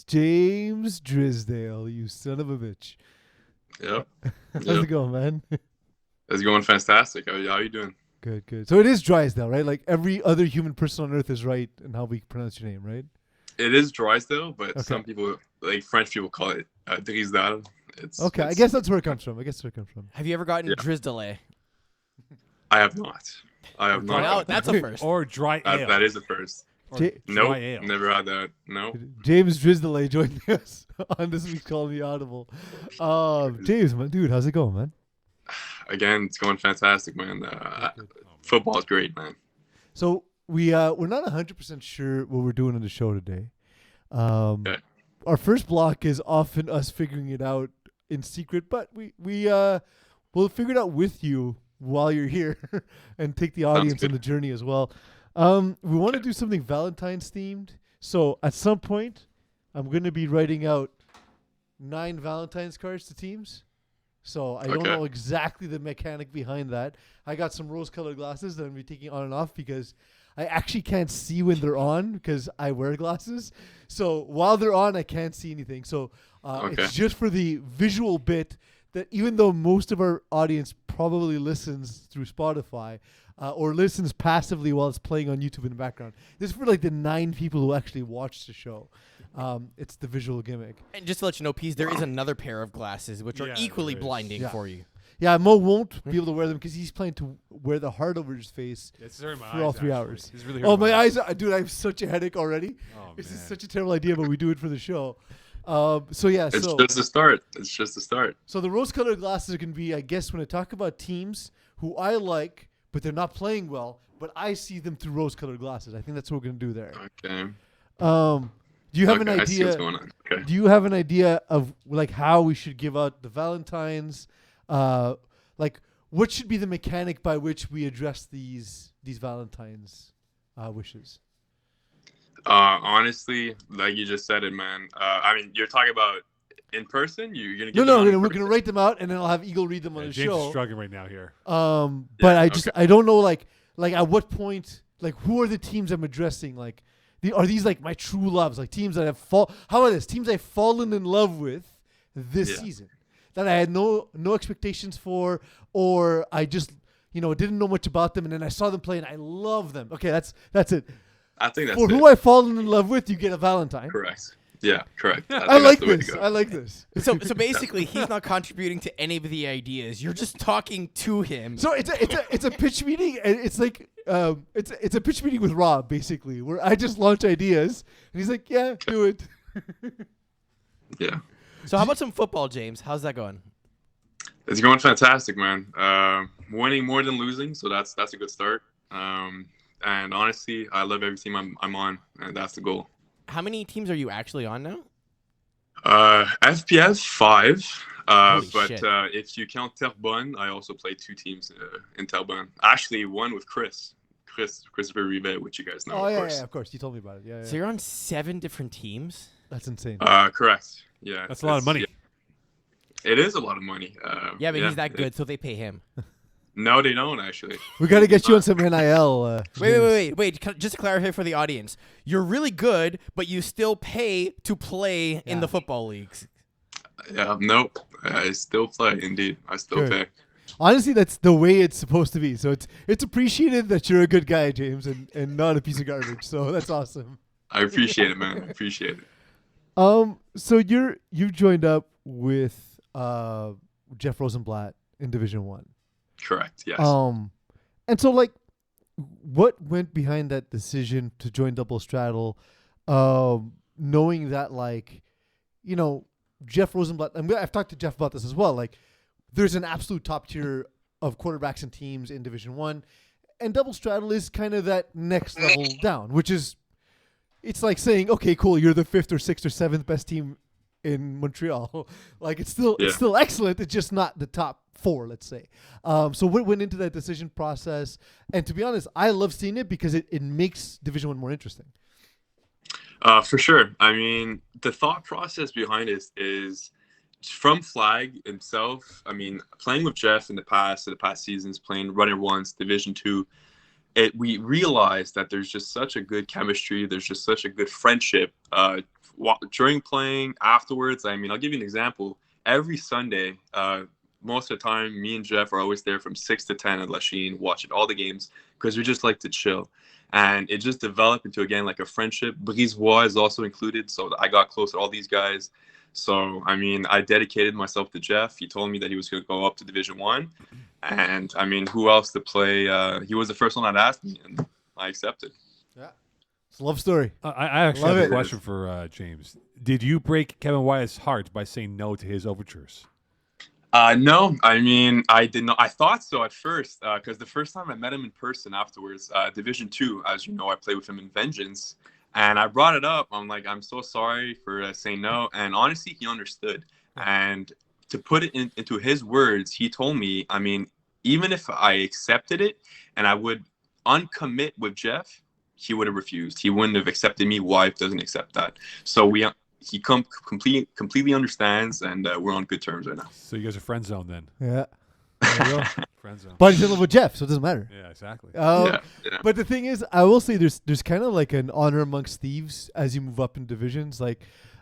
James Drysdale, you son of a bitch. Yep. How's it going, man? It's going fantastic. How are you doing? Good. So it is Drysdale, right? Like every other human person on earth is right in how we pronounce your name, right? It is Drysdale, but Okay. some people, like French people, call it Drysdale. Okay, I guess that's where it comes from. Have you ever gotten Yeah. Drysdale? I have not. I have Well, not. that's a first. Or dry ale. That is the first. Or J- dry Nope, ale. never had that. No. James Drysdale joined us on this week's Call Me Audible. James, man, dude, how's it going, man? Again, it's going fantastic, man. Good. Football's great, man. So we're not 100% sure what we're doing on the show today. Okay. Our first block is often us figuring it out in secret, but we'll figure it out with you while you're here and take the audience on the journey as well. We want to do something Valentine's themed. So at some point, I'm going to be writing out 9 Valentine's cards to teams. So I don't know exactly the mechanic behind that. I got some rose-colored glasses that I'm going to be taking on and off because I actually can't see when they're on because I wear glasses. So while they're on, I can't see anything. So it's just for the visual bit that even though most of our audience probably listens through Spotify or listens passively while it's playing on YouTube in the background, this is for like the 9 people who actually watch the show. It's the visual gimmick. And just to let you know, Pease, there is another pair of glasses which are equally blinding for you. Yeah, Mo won't be able to wear them because he's planning to wear the heart over his face for all 3 hours. Really My eyes! Dude, I have such a headache already. This is such a terrible idea, but we do it for the show. It's just the start. It's just the start. So the rose-colored glasses are going to be, I guess, when I talk about teams who I like, but they're not playing well, but I see them through rose-colored glasses. I think that's what we're going to do there. Okay. Do you have an I see idea? what's going on. Okay. Do you have an idea of like how we should give out the Valentines? Like what should be the mechanic by which we address these Valentines wishes? Honestly, like you just said it, man. I mean, you're talking about in person. You're gonna get No, them we're gonna write them out and then I'll have Eagle read them on the James show. is struggling right now here. But I don't know like at what point, like who are the teams I'm addressing? Like are these like my true loves, like teams that how about this? Teams I've fallen in love with this season that I had no expectations for, or I just didn't know much about them and then I saw them play and I love them. Okay, that's it. I think that's for who I've fallen in love with, you get a Valentine. Correct. Yeah, correct. I like this. I like this. So basically, he's not contributing to any of the ideas. You're just talking to him. So it's a pitch meeting, and it's like it's a pitch meeting with Rob basically, where I just launch ideas, and he's like, "Yeah, do it." Yeah. So how about some football, James? How's that going? It's going fantastic, man. Winning more than losing, so that's a good start. And honestly, I love every team I'm on, and that's the goal. How many teams are you actually on now? FPS 5, but shit. if you count Terrebonne, I also play 2 teams in Terrebonne. Actually, one with Christopher Rivet, which you guys know. Of course. You told me about it. Yeah. So you're on 7 different teams? That's insane. Correct. Yeah. That's a lot of money. Yeah. It is a lot of money. But he's that good, so they pay him. No, they don't actually. We got to get you on some NIL. Wait. Just to clarify for the audience, you're really good, but you still pay to play in the football leagues. Yeah, nope. I still play. Indeed, I still pay. Honestly, that's the way it's supposed to be. So it's appreciated that you're a good guy, James, and not a piece of garbage. So that's awesome. I appreciate it, man. I appreciate it. So you've joined up with Jeff Rosenblatt in Division 1. Correct. Yes. And so like, what went behind that decision to join Double Straddle, knowing that like, Jeff Rosenblatt. I've talked to Jeff about this as well. Like, there's an absolute top tier of quarterbacks and teams in Division 1, and Double Straddle is kind of that next level down, which is, it's like saying, okay, cool, you're the 5th or 6th or 7th best team in Montreal. Like, it's still excellent. It's just not the top 4, let's say. So what went into that decision process? And to be honest, I love seeing it because it makes Division 1 more interesting. For sure. I mean, the thought process behind it is from Flag himself. I mean, playing with Jeff in the past seasons, playing Runner 1s, Division 2, we realized that there's just such a good chemistry. There's just such a good friendship during playing, afterwards. I mean, I'll give you an example. Every Sunday, most of the time, me and Jeff are always there from 6 to 10 at Lachine, watching all the games because we just like to chill. And it just developed into, again, like a friendship. Brizois is also included, so I got close to all these guys. So, I mean, I dedicated myself to Jeff. He told me that he was going to go up to Division 1. And, I mean, who else to play? He was the first one that asked me, and I accepted. Yeah. It's a love story. I actually have a question for James. Did you break Kevin Wyatt's heart by saying no to his overtures? No, I mean, I did not. I thought so at first, because the first time I met him in person afterwards, Division 2, as you know, I played with him in Vengeance. And I brought it up. I'm like, I'm so sorry for saying no. And honestly, he understood. And to put it into his words, he told me, I mean, even if I accepted it and I would uncommit with Jeff, he would have refused. He wouldn't have accepted me. Wife doesn't accept that. So he completely understands, and we're on good terms right now. So you guys are friend zone then? Yeah. There you go. Friend zone. But he's in love with Jeff, so it doesn't matter. Yeah, exactly. Yeah. But the thing is, I will say there's kind of like an honor amongst thieves as you move up in divisions. Like,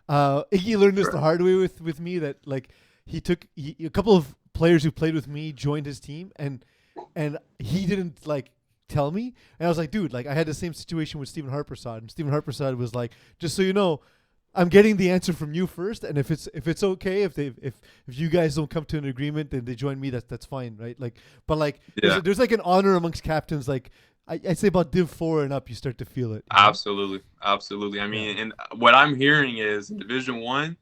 Iggy learned this the hard way with me, that like a couple of players who played with me joined his team, and he didn't like tell me, and I was like, dude, like I had the same situation with Stephen Harpersad, and Stephen Harpersad was like, just so you know, I'm getting the answer from you first, and if it's okay, if you guys don't come to an agreement, then they join me. That's fine, right? Like, but like, there's like an honor amongst captains. Like, I'd say about Div 4 and up, you start to feel it. Absolutely. I mean, and what I'm hearing is in Division 1,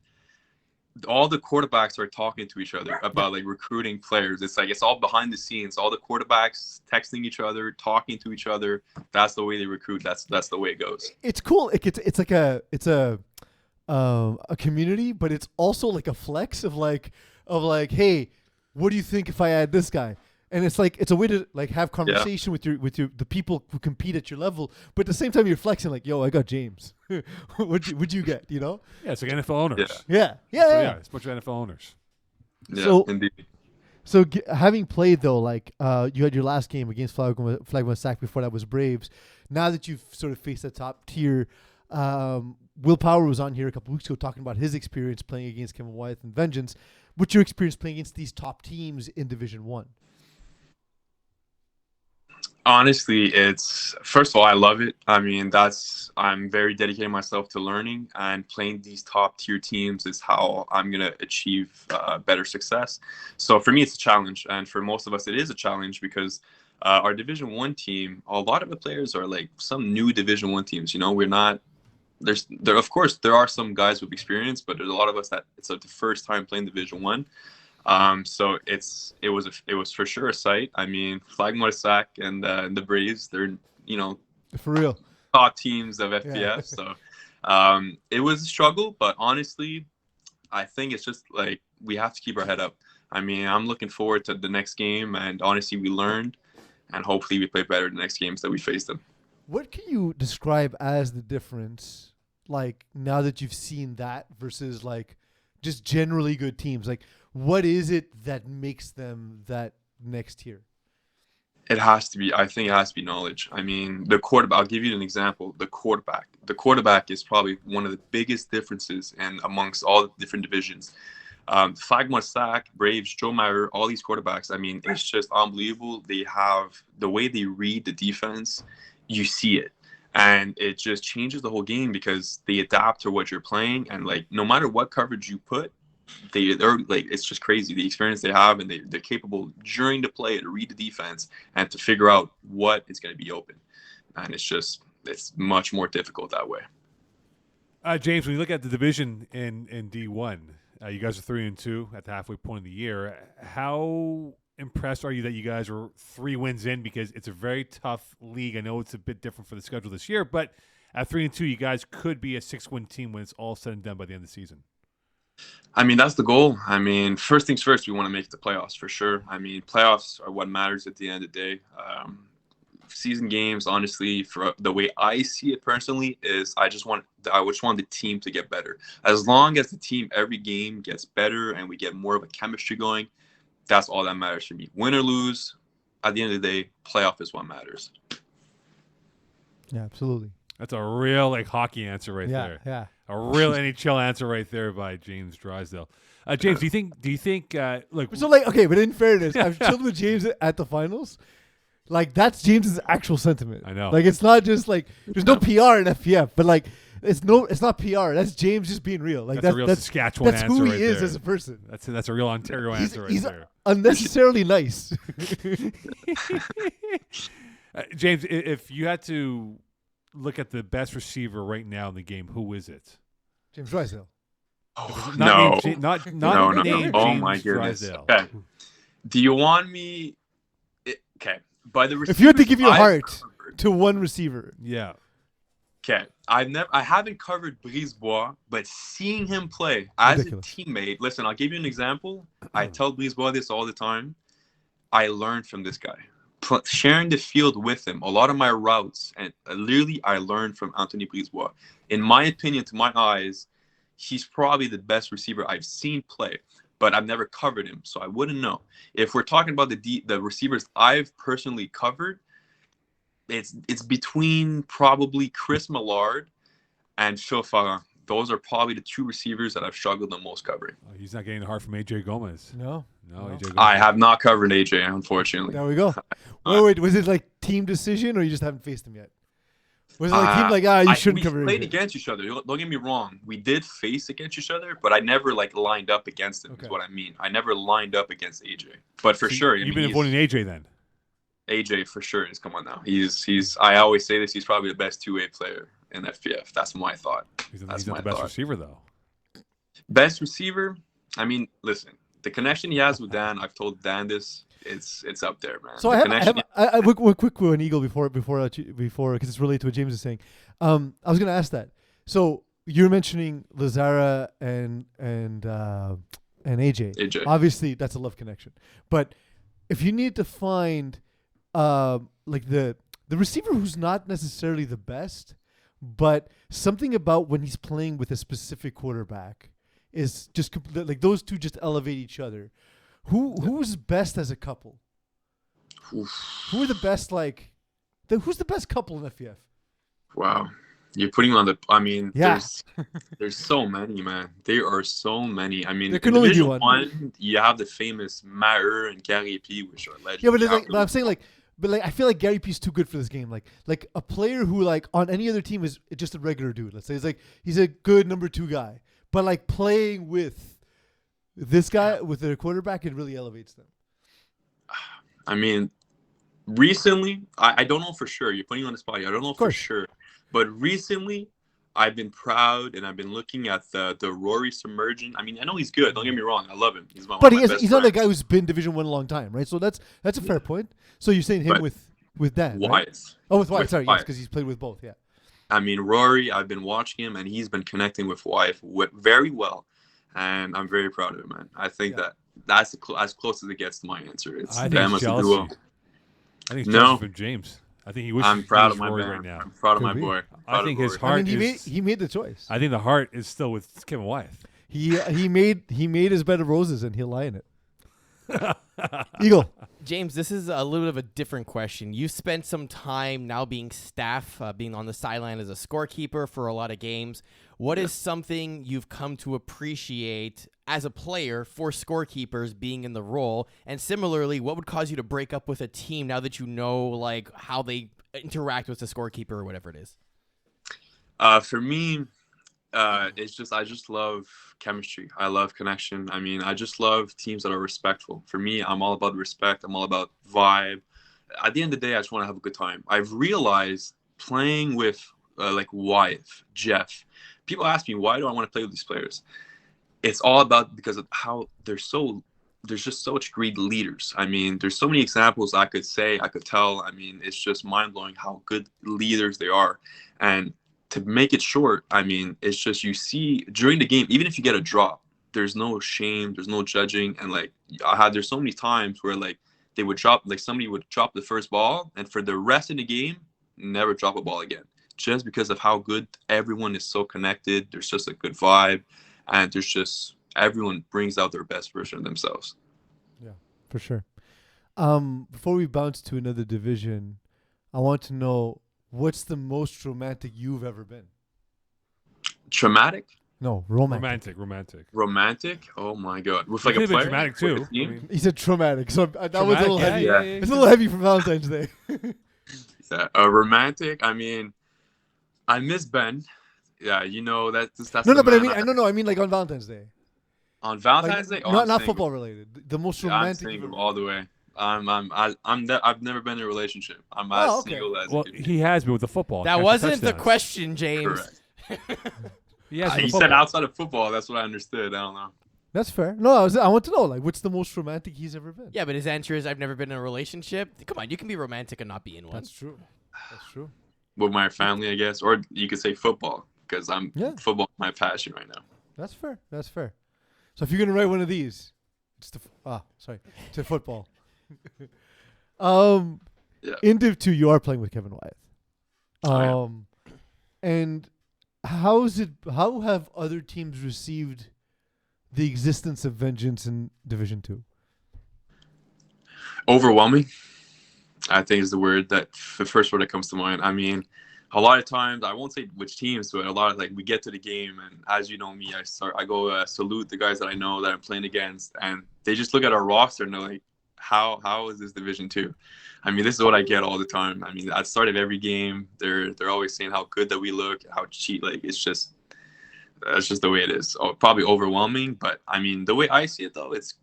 all the quarterbacks are talking to each other about like recruiting players. It's like it's all behind the scenes. All the quarterbacks texting each other, talking to each other. That's the way they recruit. That's the way it goes. It's cool. It's like a community, but it's also like a flex of like, hey, what do you think if I add this guy? And it's like, it's a way to like have conversation with the people who compete at your level, but at the same time you're flexing like, yo, I got James. What'd you get? You know? Yeah, it's like NFL owners. Yeah. It's a bunch of NFL owners. Yeah, so, indeed. So having played though, like you had your last game against Flagman Sack, before that was Braves. Now that you've sort of faced the top tier, Will Power was on here a couple weeks ago talking about his experience playing against Kevin Wyeth and Vengeance. What's your experience playing against these top teams in Division 1? Honestly, it's first of all, I love it. I mean, I'm very dedicating myself to learning, and playing these top tier teams is how I'm going to achieve better success. So for me, it's a challenge. And for most of us, it is a challenge because our Division 1 team, a lot of the players are like some new Division 1 teams. You know, we're not, of course, there are some guys with experience, but there's a lot of us that it's like the first time playing Division 1. So it was for sure a sight. I mean, Flagmore-Sac and the Braves, they're, you know, for real top teams of FPF. Yeah. So it was a struggle, but honestly, I think it's just like we have to keep our head up. I mean, I'm looking forward to the next game, and honestly, we learned, and hopefully we play better the next games that we face them. What can you describe as the difference, like now that you've seen that versus like just generally good teams? Like, what is it that makes them that next tier? I think it has to be knowledge. I mean, the quarterback, I'll give you an example. The quarterback is probably one of the biggest differences amongst all the different divisions. Flagmore-Sac, Braves, Joe Maurer, all these quarterbacks, I mean, it's just unbelievable. They have the way they read the defense, you see it. And it just changes the whole game because they adapt to what you're playing. And like, no matter what coverage you put, they're like, it's just crazy the experience they have, and they're capable during the play to read the defense and to figure out what is going to be open. And it's much more difficult that way. James, when you look at the division in D1, you guys are 3-2 at the halfway point of the year. How impressed are you that you guys are 3 wins in? Because it's a very tough league. I know it's a bit different for the schedule this year, but at 3-2, you guys could be a 6-win team when it's all said and done by the end of the season. I mean, that's the goal. I mean, first things first, we want to make the playoffs for sure. I mean, playoffs are what matters at the end of the day. Season games, honestly, for the way I see it personally, is I just want the team to get better. As long as the team every game gets better and we get more of a chemistry going, that's all that matters for me. Win or lose, at the end of the day, playoff is what matters. Yeah, absolutely. That's a real like hockey answer right there. Yeah. A real NHL answer right there by James Drysdale. James, do you think look, So like, okay, but in fairness, I've chilled with James at the finals. Like that's James's actual sentiment. I know. Like it's not just like there's no PR in FPF, but like it's not PR. That's James just being real. Like that's a real Saskatchewan that's answer who he right is there. as a person. That's a real Ontario answer right He's there. unnecessarily nice. James, if you had to look at the best receiver right now in the game, who is it? James Drysdale. Oh, Not no. named not No. named Oh James my goodness. Drysdale. Okay. Do you want me? Okay. By the If you had to give your I've heart covered- to one receiver, Yeah. Okay, I haven't covered Brisebois, but seeing him play as Ridiculous. a teammate. Listen, I'll give you an example. I tell Brisebois this all the time. I learned from this guy. Sharing the field with him, a lot of my routes, and literally I learned from Anthony Brisebois. In my opinion, to my eyes, he's probably the best receiver I've seen play, but I've never covered him, so I wouldn't know. If we're talking about the receivers I've personally covered, it's between probably Chris Millard and Phil Farran. Those are probably the two receivers that I've struggled the most covering. Oh, he's not getting the heart from AJ Gomez. no. No, No. AJ Gomez. I have not covered AJ, unfortunately. There we go. Wait, was it like team decision, or you just haven't faced him yet? Was it like team like you shouldn't cover We played AJ? against each other. Don't get me wrong. We did face against each other, but I never like lined up against him. Okay. Is what I mean. I never lined up against AJ. But for So sure, you've been avoiding AJ then. AJ for sure is come on now. He's. I always say this. He's probably the best two-way player in FPF. That's my thought. He's That's not my the best thought. receiver though. Best receiver. I mean, listen. The connection he has with Dan. I've told Dan this. It's up there, man. So The I have connection- a quick one, Eagle, before because it's related to what James is saying. I was gonna ask that. So you're mentioning Lazara and AJ. AJ. Obviously, that's a love connection. But if you need to find like the receiver who's not necessarily the best, but something about when he's playing with a specific quarterback is just like those two just elevate each other. Who's best as a couple? Oof. Who are the best who's the best couple in FPF? Wow. You're putting on the. I mean, Yeah. there's so many, man. There are so many. I mean, There in can only be Division one. you have the famous Maher and Gary P, which are legends. Yeah, but, You it's have but I'm saying I feel like Gary P's too good for this game. Like a player who like on any other team is just a regular dude. Let's say he's a good number 2 guy, but like playing with this guy with their quarterback, it really elevates them. I mean, recently, I don't know for sure. You're putting me on the spot. I don't know for course. sure. But recently, I've been proud and I've been looking at the Rory Submergent. I mean, I know he's good. Don't get me wrong. I love him. He's one But of my best he's not a friends. guy who's been Division 1 a long time, right? So that's a fair point. So you're saying him But with Dan, right? Wyatt. Oh, with Wyatt. With Sorry, yes, Wyatt. because he's played with both. Yeah. I mean, Rory, I've been watching him and he's been connecting with Wyatt very well. And I'm very proud of him, man. I think that's as close as it gets to my answer. It's I think them it's as a jealousy. duo. I think it's No. jealous from James. I think he wishes I'm proud he of was my Rory man. right now. I'm proud of Could my be. boy. I Proud think of his Rory. heart I mean, is. he made the choice. I think the heart is still with Kevin Wyeth. He made his bed of roses and he'll lie in it. Eagle. James, this is a little bit of a different question. You spent some time now being staff, being on the sideline as a scorekeeper for a lot of games. What is something you've come to appreciate as a player for scorekeepers being in the role? And similarly, what would cause you to break up with a team now that you know like how they interact with the scorekeeper or whatever it is? For me, it's just I just love chemistry. I love connection. I mean, I just love teams that are respectful. For me, I'm all about respect. I'm all about vibe. At the end of the day, I just want to have a good time. I've realized playing with like Wyatt, Jeff. People ask me, why do I want to play with these players? It's all about because of how there's just such great leaders. I mean, there's so many examples I could say, I could tell. I mean, it's just mind-blowing how good leaders they are. And to make it short, I mean, it's just you see during the game, even if you get a drop, there's no shame, there's no judging. And like there's so many times where like they would drop, like somebody would drop the first ball and for the rest of the game, never drop a ball again. Just because of how good everyone is so connected. There's just a good vibe and there's just everyone brings out their best version of themselves. Yeah, for sure. Before we bounce to another division, I want to know what's the most romantic you've ever been? Traumatic? No, romantic. Romantic. Oh my god. With It like could a have been player? traumatic With a too. I team? mean, He said traumatic, so that was a little heavy. yeah. It's a little heavy for Valentine's Day. Yeah, romantic. I mean, I miss Ben. Yeah, you know that's No, the but I man. mean, I mean like on Valentine's Day. On Like, Valentine's Day. Oh, not I'm not single. football related. The most I'm romantic. you've single ever- all the way. I've never been in a relationship. I'm Oh, as okay. single as well, it could be. he has been with the football. That catching wasn't the touchdowns. question, James. Correct. He has with He the said football. outside of football. That's what I understood. I don't know. That's fair. No, I want to know like what's the most romantic he's ever been. Yeah, but his answer is I've never been in a relationship. Come on, you can be romantic and not be in one. That's true. That's true. With my family, I guess, or you could say football because football is my passion right now. That's fair. That's fair. So if you're gonna write one of these, it's to football. Yeah. In Div 2, you are playing with Kevin Wyeth. I am. And how have other teams received the existence of Vengeance in Division 2? Overwhelming, I think, is the word the first word that comes to mind. I mean, a lot of times, I won't say which teams, but a lot of we get to the game, and as you know me, I go salute the guys that I know that I'm playing against, and they just look at our roster and they're like, how is this Division 2? I mean, this is what I get all the time. I mean, at the start of every game, they're always saying how good that we look, how cheat. That's just the way it is. Oh, probably overwhelming, but I mean, the way I see it though, it's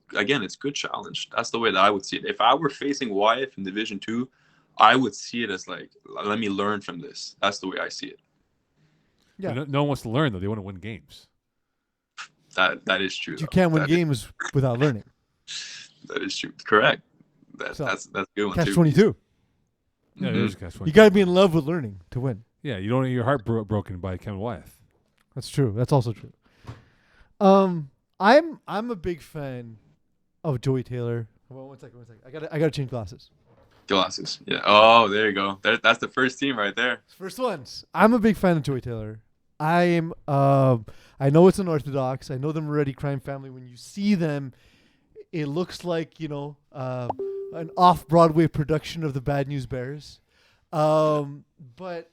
good challenge. That's the way that I would see it. If I were facing Wyeth in Division 2, I would see it as let me learn from this. That's the way I see it. Yeah. No one wants to learn though. They want to win games. That is true. You can't win That games without learning. That is true. Correct. So, That's a good one Catch too. 22. Yeah, Mhm. it is catch You got to be in love with learning to win. Yeah, you don't want your heart broken by Kevin Wyeth. That's true. That's also true. I'm a big fan of Joey Taylor. Hold on, one second. I gotta change glasses. Glasses. Yeah. Oh, there you go. That's the first team right there. First ones. I'm a big fan of Joey Taylor. I know it's unorthodox. I know the Moretti crime family. When you see them, it looks like an off-Broadway production of the Bad News Bears. But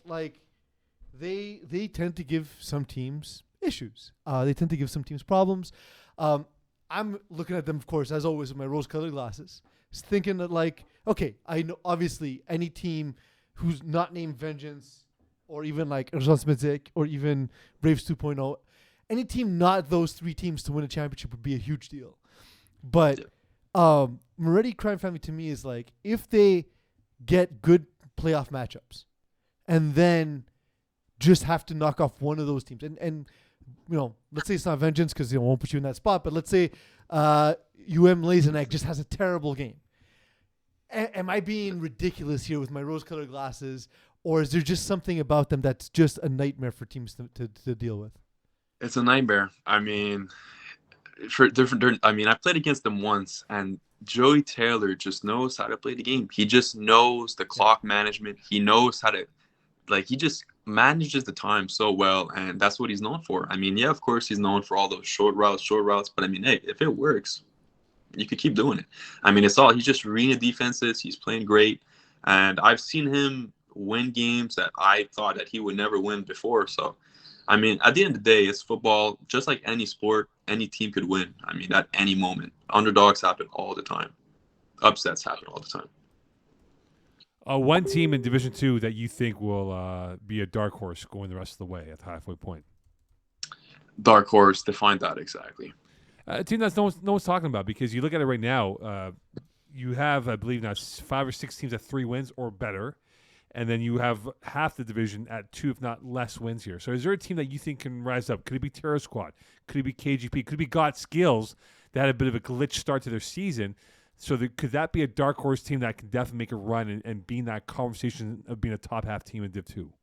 they tend to give some teams issues. They tend to give some teams problems. I'm looking at them, of course, as always, with my rose-colored glasses, thinking that okay, I know obviously any team who's not named Vengeance or even like Urgence Medzik or even Braves 2.0, any team not those three teams to win a championship would be a huge deal. But Moretti crime family to me is if they get good playoff matchups and then just have to knock off one of those teams. And let's say it's not Vengeance because it won't put you in that spot, but let's say lays an egg, just has a terrible game. Am I being ridiculous here with my rose-colored glasses, or is there just something about them that's just a nightmare for teams to deal with? It's a nightmare. I mean, I played against them once, and Joey Taylor just knows how to play the game. He just knows the clock management. He knows how to, he just manages the time so well, and that's what he's known for. I mean, yeah, of course he's known for all those short routes, but I mean, hey, if it works, you could keep doing it. I mean, he's just reading the defenses. He's playing great, and I've seen him win games that I thought that he would never win before. So, I mean, at the end of the day, it's football. Just like any sport, any team could win. I mean, at any moment. Underdogs happen all the time. Upsets happen all the time. One team in Division 2 that you think will be a dark horse going the rest of the way at the halfway point. Dark horse, define that exactly. A team that's no one's talking about, because you look at it right now, you have, I believe now, 5 or 6 teams at 3 wins or better, and then you have half the division at 2, if not less, wins here. So is there a team that you think can rise up? Could it be Terror Squad? Could it be KGP? Could it be Got Skills that had a bit of a glitch start to their season? So could that be a dark horse team that can definitely make a run and be in that conversation of being a top half team in Div 2?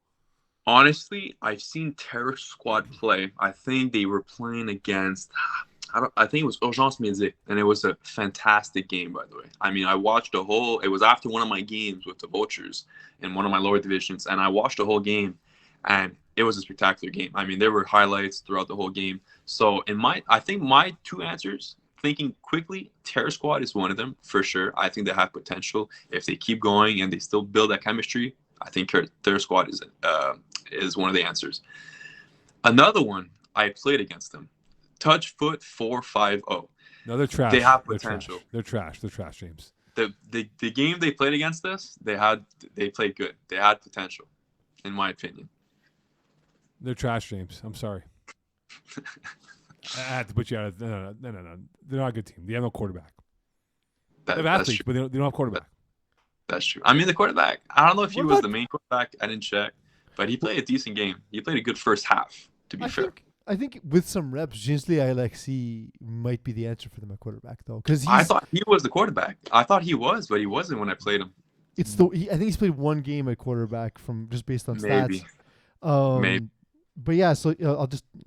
Honestly, I've seen Terror Squad play. I think they were playing against, I think it was Urgence Medzik, and it was a fantastic game, by the way. I mean, I watched it was after one of my games with the Vultures in one of my lower divisions, and I watched the whole game, and it was a spectacular game. I mean, there were highlights throughout the whole game. So I think my 2 answers, thinking quickly, Terror Squad is one of them for sure. I think they have potential. If they keep going and they still build that chemistry, I think their squad is one of the answers. Another one I played against them, Touch Foot 450. No, they're trash. They have They're potential. They're trash, James. The game they played against us, they played good. They had potential, in my opinion. They're trash, James. I'm sorry. I had to put you out of no. They're not a good team. They have no quarterback. They have athletes, but they don't have quarterback. That's true. I mean, the quarterback, I don't know if he was the main quarterback. I didn't check. But he played a decent game. He played a good first half, to be fair. I think with some reps, Ginsley Alexi might be the answer for them at quarterback, though. Because I thought he was the quarterback. I thought he was, but he wasn't when I played him. I think he's played one game at quarterback from just based on Maybe. stats. Maybe. But yeah, so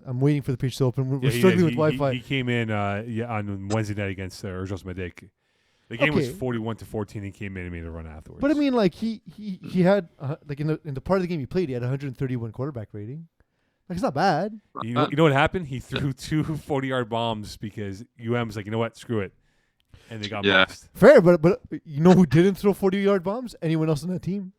I'm waiting for the page to open. We're struggling with Wi-Fi. He came in on Wednesday night against Urgels Medek. The game was 41-14. He came in and made a run afterwards. But I mean, like he had like in the part of the game he played, he had 131 quarterback rating. Like it's not bad. You know what happened? He threw two 40-yard bombs because UM's like, you know what, screw it, and they got messed. Fair, but you know who didn't throw 40-yard bombs? Anyone else on that team.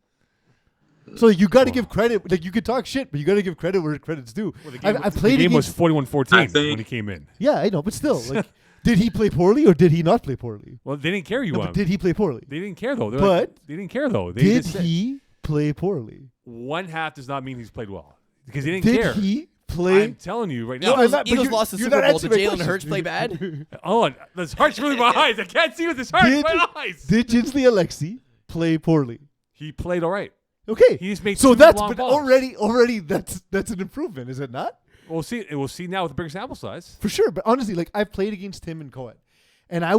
So you got to give credit. Like you could talk shit, but you got to give credit where credit's due. Well, the game was 41-14 when he came in. Yeah, I know, but still, like, did he play poorly or did he not play poorly? Well, they didn't care. But did he play poorly? They didn't care though. They didn't care though. Did he play poorly? One half does not mean he's played well because he didn't care. Did he play? I'm telling you right now. Eagles lost the Super Bowl. Did Jalen Hurts play bad? Hold on, this heart's really my eyes. I can't see with this heart. My eyes. Did Ginsley Alexi play poorly? He played all right. Okay, he just made so that's already that's an improvement, is it not? We'll see now with the bigger sample size for sure. But honestly, like I've played against him in Coed, and I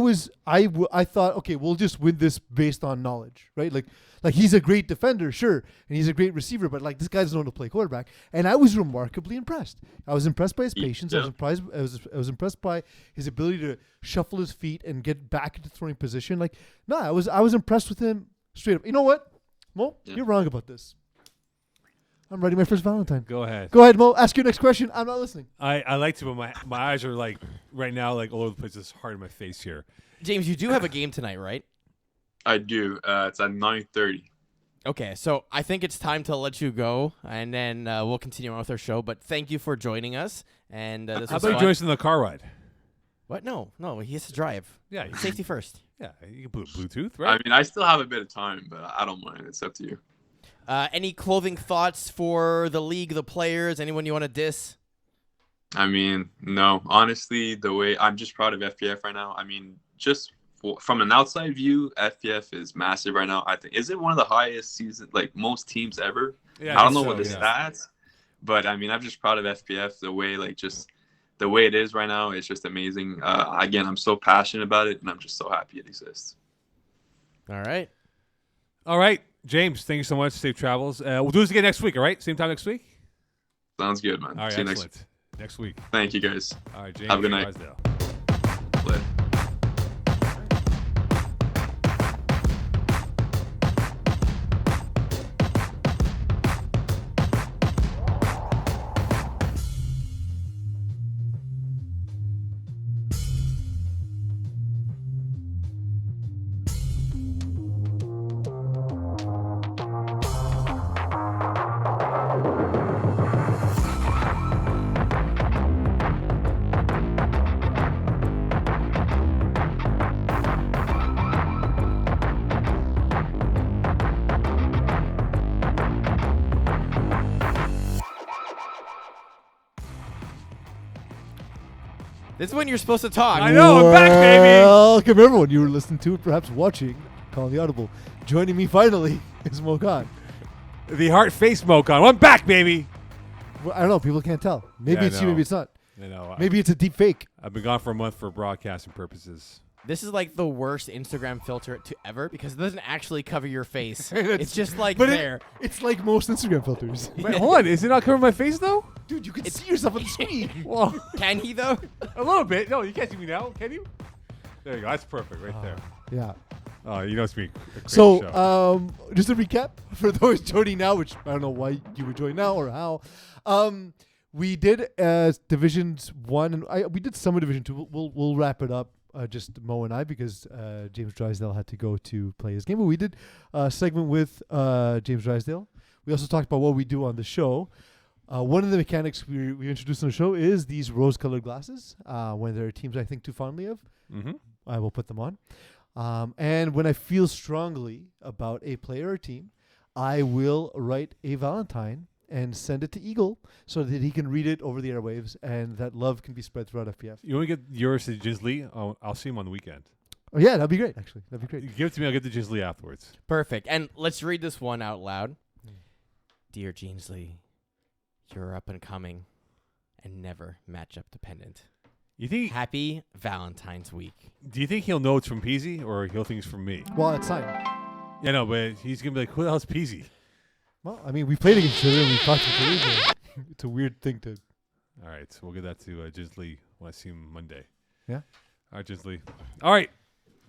thought, okay, we'll just win this based on knowledge, right? Like he's a great defender, sure, and he's a great receiver, but like this guy doesn't know how to play quarterback. And I was remarkably impressed. I was impressed by his patience. Yeah. I was impressed by his ability to shuffle his feet and get back into throwing position. Like, no, I was impressed with him straight up. You know what? Mo, you're wrong about this. I'm writing my first Valentine. Go ahead, Mo. Ask your next question. I'm not listening. I like to, but my eyes are like right now, like all over the place. It's hard in my face here. James, you do have a game tonight, right? I do. It's at 9:30. Okay, so I think it's time to let you go, and then we'll continue on with our show. But thank you for joining us. And this how was about fun. join us in the car ride? What? No, he has to drive. Yeah, Safety first. Yeah, you can put Bluetooth, right? I mean, I still have a bit of time, but I don't mind. It's up to you. Any clothing thoughts for the league, the players? Anyone you want to diss? I mean, no. Honestly, the way I'm just proud of FPF right now. I mean, just from an outside view, FPF is massive right now. I think is it one of the highest season, like most teams ever? Yeah, I don't know what the stats, but I mean, I'm just proud of FPF. The way, like, just the way it is right now, it's just amazing. Again, I'm so passionate about it, and I'm just so happy it exists. All right. James, thank you so much. Safe travels. We'll do this again next week, all right? Same time next week? Sounds good, man. All right, see you next week. Thank you, guys. All right, James. Have a good night. Drysdale. Later. This is when you're supposed to talk. I know, I'm back, baby. Welcome everyone. You were listening to it, perhaps watching, calling the Audible. Joining me finally is Mo Khan. The heart face smoke on. I'm back, baby. Well, I don't know. People can't tell. Maybe Yeah, it's you. Maybe it's not. I know. Maybe it's a deep fake. I've been gone for a month for broadcasting purposes. This is like the worst Instagram filter to ever because it doesn't actually cover your face. It's just like But there. it's like most Instagram filters. Wait, hold on. Is it not covering my face, though? Dude, you can see yourself on the screen. Well, Can he though? a little bit. No, you can't see me now. Can you? There you go. That's perfect right there. Yeah. Oh, you know it's me. So, just a recap for those joining now, which I don't know why you would join now or how. We did Divisions 1, and we did some of Division 2. We'll wrap it up just Mo and I, because James Drysdale had to go to play his game. But we did a segment with James Drysdale. We also talked about what we do on the show. One of the mechanics we introduced on the show is these rose-colored glasses. When there are teams I think too fondly of, I will put them on. And when I feel strongly about a player or team, I will write a Valentine and send it to Eagle so that he can read it over the airwaves and that love can be spread throughout FPF. You want to get yours to Ginsley? I'll see him on the weekend. Oh, yeah, that'd be great, actually. That'd be great. Give it to me. I'll get to Ginsley afterwards. Perfect. And let's read this one out loud. Dear Ginsley, you're up and coming and never matchup dependent. You think? Happy Valentine's Week. Do you think he'll know it's from Peasy or he'll think it's from me? Well, it's signed. Yeah, no, but he's gonna be like, "Who the hell's Peasy?" Well, I mean, we played against each other and we talked to each other. It's a weird thing to... All right, so we'll get that to Ginsley when I see him Monday. Yeah. All right, Ginsley. All right.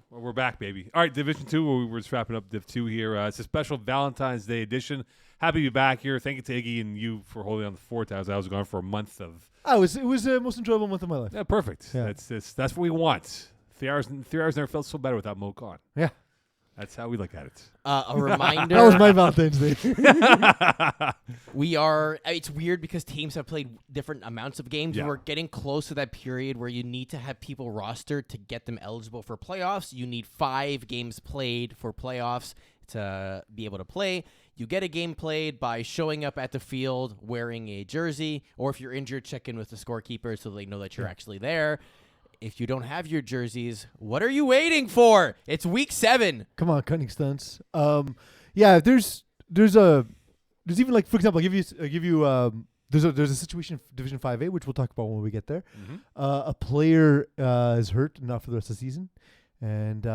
Well, we're back, baby. All right, Division 2, we're just wrapping up Div 2 here. It's a special Valentine's Day edition. Happy to be back here. Thank you to Iggy and you for holding on the fort as I was gone for a month of... It was the most enjoyable month of my life. Yeah, perfect. Yeah. That's what we want. 3 hours never felt so better without Mo Khan. Yeah. That's how we look at it. A reminder. That was my Valentine's Day. It's weird because teams have played different amounts of games. Yeah. We're getting close to that period where you need to have people rostered to get them eligible for playoffs. You need 5 games played for playoffs to be able to play. You get a game played by showing up at the field wearing a jersey, or if you're injured, check in with the scorekeeper so they know that you're actually there. If you don't have your jerseys, what are you waiting for? It's week 7. Come on, cutting stunts. Yeah, there's even, like, for example, there's a situation in Division 5A which we'll talk about when we get there. A player is hurt, not for the rest of the season, and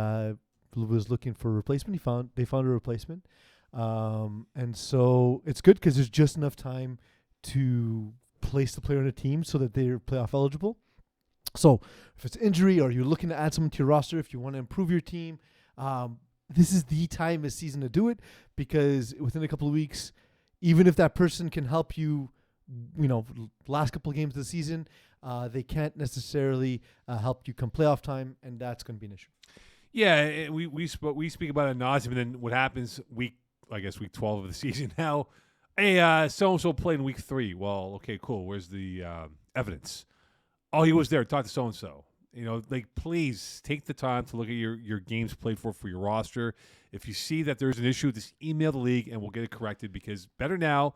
was looking for a replacement. They found a replacement, and so it's good because there's just enough time to place the player on a team so that they're playoff eligible. So if it's injury or you're looking to add someone to your roster, if you want to improve your team, this is the time this season to do it, because within a couple of weeks, even if that person can help you, last couple of games of the season, they can't necessarily help you come playoff time, and that's going to be an issue. Yeah, we speak about it ad nauseum, and then what happens week 12 of the season now? Hey, so-and-so played in week 3. Well, okay, cool. Where's the evidence? Oh, he was there. Talk to so-and-so. Please take the time to look at your games played for your roster. If you see that there's an issue, just email the league and we'll get it corrected, because better now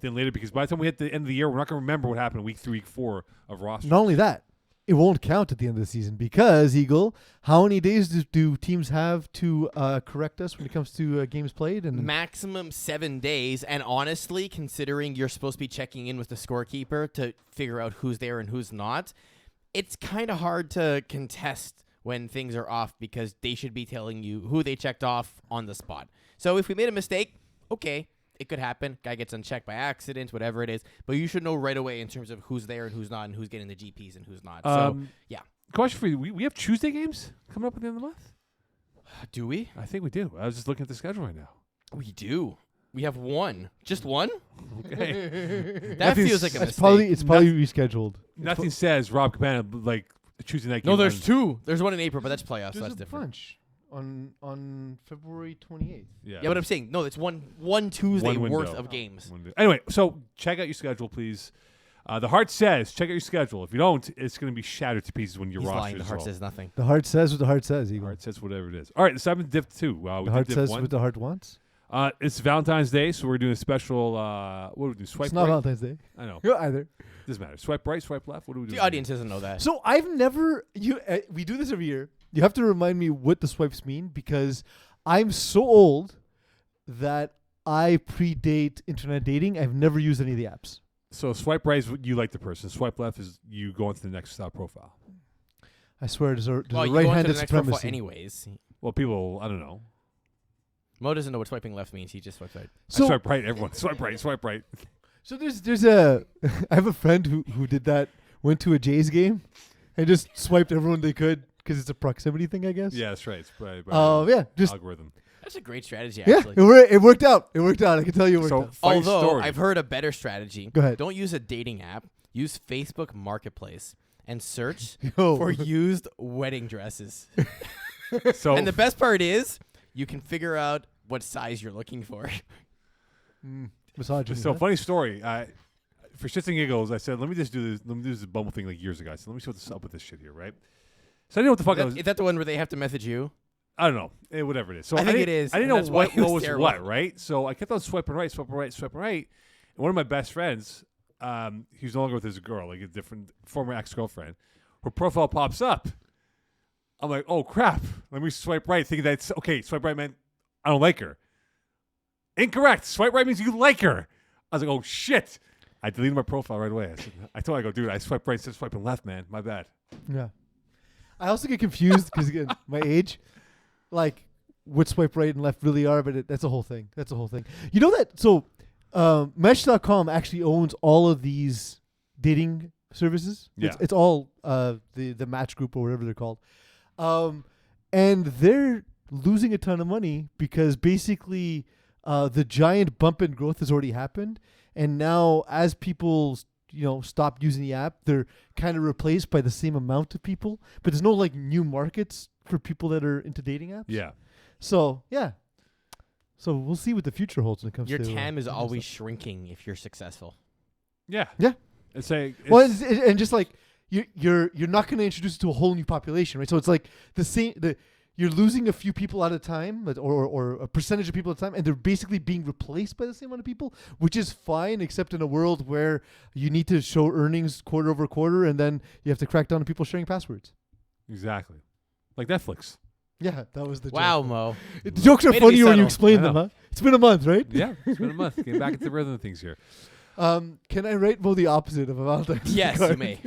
than later, because by the time we hit the end of the year, we're not going to remember what happened in week 3, week 4 of roster. Not only that, it won't count at the end of the season because, Eagle, how many days do teams have to correct us when it comes to games played? And maximum 7 days. And honestly, considering you're supposed to be checking in with the scorekeeper to figure out who's there and who's not, it's kind of hard to contest when things are off, because they should be telling you who they checked off on the spot. So if we made a mistake, okay, it could happen. Guy gets unchecked by accident, whatever it is. But you should know right away in terms of who's there and who's not, and who's getting the GPs and who's not. So, yeah. Question for you. We have Tuesday games coming up at the end of the month? Do we? I think we do. I was just looking at the schedule right now. We do. We have one. Just one? Okay. That feels like a mistake. It's probably rescheduled. Nothing says Rob Cabana, Tuesday night game. No, there's 2. There's one in April, but that's playoffs, so There's that's a different. bunch on February 28th. Yeah, but I'm saying, no, it's one Tuesday One worth window. of games. Anyway, so check out your schedule, please. The heart says, check out your schedule. If you don't, it's going to be shattered to pieces when your He's roster lying. The is heart all. says nothing. The heart says what the heart says, The Eagle. heart says whatever it is. All right, the 7th Div 2. We The did heart Div says 1. what the heart wants. It's Valentine's Day, so we're doing a special, what do we do, swipe It's not right? Valentine's Day. I know. Either. Doesn't matter. Swipe right, swipe left. What do we do? The audience doesn't know that. So I've never we do this every year. You have to remind me what the swipes mean, because I'm so old that I predate internet dating. I've never used any of the apps. So swipe right is what you like the person. Swipe left is you go into the next profile. I swear there's a you go into right-handed the next profile supremacy. anyways. Well, people, I don't know. Mo doesn't know what swiping left means. He just swipes right. So I swipe right, everyone. Swipe right, swipe right. So there's a I have a friend who did that. Went to a Jays game and just swiped everyone they could because it's a proximity thing, I guess. Yeah, that's right. It's by Yeah, just algorithm. That's a great strategy, yeah. actually. It worked out. It worked out. I can tell you it worked So, out. funny Although story. I've heard a better strategy. Go ahead. Don't use a dating app. Use Facebook Marketplace and search Yo. for used wedding dresses. So And the best part is you can figure out what size you're looking for. Misogyny. So huh? funny story. For shits and giggles, I said, let me do this Bumble thing like years ago. I said, let me see what's up with this shit here, right? So I didn't know what the fuck I was. Is that the one where they have to message you? I don't know. Whatever it is. So I think didn't- it is, I didn't and know that's why what it was was terrible. what, right? So I kept on swiping right. And one of my best friends, he's no longer with his girl, like a different former ex-girlfriend. Her profile pops up. I'm like, oh crap. Let me swipe right, thinking that's okay. Swipe right meant I don't like her. Incorrect. Swipe right means you like her. I was like, oh shit. I deleted my profile right away. I told her, I go, dude, I swipe right instead of swiping left, man. My bad. Yeah. I also get confused because again, my age, like what swipe right and left really are, but that's a whole thing. That's a whole thing. You know that? So, Mesh.com actually owns all of these dating services. Yeah. It's all the Match Group or whatever they're called, and they're losing a ton of money because basically the giant bump in growth has already happened, and now as people stop using the app, they're kind of replaced by the same amount of people, but there's no like new markets for people that are into dating apps. Yeah. So yeah. So we'll see what the future holds when it comes Your to TAM is dating always stuff. shrinking if you're successful. Yeah. Yeah. It's a, Well, and just like you're not going to introduce it to a whole new population, right? So it's like the same. You're losing a few people at a time, or a percentage of people at a time, and they're basically being replaced by the same amount of people, which is fine, except in a world where you need to show earnings quarter over quarter, and then you have to crack down on people sharing passwords. exactly. Like Netflix. Yeah, that was the Wow, joke. Mo. The jokes are Way to be funnier when you subtle. explain I them, know. huh? It's been a month, right? Yeah, it's been a month. Getting back into the rhythm of things here. Can I write Mo the opposite of a Valentine's Yes, card? you may.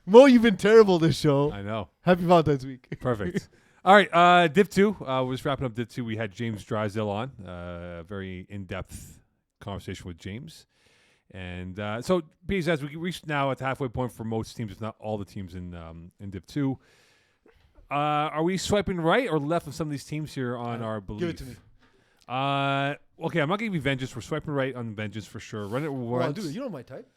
Mo, you've been terrible this show. I know. Happy Valentine's Week. Perfect. All right, Div 2. We're just wrapping up Div 2. We had James Drysdale on. A very in-depth conversation with James. And so, Bees, as we reach now at the halfway point for most teams, if not all the teams in Div 2, are we swiping right or left of some of these teams here on our belief? Give it to me. Okay, I'm not going to give you Vengeance. We're swiping right on Vengeance for sure. Run it once. Well, dude, you know my type.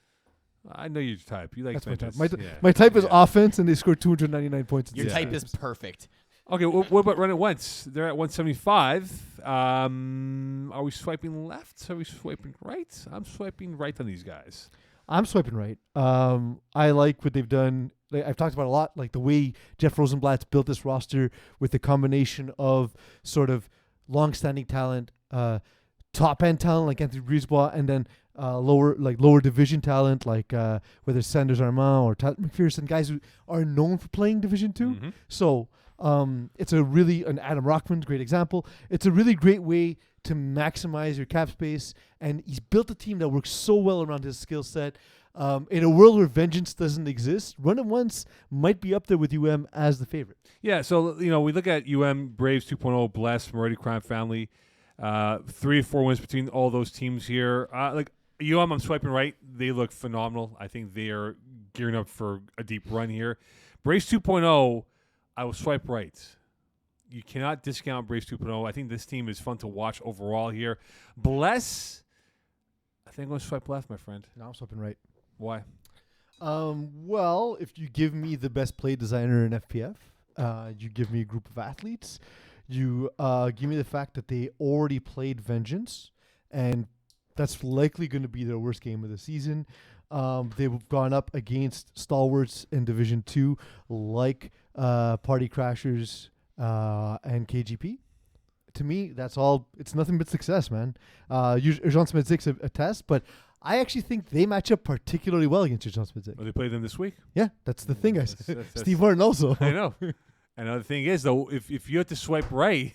I know your type. You like That's my type. Vengeance. Yeah. My type is Yeah. offense, and they scored 299 points. in Your six type games. is perfect. Okay, what about run it once? They're at 175. Are we swiping left? Are we swiping right? I'm swiping right on these guys. I'm swiping right. I like what they've done. I've talked about a lot, like the way Jeff Rosenblatt's built this roster with the combination of sort of long-standing talent, top-end talent like Anthony Brisebois, and then lower division talent like whether it's Sanders Armand or Tyler McPherson, guys who are known for playing Division 2. Mhm. So it's an Adam Rockman's great example. It's a really great way to maximize your cap space, and he's built a team that works so well around his skill set. In a world where vengeance doesn't exist, Run It Once might be up there with UM as the favorite. Yeah, so we look at UM Braves 2.0, Bless, Moretti Crime Family, 3 or 4 wins between all those teams here. Like UM, I'm swiping right. They look phenomenal. I think they are gearing up for a deep run here. Braves 2.0, I will swipe right. You cannot discount Braves 2.0. I think this team is fun to watch overall here. Bless, I think I'm going to swipe left, my friend. Now I'm swiping right. Why? Well, if you give me the best play designer in FPF, you give me a group of athletes, you give me the fact that they already played Vengeance, and that's likely going to be their worst game of the season. They've gone up against stalwarts in Division 2 like Party Crashers and KGP. To me, that's all. It's nothing but success, man. Jean Smedzik a test, but I actually think they match up particularly well against Jean Smedzik. Well, they played them this week? Yeah, that's the thing. That's- Steve Martin also. I know. Another thing is, though, if you have to swipe right,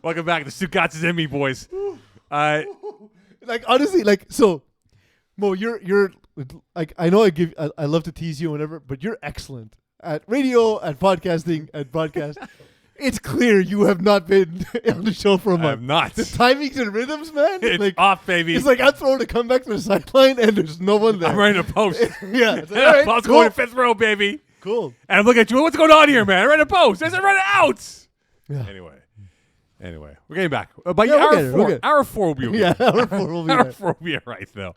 welcome back to Sukatsu's and me, boys. Like honestly, like so, Mo, you're like I know I love to tease you and whatever, but you're excellent at radio, at podcasting, at podcast. It's clear you have not been on the show for a I month. have not. The timings and rhythms, man. It's like off, baby. it's like I'm throwing a comeback to the sideline and there's no one there. I'm ready to post. Yeah, it's like, all right, Ball's cool. going to fifth row, baby. Cool. And I'm looking at you. What's going on here, man? I'm ready to post. There's a run out. Yeah. Anyway, we're getting back. By Yeah, we'll hour get it, 4. we'll get it. Hour 4 will be okay. Yeah, hour 4 will be Hour right. 4 will be all right, though.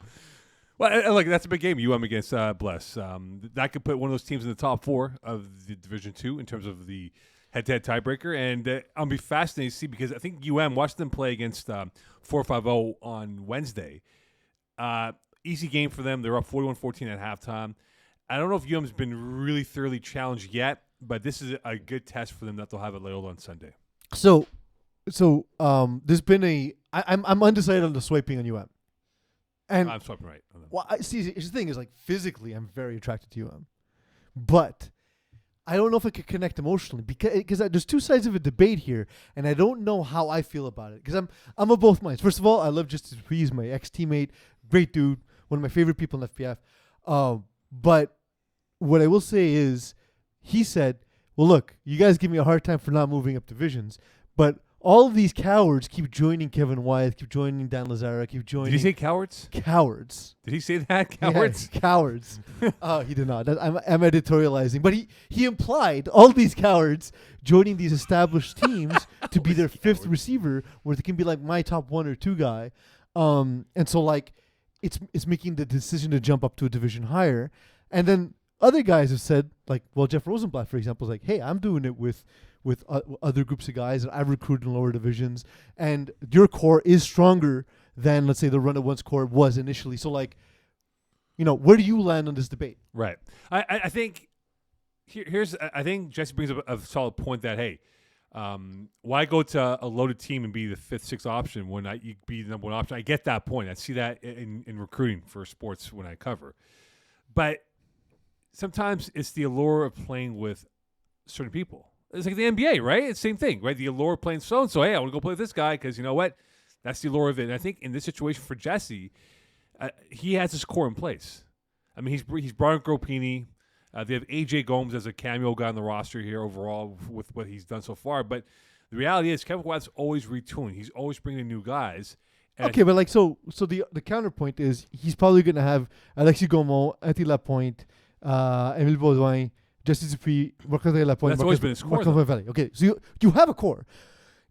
Well, look, that's a big game. UM against Bless. That could put one of those teams in the top 4 of the Division 2 in terms of the head-to-head tiebreaker. And I'll be fascinated to see because I think UM watched them play against 450 on Wednesday. Easy game for them. They're up 41-14 at halftime. I don't know if UM's been really thoroughly challenged yet, but this is a good test for them that they'll have at Loyola on Sunday. So there's been I'm undecided on the swiping on UM. And I'm swiping right on them. well, see, here's the thing is like physically, I'm very attracted to UM, but I don't know if I could connect emotionally because there's two sides of a debate here, and I don't know how I feel about it because I'm of both minds. First of all, I love Justice Dupuis. He's my ex-teammate, great dude, one of my favorite people in FPF. But what I will say is, he said, "Well, look, you guys give me a hard time for not moving up divisions, but." All of these cowards keep joining Kevin Wyeth, keep joining Dan Lazara, keep joining... Did he say cowards? Cowards. Did he say that? Cowards? Yeah, cowards. He did not. I'm editorializing. But he implied all these cowards joining these established teams to be their fifth receiver, where they can be like my top 1 or 2 guy. And so, like, it's making the decision to jump up to a division higher. And then other guys have said, like, well, Jeff Rosenblatt, for example, is like, hey, I'm doing it with other groups of guys that I've recruited in lower divisions, and your core is stronger than, let's say, the Run It Once core was initially. So, like, where do you land on this debate? Right. I think I think Jesse brings up a solid point that, hey, why go to a loaded team and be the 5th, 6th option when you be the number 1 option? I get that point. I see that in recruiting for sports when I cover. But sometimes it's the allure of playing with certain people. It's like the NBA, right? It's the same thing, right? The allure of playing so-and-so. Hey, I want to go play with this guy because you know what? That's the allure of it. And I think in this situation for Jesse, he has his core in place. I mean, he's brought in Gropini. They have A.J. Gomes as a cameo guy on the roster here overall with what he's done so far. But the reality is Kevin Watt's always retooling. He's always bringing in new guys. Okay, but like so the counterpoint is he's probably going to have Alexis Gaumont, Anthony Lapointe, Émile Baudouin, Jesse Dupuis, Marc-André Lapointe. That's always been his core. Okay, so you have a core.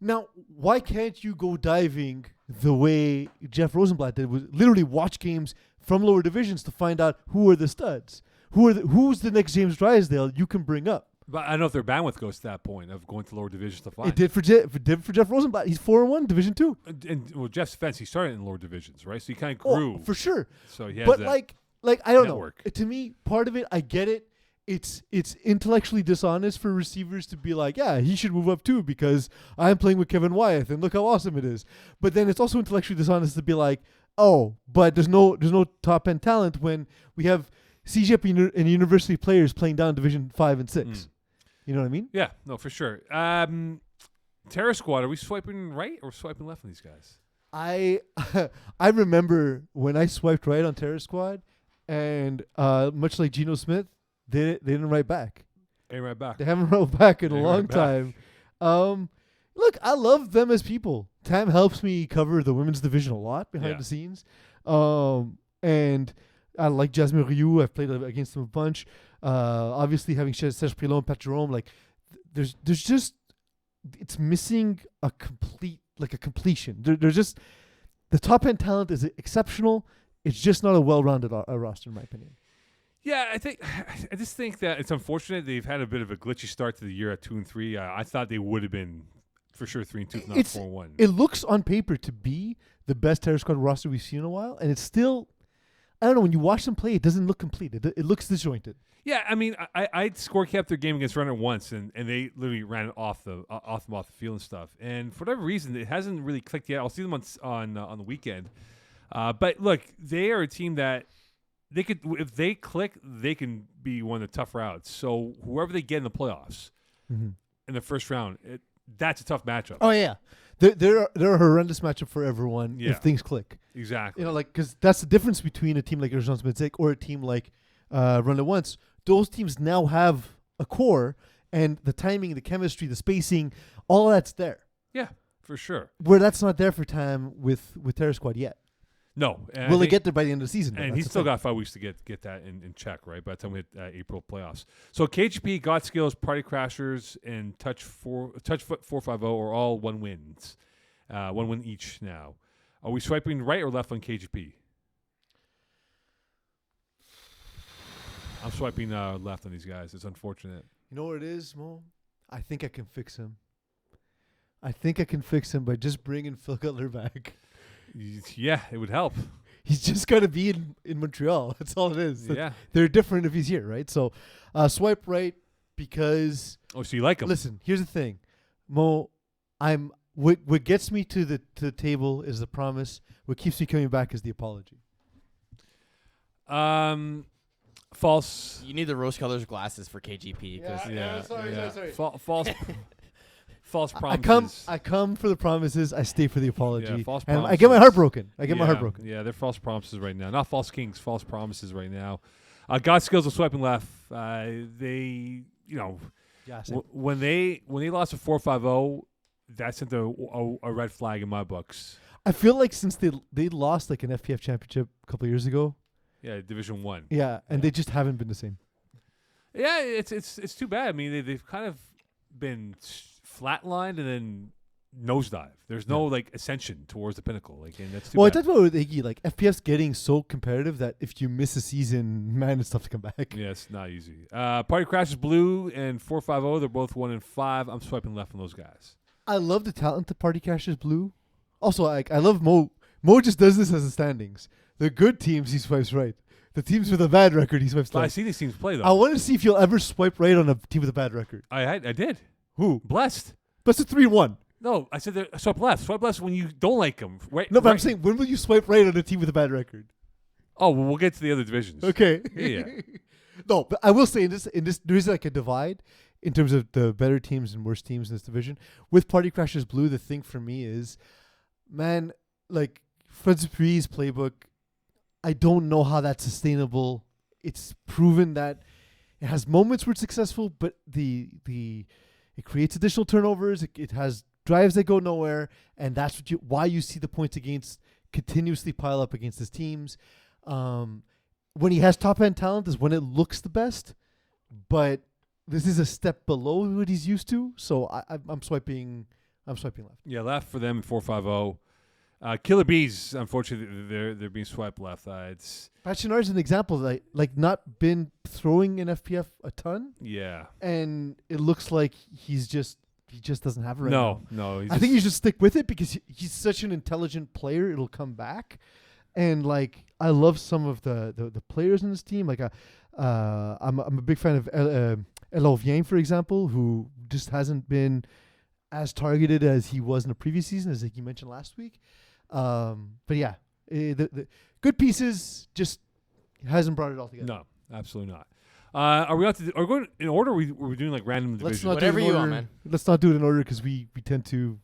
Now, why can't you go diving the way Jeff Rosenblatt did? Was literally watch games from lower divisions to find out who are the studs, who's the next James Drysdale you can bring up. But I don't know if their bandwidth goes to that point of going to lower divisions to find. It did for Jeff Rosenblatt. He's 4-1, Division 2. And well, Jeff's defense, he started in lower divisions, right? So he kind of grew. Oh, for sure. So he has but that like I don't network. know. To me, part of it, I get it. It's intellectually dishonest for receivers to be like, yeah, he should move up too because I'm playing with Kevin Wyeth and look how awesome it is. But then it's also intellectually dishonest to be like, oh, but there's no top end talent when we have CGP and university players playing down Division 5 and 6. You know what I mean? Yeah, no, for sure. Terror Squad, are we swiping right or swiping left on these guys? I remember when I swiped right on Terror Squad, and much like Geno Smith, they didn't write back. Ain't right back. They haven't wrote back in a long time. Look, I love them as people. Tam helps me cover the women's division a lot behind the scenes. And I like Jasmine Rioux. I've played against them a bunch. Obviously, having Serge Prelon and Pat Jerome, like, there's just, it's missing a completion. There's just, the top end talent is exceptional. It's just not a well-rounded roster, in my opinion. Yeah, I just think that it's unfortunate they've had a bit of a glitchy start to the year at 2-3. I thought they would have been for sure 3-2, not 4-1. It looks on paper to be the best Terror Squad roster we've seen in a while, and it's still, I don't know, when you watch them play, it doesn't look complete. It looks disjointed. Yeah, I mean, I score capped their game against Runner once, and they literally ran off the field and stuff. And for whatever reason, it hasn't really clicked yet. I'll see them on the weekend. But look, they are a team that they could, if they click, they can be one of the tough routes. So whoever they get in the playoffs in the first round, that's a tough matchup. Oh yeah, they're a horrendous matchup for everyone if things click. Exactly. You know, like, because that's the difference between a team like Urgence Médic or a team like Run It Once. Those teams now have a core, and the timing, the chemistry, the spacing, all that's there. Yeah, for sure. Where that's not there for Tam with Terror Squad yet. No. Will they get there by the end of the season? And he's still got 5 weeks to get that in check, right? By the time we hit April playoffs. So KGP, God Skills, Party Crashers, and Touchfoot 450 are all 1 wins. 1 win each now. Are we swiping right or left on KGP? swiping left on these guys. It's unfortunate. You know what it is, Mo? I think I can fix him. I think I can fix him by just bringing Phil Cutler back. Yeah, it would help. He's just got to be in Montreal. That's all it is. Yeah. They're different if he's here, right? So swipe right because... Oh, so you like him? Listen, here's the thing. Mo, what gets me to the table is the promise. What keeps me coming back is the apology. False. You need the rose-colored glasses for KGP. Sorry. False promises. I come for the promises. I stay for the apology. Yeah, false and promises. I get my heart broken. My heart broken. Yeah, they're false promises right now. Not false kings, false promises right now. God skills are swiping left. They, Yeah, when they lost a 4-5-0, that sent a red flag in my books. I feel like since they lost like an FPF championship a couple of years ago. Yeah, Division 1. Yeah, and they just haven't been the same. Yeah, it's too bad. I mean, they've kind of been flatlined and then nosedive. There's no like ascension towards the pinnacle. Like, and that's too Well, I bad. talked about with Iggy, like FPF's getting so competitive that if you miss a season, man, it's tough to come back. Yeah, it's not easy. Party Crashers Blue and 4-5-0. They're both 1-5. I'm swiping left on those guys. I love the talent of Party Crashers Blue. Also, like I love Mo. Mo just does this as the standings. The good teams, he swipes right. The teams with a bad record, he swipes But I left. see these teams play though. I want to see if you'll ever swipe right on a team with a bad record. I did. Who? Blessed. But it's a 3-1. No, I said swipe left. Swipe left when you don't like them. Right. No, but I'm right. saying, when will you swipe right on a team with a bad record? Oh, well, we'll get to the other divisions. Okay. Yeah. No, but I will say in this there is like a divide in terms of the better teams and worse teams in this division. With Party Crashers Blue, the thing for me is, man, like Fred Dupree's playbook, I don't know how that's sustainable. It's proven that it has moments where it's successful, but it creates additional turnovers. It has drives that go nowhere, and that's why you see the points against continuously pile up against his teams. When he has top end talent is when it looks the best, but this is a step below what he's used to. So I'm swiping left. Yeah, left for them 4-5-0. Killer Bees, unfortunately, they're being swiped left. It's Pat Chenard's an example that like not been throwing in FPF a ton, yeah. and it looks like he just doesn't have it right now. No. I think you should stick with it because he's such an intelligent player. It'll come back, and like I love some of the players in this team. Like I'm a big fan of Elovien, for example, who just hasn't been as targeted as he was in the previous season, as like you mentioned last week. But yeah, the good pieces just hasn't brought it all together. No, absolutely not. Are we going in order? We're doing like random Let's divisions. not Whatever do it in you order. want, man. Let's not do it in order because we tend to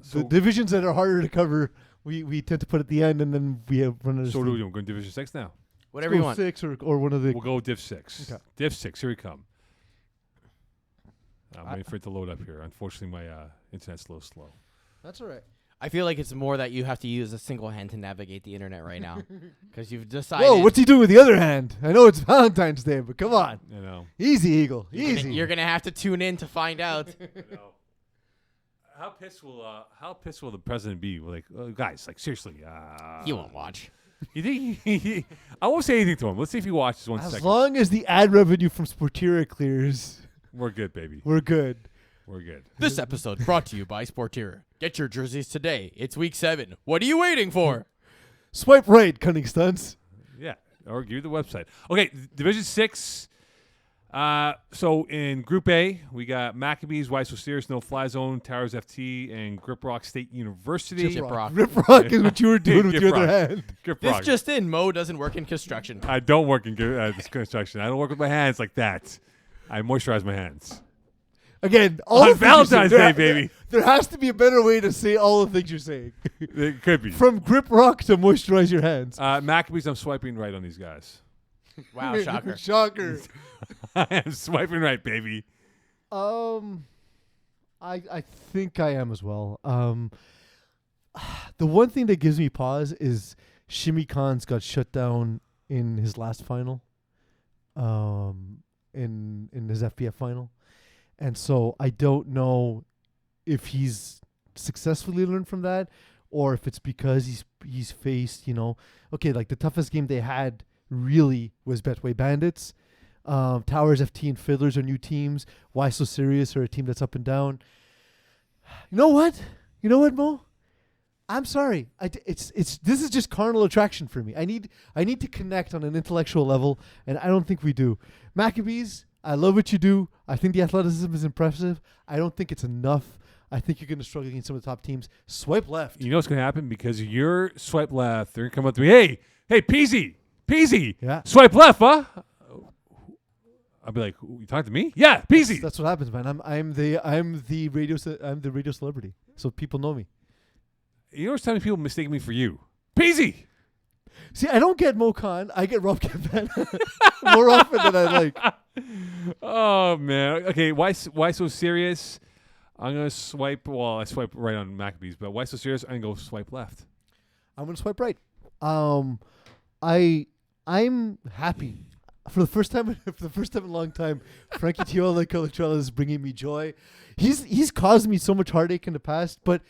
So- the divisions that are harder to cover. We tend to put at the end, and then we have run out of So what are we steam. doing? We're going Division 6 now. Whatever you Go want. 6 or one of the. We'll go Div 6. Okay. Div 6, here we come. I'm waiting for it to load up here. Unfortunately, my internet's a little slow. That's all right. I feel like it's more that you have to use a single hand to navigate the internet right now because you've decided. Whoa, what's he doing with the other hand? I know it's Valentine's Day, but come on. You know. Easy, Eagle. Easy. You're gonna have to tune in to find out. How pissed will the president be? Like, guys, like seriously. He won't watch. You think I won't say anything to him. Let's see if he watches one As second. long as the ad revenue from Sportira clears, We're good, baby. we're good. We're good. This episode brought to you by Sportira. Get your jerseys today. It's week 7. What are you waiting for? Swipe right, cunning stunts. Yeah, or give you the website. Okay, Division 6. So in Group A, we got Maccabees, Weiss Osiris, No Fly Zone, Towers FT, and Grip Rock State University. Chip Rock. Rip rock is what you were doing with Grip your other rock. hand. Grip This Rock. just in, Mo doesn't work in construction. I don't work in this construction. I don't work with my hands like that. I moisturize my hands. Again, all On the things you're Valentine's saying- Day, baby. There has to be a better way to say all the things you're saying. It could be. From grip rock to moisturize your hands. Maccabees, I'm swiping right on these guys. Wow, shocker. Shocker. I am swiping right, baby. I think I am as well. The one thing that gives me pause is Shimmy Khan's got shut down in his last final. In his FPF final. And so I don't know if he's successfully learned from that or if it's because he's faced, okay, like the toughest game they had really was Betway Bandits. Towers FT and Fiddlers are new teams. Why So Serious are a team that's up and down. You know what, Mo? I'm sorry. This is just carnal attraction for me. I need to connect on an intellectual level, and I don't think we do. Maccabees, I love what you do. I think the athleticism is impressive. I don't think it's enough. I think you're going to struggle against some of the top teams. Swipe left. You know what's going to happen? Because you're swipe left, they're going to come up to me, hey, Peasy, Yeah. swipe left, huh? I'll be like, you talking to me? Yeah, Peasy. That's what happens, man. I'm the radio celebrity, so people know me. You know what's time people mistake me for you? Peasy. See, I don't get Mo Khan. I get Rob Kempen more often than I like. Oh man. Okay, why so serious? I'm gonna swipe. Well, I swipe right on Maccabees, but why so serious? I'm gonna go swipe left. I'm gonna swipe right. I'm happy for the first time in a long time. Frankie Tiola Colatrella is bringing me joy. He's caused me so much heartache in the past, but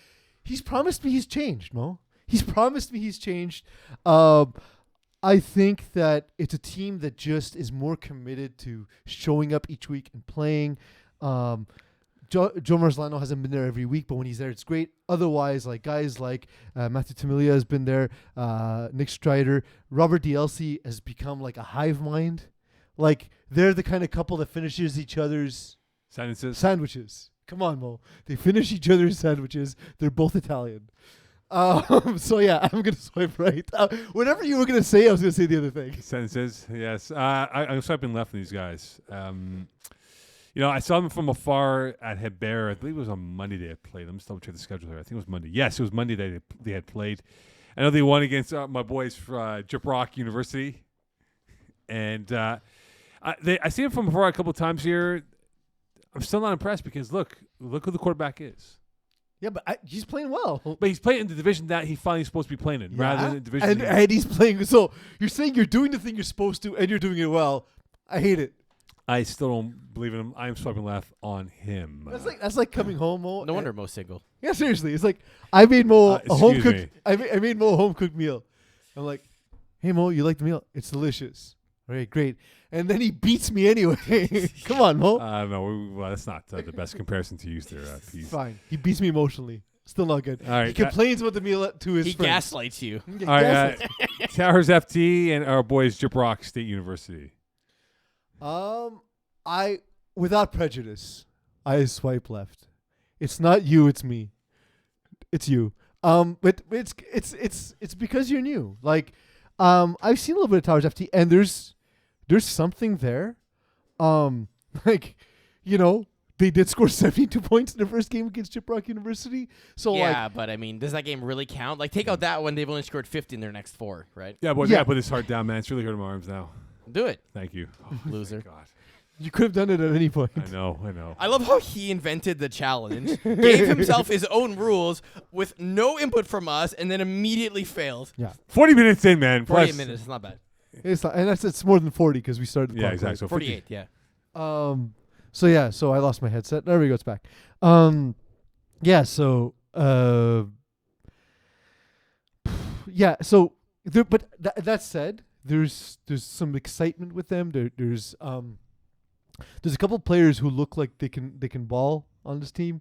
he's promised me he's changed, Mo. He's promised me he's changed. I think that it's a team that just is more committed to showing up each week and playing. Joe Marzlano hasn't been there every week, but when he's there, it's great. Otherwise, like guys like Matthew Tamilia has been there, Nick Strider, Robert DLC has become like a hive mind. Like they're the kind of couple that finishes each other's sandwiches. Come on, Mo. They finish each other's sandwiches. They're both Italian. So yeah, I'm gonna swipe right. Whatever you were gonna say, I was gonna say the other thing. Sentences, yes. I'm swiping left on these guys. I saw them from afar at Hebert. I believe it was on Monday they had played. Let me just double check the schedule here. I think it was Monday. Yes, it was Monday that they had played. I know they won against my boys from Gyprock University, and I see them from afar a couple of times here. I'm still not impressed because look who the quarterback is. Yeah, but he's playing well. But he's playing in the division that he finally supposed to be playing in, rather than the division. And he's playing. So you're saying you're doing the thing you're supposed to, and you're doing it well. I hate it. I still don't believe in him. I'm swiping left on him. That's like coming home, Mo. No wonder Mo's single. Yeah, seriously. It's like I made Mo a home excuse cooked. I made Mo a home cooked meal. I'm like, hey Mo, you like the meal? It's delicious. All right, great. And then he beats me anyway. Come on, Mo. No, that's not the best comparison to use there. Fine. He beats me emotionally. Still not good. All right. He complains about the meal to his He friends. gaslights you. All right. Towers FT and our boys Gyprock State University. I without prejudice, I swipe left. It's not you, it's me. It's you. But it's because you're new. Like, I've seen a little bit of Towers FT, and there's something there. Like, they did score 72 points in the first game against Gyprock University. So yeah, but I mean, does that game really count? Like, take out that one, they've only scored 50 in their next 4, right? Yeah, boy, yeah. Put his heart down, man. It's really hurting my arms now. Do it. Thank you. Loser. God. You could have done it at any point. I know. I love how he invented the challenge, gave himself his own rules with no input from us, and then immediately failed. Yeah. 40 minutes in, man. 48 minutes, it's not bad. It's not, and it's more than 40 because we started the clock. exactly. Right. So 48, yeah. So I lost my headset. There we go. It's back. But that said, there's some excitement with them. There's a couple of players who look like they can ball on this team.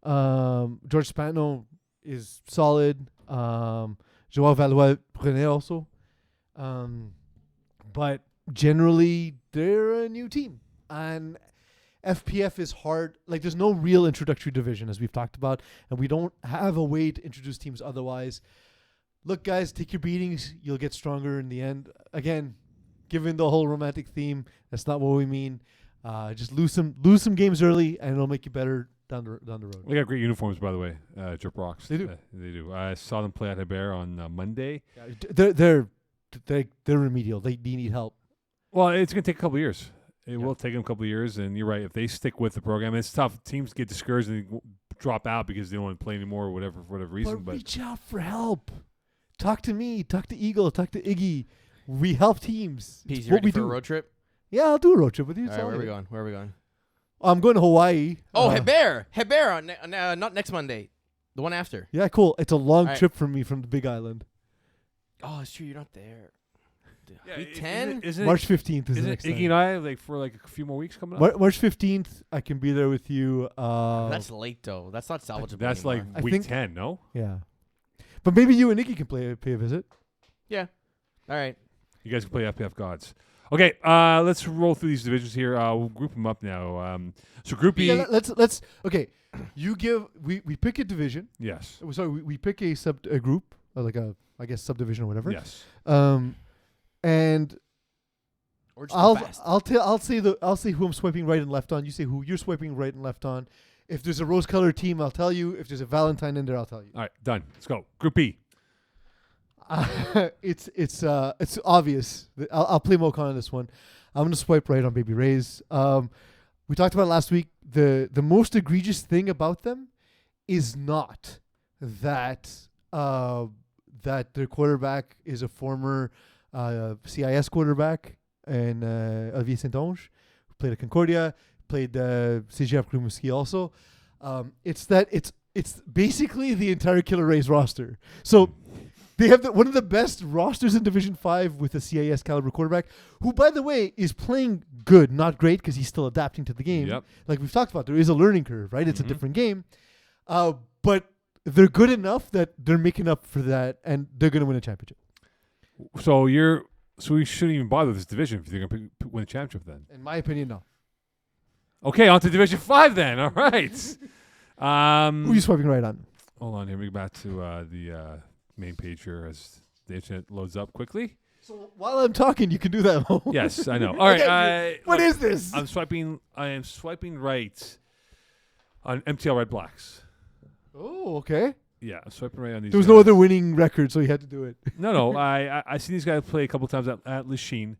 George Spano is solid. Joao Valois Brenet also. But generally, they're a new team. And FPF is hard. Like, there's no real introductory division, as we've talked about. And we don't have a way to introduce teams otherwise. Look, guys, take your beatings. You'll get stronger in the end. Again, given the whole romantic theme, that's not what we mean. Just lose some games early, and it'll make you better down the road. They got great uniforms, by the way. Gyprock. They do. They do. I saw them play at Hebert on Monday. Yeah, they're remedial. They need help. Well, it's going to take a couple of years. It will take them a couple of years, and you're right. If they stick with the program, it's tough. Teams get discouraged and drop out because they don't want to play anymore or for whatever reason. But reach out for help. Talk to me. Talk to Eagle. Talk to Iggy. We help teams. Pease, you ready for a road trip? Yeah, I'll do a road trip with you. All right, where are we going? I'm going to Hawaii. Oh, Hebert on not next Monday, the one after. Yeah, cool. It's a long trip for me from the Big Island. Oh, it's true. You're not there. Week 10? Isn't March 15th is the Isn't next Iggy time. and I like for like a few more weeks coming up? March 15th, I can be there with you. That's late though. That's not salvageable That's anymore. I like week think- 10, no? yeah. But maybe you and Nikki can pay a visit. Yeah. All right. You guys can play FPF Gods. Okay, let's roll through these divisions here. We'll group them up now. So Group E. Yeah, let's. Okay, you give. We pick a division. Yes. Sorry, we pick a group, like a subdivision or whatever. Yes. And Or just go fast. I'll say who I'm swiping right and left on. You say who you're swiping right and left on. If there's a rose-colored team, I'll tell you. If there's a Valentine in there, I'll tell you. All right, done. Let's go. Group E. It's obvious. I'll play Mokan on this one. I'm gonna swipe right on Baby Rays. We talked about it last week. The most egregious thing about them is not that that their quarterback is a former CIS quarterback and Olivier Saint-Onge, who played at Concordia, played CGF Rimouski also. It's that it's basically the entire Killer Rays roster. So they have one of the best rosters in Division 5 with a CIS caliber quarterback, who, by the way, is playing good, not great, because he's still adapting to the game. Yep. Like we've talked about, there is a learning curve, right? It's a Mhm. different game. But they're good enough that they're making up for that, and they're going to win a championship. So we shouldn't even bother with this division if they're going to win a championship then. In my opinion, no. Okay, on to Division 5 then. All right. Who are you swiping right on? Hold on here. We go back to the main page here as the internet loads up quickly. So while I'm talking, you can do that. Yes, I know. All right. What is this? I am swiping right on MTL Red Blacks. Oh, okay. Yeah, I'm swiping right on these. There was guys. no other winning record, so you had to do it. No. I see these guys play a couple times at Lachine,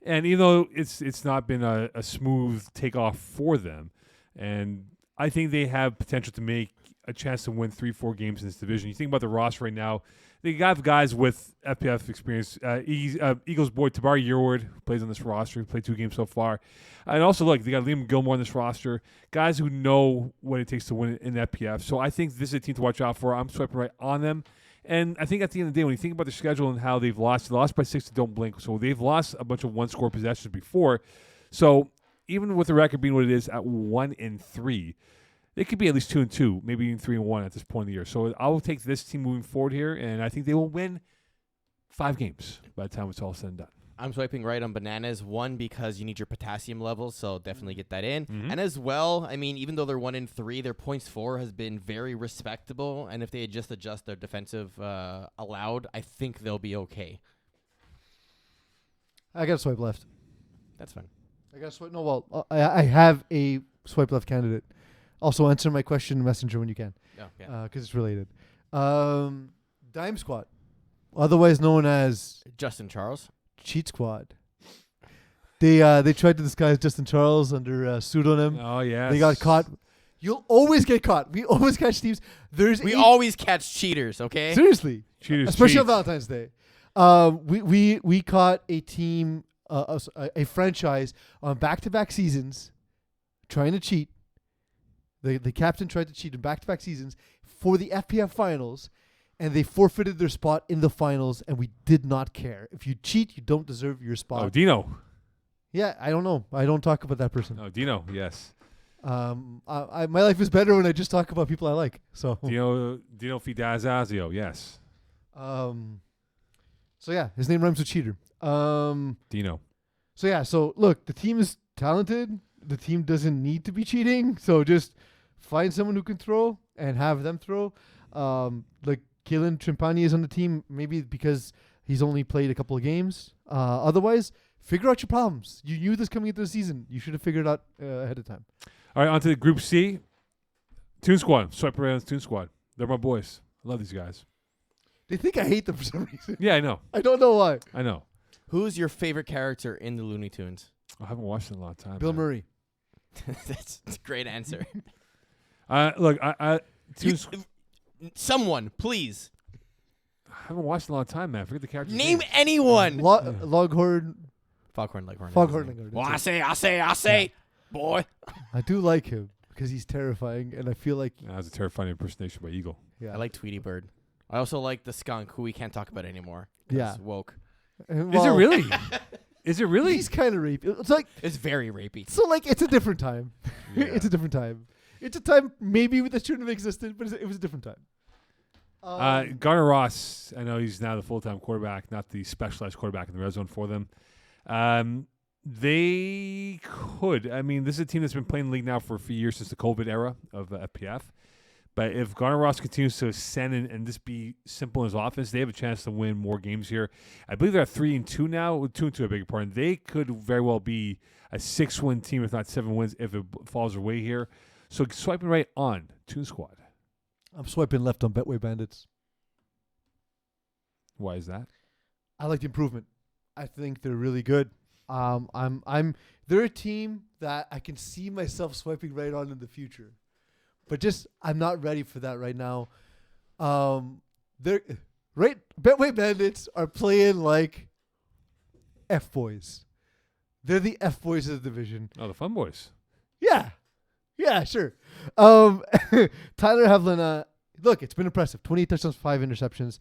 and even though it's not been a smooth takeoff for them, and I think they have potential to make a chance to win 3-4 games in this division. You think about the roster right now, they got guys with FPF experience. Eagles boy Tabari Yearwood, who plays on this roster, who played 2 games so far. And also, look, they got Liam Gilmore on this roster, guys who know what it takes to win in FPF. So I think this is a team to watch out for. I'm swiping right on them. And I think at the end of the day, when you think about their schedule and how they've lost, they lost by 6 to Don't Blink. So they've lost a bunch of one-score possessions before. So even with the record being what it is at 1-3, they could be at least 2-2, maybe even 3-1 at this point in the year. So I will take this team moving forward here, and I think they will win 5 games by the time it's all said and done. I'm swiping right on Bananas. 1, because you need your potassium levels, so definitely get that in. Mhm. And as well, I mean, even though they're 1-3, their points for has been very respectable. And if they just adjust their defensive allowed, I think they'll be okay. I got to swipe left. That's fine. I got to swipe. No, well, I have a swipe left candidate. Also, answer my question in Messenger when you can, Oh, yeah. because it's related. Dime Squad, otherwise known as Justin Charles. Cheat Squad. They tried to disguise Justin Charles under a pseudonym. Oh, yeah. They got caught. You'll always get caught. We always catch teams. We always catch cheaters, okay? Seriously, Cheaters especially on cheat. Valentine's Day. We caught a team, a franchise on back-to-back seasons, trying to cheat. The captain tried to cheat in back-to-back seasons for the FPF finals, and they forfeited their spot in the finals, and we did not care. If you cheat, you don't deserve your spot. Oh, Dino. Yeah, I don't know. I don't talk about that person. Oh, Dino, yes. My life is better when I just talk about people I like. So, Dino Fidazazio, yes. so yeah, his name rhymes with cheater. Dino. So look, the team is talented. The team doesn't need to be cheating. So just find someone who can throw and have them throw. Like Kalen Trimpani is on the team, maybe because he's only played a couple of games. Otherwise, figure out your problems. You knew this coming into the season. You should have figured it out ahead of time. All right, on to the Group C. Toon Squad. Swipe around the Toon Squad. They're my boys. I love these guys. They think I hate them for some reason. Yeah, I know. I don't know why. I know. Who's your favorite character in the Looney Tunes? I haven't watched it in a long time. Bill man. Murray. That's a great answer. Look, Toon Squad. Someone, please. I haven't watched in a long time, man. I forget the character's Name name. anyone. Loghorn. Foghorn Leghorn. Foghorn Leghorn. Well, I that's it. say, boy. I do like him because he's terrifying, and I feel like That was a terrifying impersonation by Eagle. yeah. I like Tweety Bird. I also like the skunk, who we can't talk about anymore. 'cause Yeah. Woke. Is it really? Is it really? He's kind of rapey. It's like It's very rapey. so. Like it's a different time. Yeah. It's a different time. It's a time maybe that shouldn't have existed, but it was a different time. Garner Ross, I know he's now the full-time quarterback, not the specialized quarterback in the red zone for them. They could. I mean, this is a team that's been playing the league now for a few years since the COVID era of FPF. But if Garner Ross continues to ascend and just be simple in his offense, they have a chance to win more games here. I believe they're at 3-2 now. 2-2, I beg your pardon. They could very well be a 6-win team, if not 7 wins, if it falls their way here. So swiping right on Toon Squad. I'm swiping left on Betway Bandits. Why is that? I like the improvement. I think they're really good. They're a team that I can see myself swiping right on in the future. But just I'm not ready for that right now. Betway Bandits are playing like F boys. They're the F boys of the division. Oh, the Fun Boys. Yeah, sure. Tyler Havlin, look, it's been impressive. 28 touchdowns, 5 interceptions.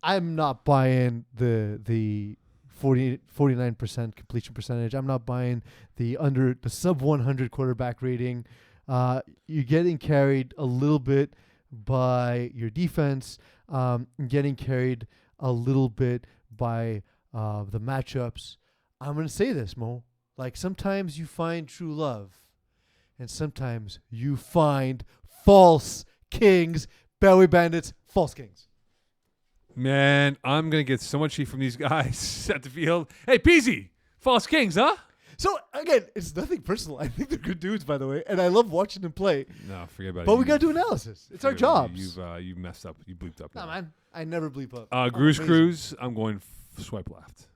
I'm not buying the 49% completion percentage. I'm not buying the sub 100 quarterback rating. You're getting carried a little bit by your defense. Getting carried a little bit by the matchups. I'm going to say this, Mo. Like, sometimes you find true love. And sometimes you find false kings. Betway Bandits, false kings. Man, I'm going to get so much heat from these guys at the field. Hey, Peasy, false kings, huh? So, again, it's nothing personal. I think they're good dudes, by the way. And I love watching them play. No, forget about it. But we got to do analysis. It's our jobs. You messed up. You bleeped up. Nah, man. I never bleep up. Gru's Amazing. Cruise, I'm going swipe left.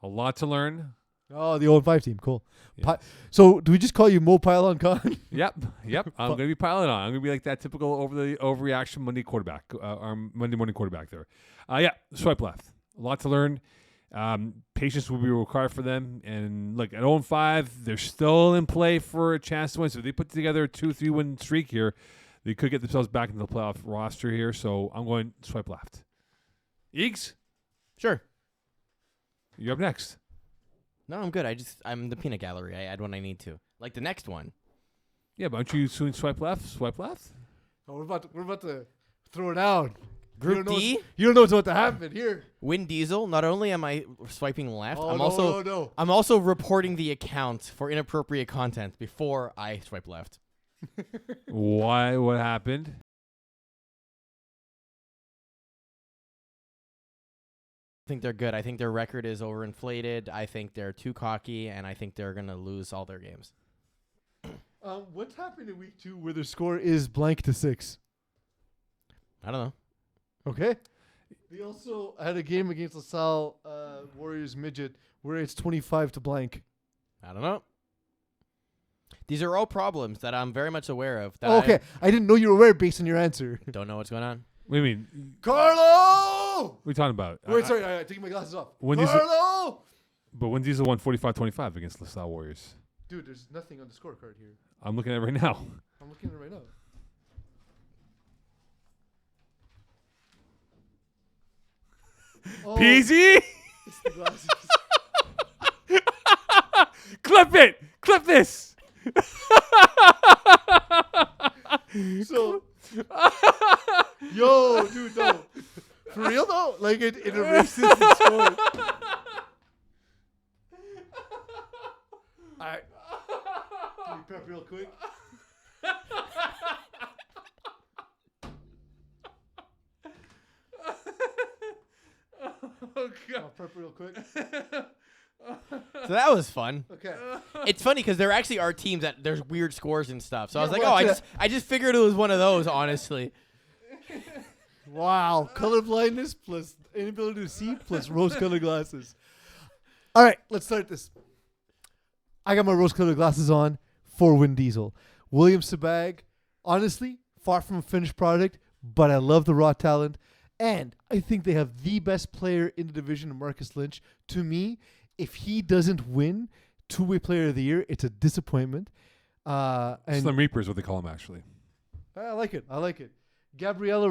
A lot to learn. Oh, the 0-5 team. Cool. Yes. So, do we just call you Mo Pylon Khan? Yep. I'm going to be piling on. I'm going to be like that typical overreaction Monday quarterback, our Monday morning quarterback there. Swipe left. A lot to learn. Patience will be required for them. And look, at 0-5, they're still in play for a chance to win. So if they put together a 2-3 win streak here, they could get themselves back into the playoff roster here. So I'm going swipe left. Eags? Sure. You're up next. No, I'm good. I'm the peanut gallery. I add when I need to. Like the next one. Yeah, but aren't you soon swipe left? Swipe left? Oh, we're about to throw it down. Group D? You don't know what's about to happen here. Win Diesel. Not only am I swiping left, Oh, no. I'm also reporting the account for inappropriate content before I swipe left. Why? What happened? I think they're good. I think their record is overinflated. I think they're too cocky, and I think they're going to lose all their games. What's happened in week 2 where their score is blank to 6? I don't know. Okay. They also had a game against LaSalle Warriors Midget where it's 25 to blank. I don't know. These are all problems that I'm very much aware of. That Okay. I didn't know you were aware based on your answer. I don't know what's going on. What do you mean? Carlo! What are you talking about? Wait, sorry. I'm taking my glasses off. When is it- Carlo! But when Diesel won 45-25 against LaSalle Warriors. Dude, there's nothing on the scorecard here. I'm looking at it right now. I'm looking at it right now. Oh, Peasy! it's the glasses. Clip it! Clip this! So, yo, dude, no. For real, though? Like, it erases the score. Alright. Can you prep real quick? Oh, I'll prep real quick. So that was fun. Okay. It's funny because there actually are teams that there's weird scores and stuff. So I was Yeah, like, well, I just figured it was one of those, honestly. Wow. Color blindness plus inability to see plus rose-colored glasses. All right, let's start this. I got my rose-colored glasses on for Win Diesel. William Sabag, honestly, far from a finished product, but I love the raw talent. And I think they have the best player in the division, Marcus Lynch. To me, if he doesn't win two-way player of the year, it's a disappointment. And Slim Reaper is what they call him, actually. I like it. Giancarlo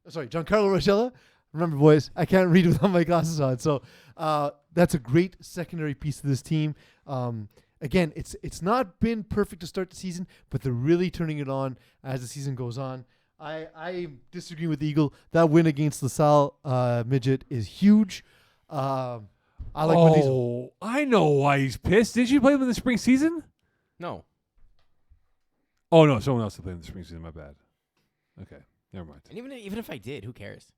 Rochella, Remember, boys, I can't read without my glasses on. So that's a great secondary piece of this team. Again, it's not been perfect to start the season, but they're really turning it on as the season goes on. I disagree with Eagle. That win against LaSalle Midget is huge. I like when these. Oh, I know why he's pissed. Did you play him in the spring season? No. Oh, no, someone else played in the spring season. My bad. Okay, never mind. And even if I did, who cares?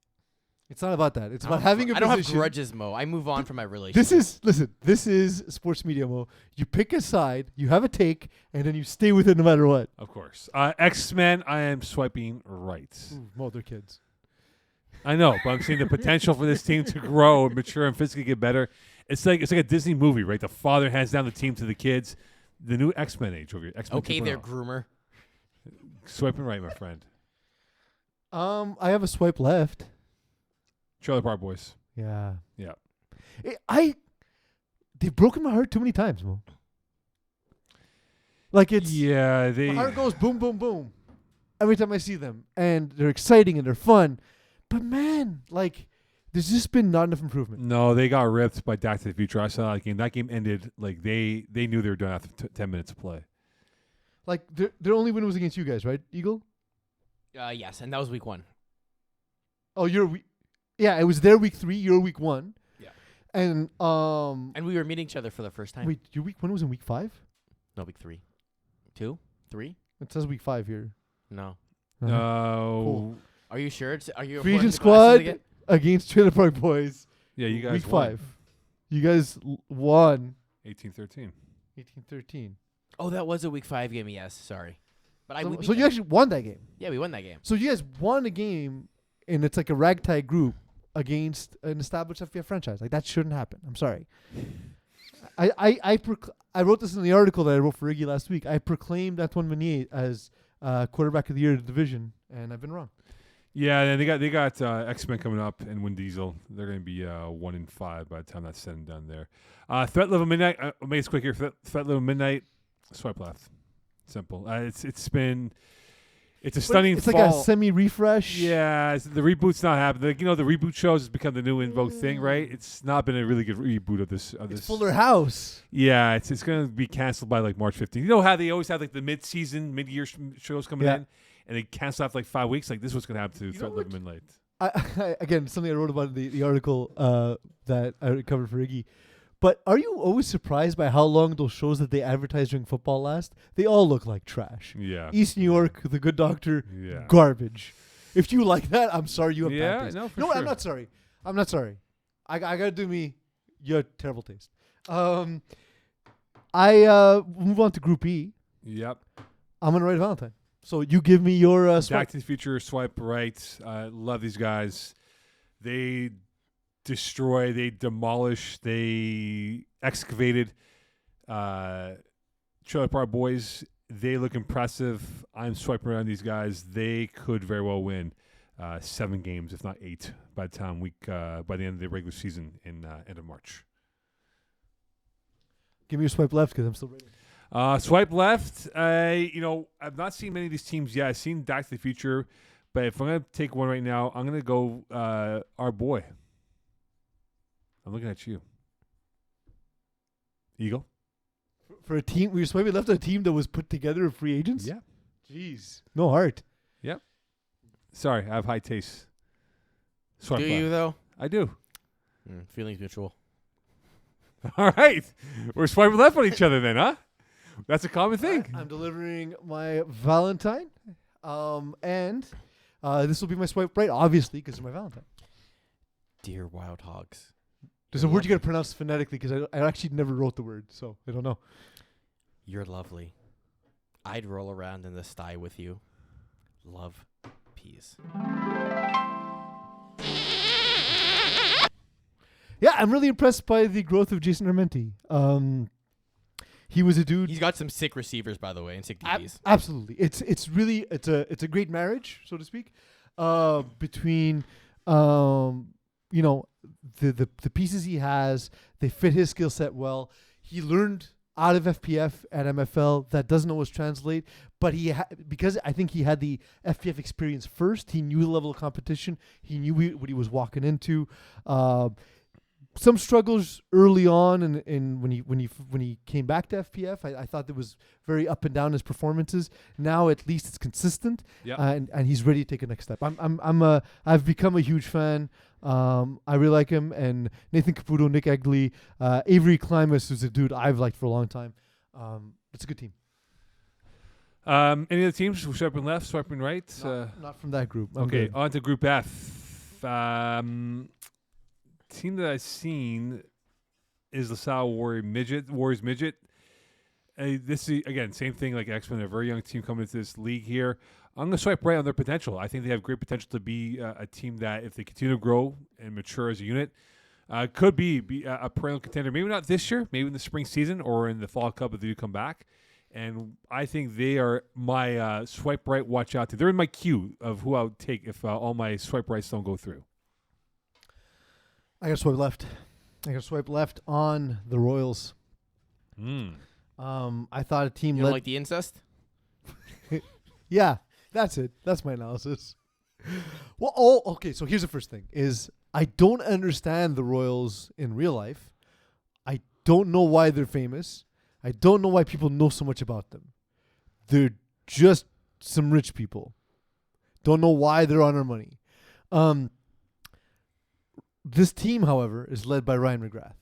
It's not about that. It's I about don't having a I don't have position. grudges, Mo. I move on from my relationship. This is sports media, Mo. You pick a side, you have a take, and then you stay with it no matter what. Of course. X-Men, I am swiping right. Ooh, Mo, they're kids. I know, but I'm seeing the potential for this team to grow and mature and physically get better. It's like a Disney movie, right? The father hands down the team to the kids. The new X-Men age over here. X-Men Okay, 2.0. there, groomer. Swiping right, my friend. I have a swipe left. Trailer Park Boys. Yeah. Yeah. They've broken my heart too many times, Mo. Like it's Yeah, my heart goes boom, boom, boom every time I see them, and they're exciting and they're fun. But man, like there's just been not enough improvement. No, they got ripped by Back to the Future. I saw that game. That game ended like they knew they were done after 10 minutes of play. Like their only win was against you guys, right, Eagle? Yes, and that was week 1. Oh, yeah, it was their week 3, your week 1. Yeah. And And we were meeting each other for the first time. wait, your week 1 was in week 5? No, week 3. 2? 3? It says week 5 here. No. Uh-huh. No. Cool. Are you sure? Are you Free reporting agent the glasses squad again? against Trailer Park Boys. Yeah, you guys Week won. 5. You guys won 18-13. 18-13. Oh, that was a week 5 game. Yes, sorry. But we So, beat so you them. actually won that game. Yeah, we won that game. So you guys won a game, and it's like a ragtag group against an established FBF franchise. Like that shouldn't happen. I'm sorry. I wrote this in the article that I wrote for Iggy last week. I proclaimed Antoine Meunier as quarterback of the year of the division, and I've been wrong. Yeah, and they got X-Men coming up and Win Diesel. They're going to be 1-5 by the time that's said and done there. Threat Level Midnight. I'll make it quick here. Threat Level Midnight. Swipe left. Simple. It's a stunning It's fall. like a semi-refresh. Yeah, the reboot's not happening. The reboot shows has become the new in vogue thing, right? It's not been a really good reboot of this. It's Fuller House. Yeah, it's going to be canceled by like March 15th. You know how they always have like the mid-year shows coming in, and they cancel after like 5 weeks. Like this is what's going to happen to Threat Level Midnight. Again, something I wrote about in the article that I covered for Iggy. But are you always surprised by how long those shows that they advertise during football last? They all look like trash. Yeah. East New York, The Good Doctor, Yeah. garbage. If you like that, I'm sorry you have Yeah, bad taste. no, for what? I'm sure. not sorry. I'm not sorry. I gotta do me. You have terrible taste. I move on to Group E. Yep. I'm gonna write Valentine. So you give me your Back swipe. to the Future, swipe right. Love these guys. They destroy, they demolish, they excavated. Trailer Park Boys, they look impressive. I'm swiping around these guys. They could very well win 7 games, if not 8, by the time by the end of the regular season in end of March. Give me your swipe left because I'm still ready. Swipe left. I've not seen many of these teams yet. I've seen Back to the Future, but if I'm gonna take one right now, I'm gonna go our boy. I'm looking at you, Eagle. For a team, we were swiping left a team that was put together of free agents. Yeah. Jeez, no heart. Yep. Sorry, I have high taste. Swipe Do left. you, though? I do. Feelings mutual. All right, we're swiping left on each other then, huh? That's a common thing. I'm delivering my Valentine, and this will be my swipe right, obviously, because it's my Valentine. Dear Wild Hogs. There's a word you got to pronounce phonetically because I actually never wrote the word, so I don't know. You're lovely. I'd roll around in the sty with you. Love, peace. Yeah, I'm really impressed by the growth of Jason Armenti. He was a dude. He's got some sick receivers, by the way, and sick DBs. Absolutely, it's a great marriage, so to speak, between the pieces he has. They fit his skill set well. He learned out of FPF at MFL. That doesn't always translate, but because I think he had the FPF experience first. He knew the level of competition. He knew what he was walking into. Some struggles early on, and when he came back to FPF, I thought there was very up and down his performances. Now at least it's consistent, and he's ready to take a next step. I've become a huge fan. I really like him, and Nathan Caputo, Nick Egley, Avery Klimas, who's a dude I've liked for a long time. It's a good team. Any other teams? Swiping left, swiping right. Not from that group. Okay, on to Group F. Team that I've seen is LaSalle Warriors Midget. This is, again, same thing like X-Men, a very young team coming into this league here. I'm going to swipe right on their potential. I think they have great potential to be a team that, if they continue to grow and mature as a unit, could be a perennial contender. Maybe not this year, maybe in the spring season or in the fall cup if they do come back. And I think they are my swipe right watch out to. They're in my queue of who I would take if all my swipe rights don't go through. I got to swipe left. I got to swipe left on the Royals. I thought a team You don't like the incest? Yeah, that's it. That's my analysis. Well, okay. So here's the first thing: is I don't understand the Royals in real life. I don't know why they're famous. I don't know why people know so much about them. They're just some rich people. Don't know why they're on our money. This team, however, is led by Ryan McGrath.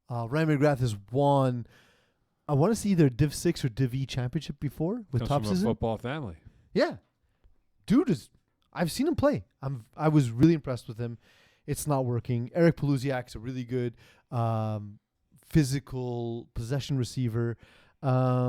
Ryan McGrath has won, I want to see either Div 6 or Div E championship before with Comes from Topsism. a football family. Yeah. Dude I've seen him play. I was really impressed with him. It's not working. Eric Paluziak's a really good physical possession receiver. I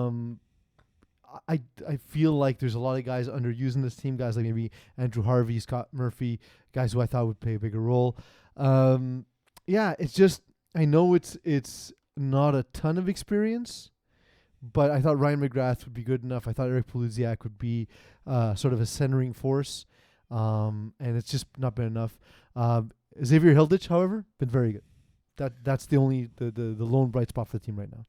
feel like there's a lot of guys underusing this team, guys like maybe Andrew Harvey, Scott Murphy, guys who I thought would play a bigger role. It's just, I know it's not a ton of experience, but I thought Ryan McGrath would be good enough. I thought Eric Paluziak would be sort of a centering force, and it's just not been enough. Xavier Hilditch, however, been very good. That's the only the lone bright spot for the team right now.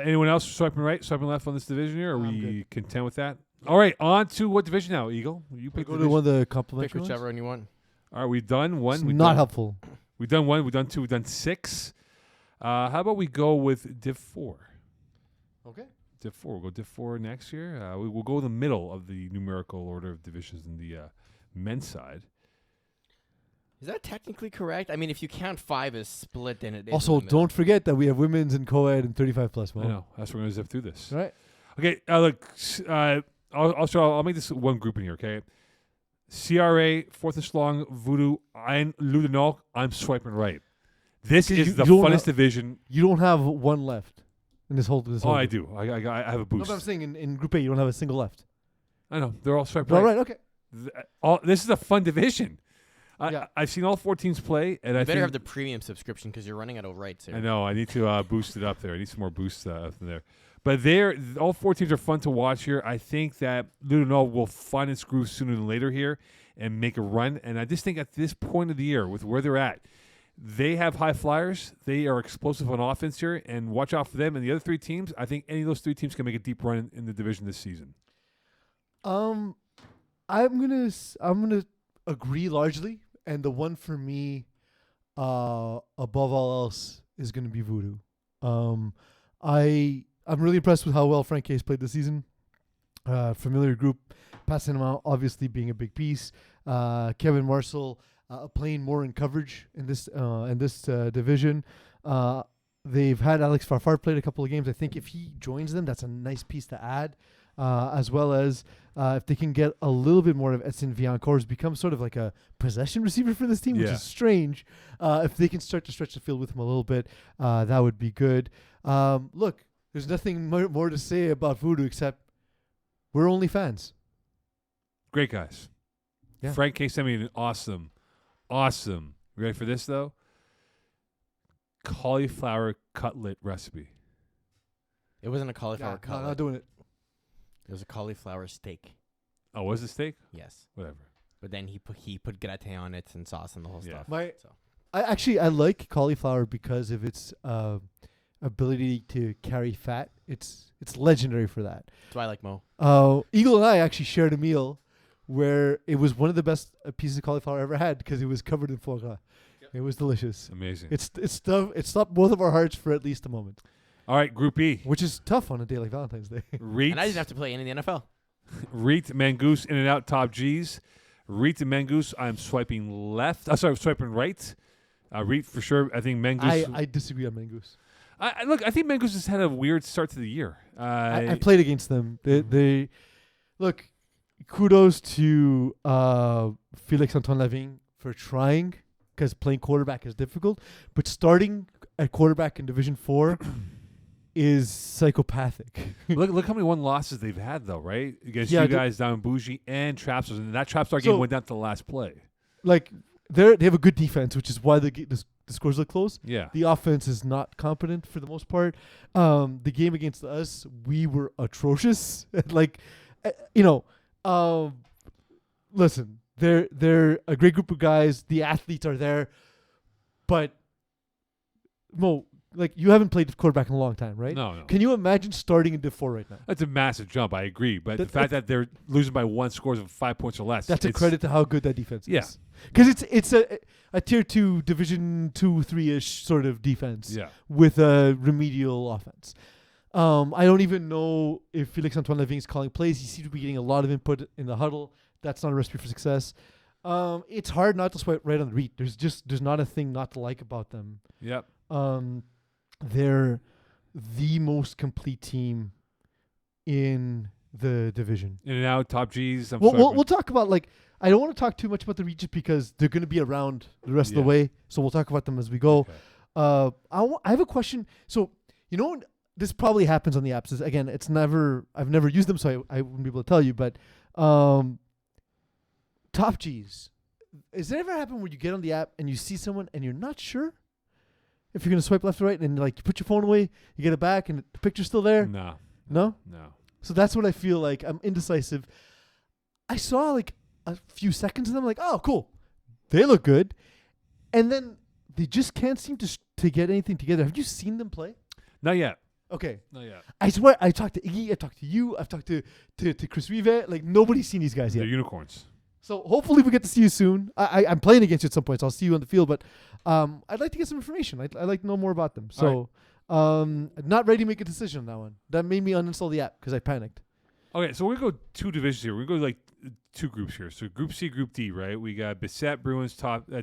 Anyone else swiping right, swiping left on this division here? Are I'm we good. content with that? All right, on to what division now, Eagle? You pick Go the to one of the Pick complimentary ones? whichever one you want. All right, we've done one. It's We've not done, helpful. We've done one. We've done two. We've done 6. How about we go with Div 4? Okay. Div 4. We'll go Div 4 next year. We'll go in the middle of the numerical order of divisions in the men's side. Is that technically correct? I mean, if you count 5 as split, then it is. Also, in the middle. don't forget that we have women's and co-ed and 35 plus. I know. That's why we're going to zip through this. Right. Okay, look, I'll make this one group in here, okay? CRA, Fourth and Schlong, Voodoo, and Ludenol, I'm swiping right. This Okay, is you the don't funnest division. You don't have one left in this whole. Oh, I group. do. I have a No, boost. but I'm saying in Group A, you don't have a single left. I know. They're all swiping All right. right. Okay. This is a fun division. Yeah. I've seen all 4 teams play, and I You better think have the premium subscription because you're running out of rights here. I know. I need to boost it up there. I need some more boost up there. But all 4 teams are fun to watch here. I think that Ludenol will find its groove sooner than later here and make a run. And I just think at this point of the year, with where they're at, they have high flyers. They are explosive on offense here, and watch out for them. And the other 3 teams, I think any of those 3 teams can make a deep run in the division this season. I'm gonna agree largely, and the one for me, above all else, is gonna be Voodoo. I'm really impressed with how well Frank Case played this season. Familiar group, passing him out, obviously being a big piece. Kevin Marshall playing more in coverage in this division. They've had Alex Farfar played a couple of games. I think if he joins them, that's a nice piece to add. As well as if they can get a little bit more of Etienne Viancourt, become sort of like a possession receiver for this team, which Yeah. is strange. If they can start to stretch the field with him a little bit, that would be good. Look, there's nothing more to say about Voodoo except we're only fans. Great guys. Yeah. Frank Case sent me an awesome. You ready for this, though? Cauliflower cutlet recipe. It wasn't a cauliflower cutlet. not doing it. It was a cauliflower steak. Oh, was it steak? Yes. Whatever. But then he put gratin on it and sauce and the whole Yeah. stuff. So. I like cauliflower because of its ability to carry fat. It's legendary for that. That's why I like Mo. Eagle and I actually shared a meal where it was one of the best pieces of cauliflower I ever had because it was covered in foie gras. Yep. It was delicious. Amazing. It stopped both of our hearts for at least a moment. All right, Group E. Which is tough on a day like Valentine's Day. Reet, And I didn't have to play any in the NFL. Reet, Mangoose, In and Out, Top G's. Reet and Mangoose, I'm swiping left. I'm swiping right. Reet for sure. I think Mangoose. I disagree on Mangoose. Look, I think Mangoose has had a weird start to the year. I played against them. They look. Kudos to Felix Antoine Lavigne for trying, because playing quarterback is difficult. But starting at quarterback in Division 4 is psychopathic. look how many losses they've had though, right? Against you guys down in Bougie and Trapstars, and that Trapstar game went down to the last play. Like they have a good defense, which is why the scores look close. Yeah. The offense is not competent for the most part. The game against us, we were atrocious. Listen, they're a great group of guys. The athletes are there, but Mo, like, you haven't played quarterback in a long time, right? No. Can you imagine starting in Div 4 right now? That's a massive jump. I agree, but the fact that they're losing by one scores of 5 points or less, that's a credit to how good that defense Yeah. is. Because it's a tier 2, Division 2, 3-ish sort of defense with a remedial offense. I don't even know if Felix Antoine Lavigne is calling plays. He seems to be getting a lot of input in the huddle. That's not a recipe for success. It's hard not to swipe right on the Reet. There's not a thing not to like about them. Yep. They're the most complete team in the division. In and Out, Top G's. We'll talk about, like, I don't want to talk too much about the Reet just because they're going to be around the rest of the way. So we'll talk about them as we go. Okay. I have a question. So, this probably happens on the apps. Again, I've never used them, so I wouldn't be able to tell you. But Top G's, has it ever happened where you get on the app and you see someone and you're not sure if you're going to swipe left or right, and like you put your phone away, you get it back, and the picture's still there? No. So that's what I feel like. I'm indecisive. I saw like a few seconds of them, like, oh, cool. They look good. And then they just can't seem to get anything together. Have you seen them play? Not yet. Okay. Not yet. I swear, I talked to Iggy, I talked to you, I've talked to Chris Rive. Like, nobody's seen these guys yet. They're unicorns. So hopefully we get to see you soon. I'm playing against you at some point, so I'll see you on the field. But I'd like to get some information. I'd like to know more about them. So not ready to make a decision on that one. That made me uninstall the app because I panicked. Okay, so we're going to go two divisions here. We're going to go like two groups here. So Group C, Group D, right? We got Bissett, Bruins,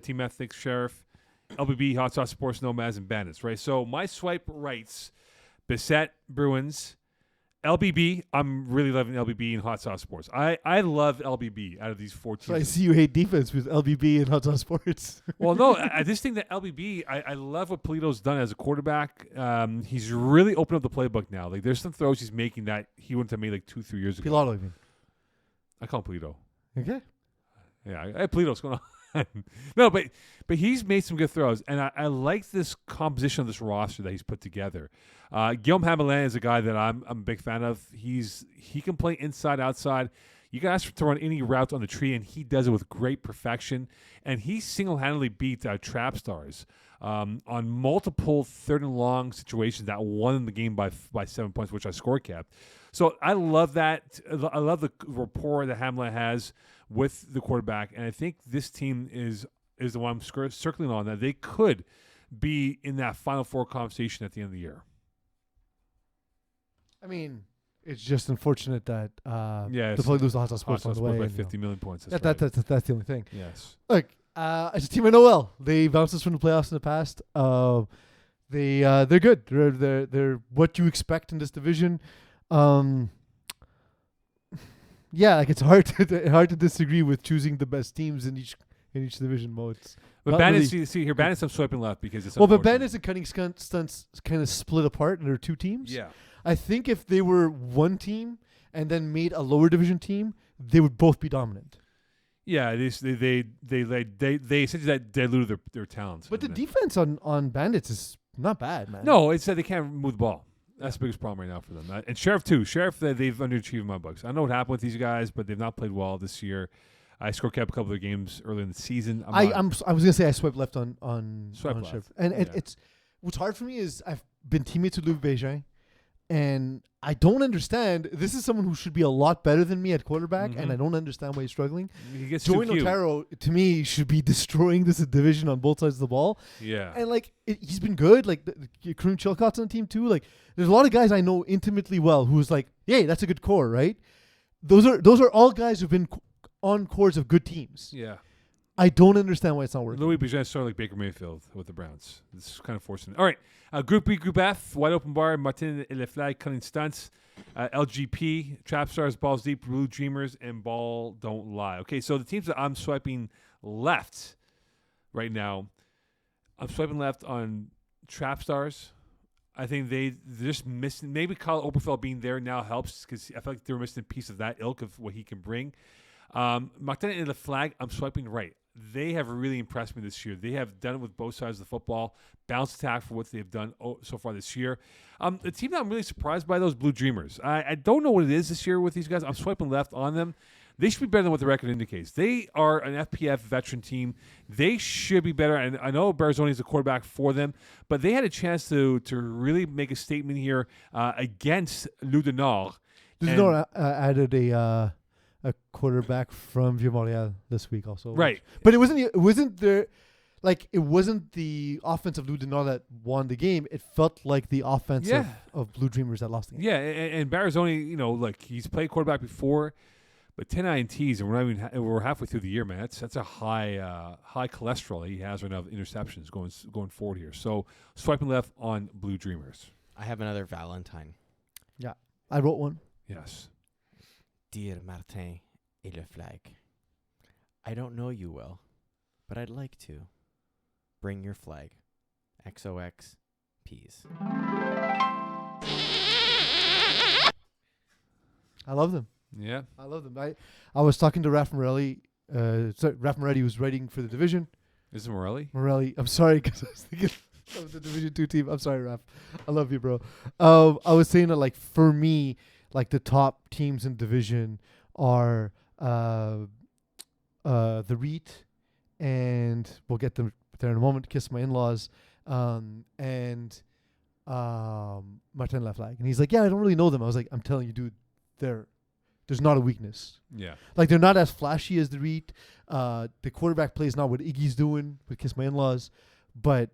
Team Ethics, Sheriff, LBB, Hot Sauce Sports, Nomads, and Bandits, right? So my swipe rights, Bissett, Bruins, LBB. I'm really loving LBB and Hot Sauce Sports. I love LBB out of these four teams. So I see you hate defense with LBB and Hot Sauce Sports. Well, no, I just think that LBB, I love what Polito's done as a quarterback. He's really opened up the playbook now. Like, there's some throws he's making that he wouldn't have made like 2-3 years ago. Pilato, even. I call him Polito. Okay. Yeah, hey, Polito, what's going on? No, but he's made some good throws, and I like this composition of this roster that he's put together. Guillaume Hamelin is a guy that I'm a big fan of. He can play inside, outside. You can ask him to run any route on the tree, and he does it with great perfection. And he single-handedly beat Trap Stars on multiple third and long situations that won the game by 7 points, which I score capped. So I love that. I love the rapport that Hamelin has with the quarterback, and I think this team is the one I'm circling on, that they could be in that Final Four conversation at the end of the year. I mean, it's just unfortunate that they'll probably lose the Hot Sauce Sports on the way. By 50 million points. That's the only thing. Yes. Look, it's a team I know well. They bounced us from the playoffs in the past. They're good. They're what you expect in this division. Yeah, like, it's hard to disagree with choosing the best teams in each division modes. But Bandits, really, see here, Bandits I'm swiping left because it's but Bandits and Cutting Stunts kind of split apart, and there are two teams. Yeah. I think if they were one team and then made a lower division team, they would both be dominant. Yeah, they essentially diluted their talents. But the defense on Bandits is not bad, man. No, it's that they can't move the ball. That's the biggest problem right now for them. And Sheriff, too. Sheriff, they've underachieved in my books. I know what happened with these guys, but they've not played well this year. I score capped a couple of their games early in the season. I was going to say I swiped left on left. Sheriff. And it's what's hard for me is I've been teammates with Luc Bégin, and I don't understand. This is someone who should be a lot better than me at quarterback, and I don't understand why he's struggling. He gets Joey too cute. Notaro, to me, should be destroying this division on both sides of the ball. Yeah. And, like, he's been good. Like, Kareem Chilcott's on the team, too. Like, there's a lot of guys I know intimately well who's like, yay, that's a good core, right? Those are all guys who've been on cores of good teams. Yeah. I don't understand why it's not working. Louis Bijan started like Baker Mayfield with the Browns. This is kind of forcing it. All right. Group B, Group F, Wide Open Bar, Martin et Le Flag, Cunning Stunts, LGP, Trap Stars, Balls Deep, Blue Dreamers, and Ball Don't Lie. Okay, so the teams that I'm swiping left right now, I'm swiping left on Trap Stars. I think they're just missing. Maybe Kyle Oberfeld being there now helps because I feel like they're missing a piece of that ilk of what he can bring. Martin et Le Flag, I'm swiping right. They have really impressed me this year. They have done it with both sides of the football, balanced attack for what they've done so far this year. The team that I'm really surprised by, those Blue Dreamers. I don't know what it is this year with these guys. I'm swiping left on them. They should be better than what the record indicates. They are an FPF veteran team. They should be better. And I know Barzoni is the quarterback for them, but they had a chance to really make a statement here against Loup de Nord. Added a quarterback from Vieux-Montréal this week also. Right. But it wasn't the offense of Loup de Nord that won the game. It felt like the offense of Blue Dreamers that lost the game. Yeah, and Barzoni, like he's played quarterback before, but 10 INTs, and we're halfway through the year, man. That's a high cholesterol that he has right now of interceptions going forward here. So swiping left on Blue Dreamers. I have another Valentine. Yeah, I wrote one. Yes. Dear Martin et Le Flag, I don't know you well, but I'd like to. Bring your flag. XOX Peas. I love them. Yeah. I love them. I was talking to Raph Morelli. Raph Morelli was writing for the division. Is it Morelli? Morelli. I'm sorry because I was thinking of the Division 2 team. I'm sorry, Raph. I love you, bro. I was saying that, like, for me, like, the top teams in division are the REIT, and we'll get them there in a moment, Kiss My In-Laws, and Martin Laflag. And he's like, yeah, I don't really know them. I was like, I'm telling you, dude, there's not a weakness. Yeah. Like, they're not as flashy as the REIT. The quarterback play is not what Iggy's doing with Kiss My In-Laws, but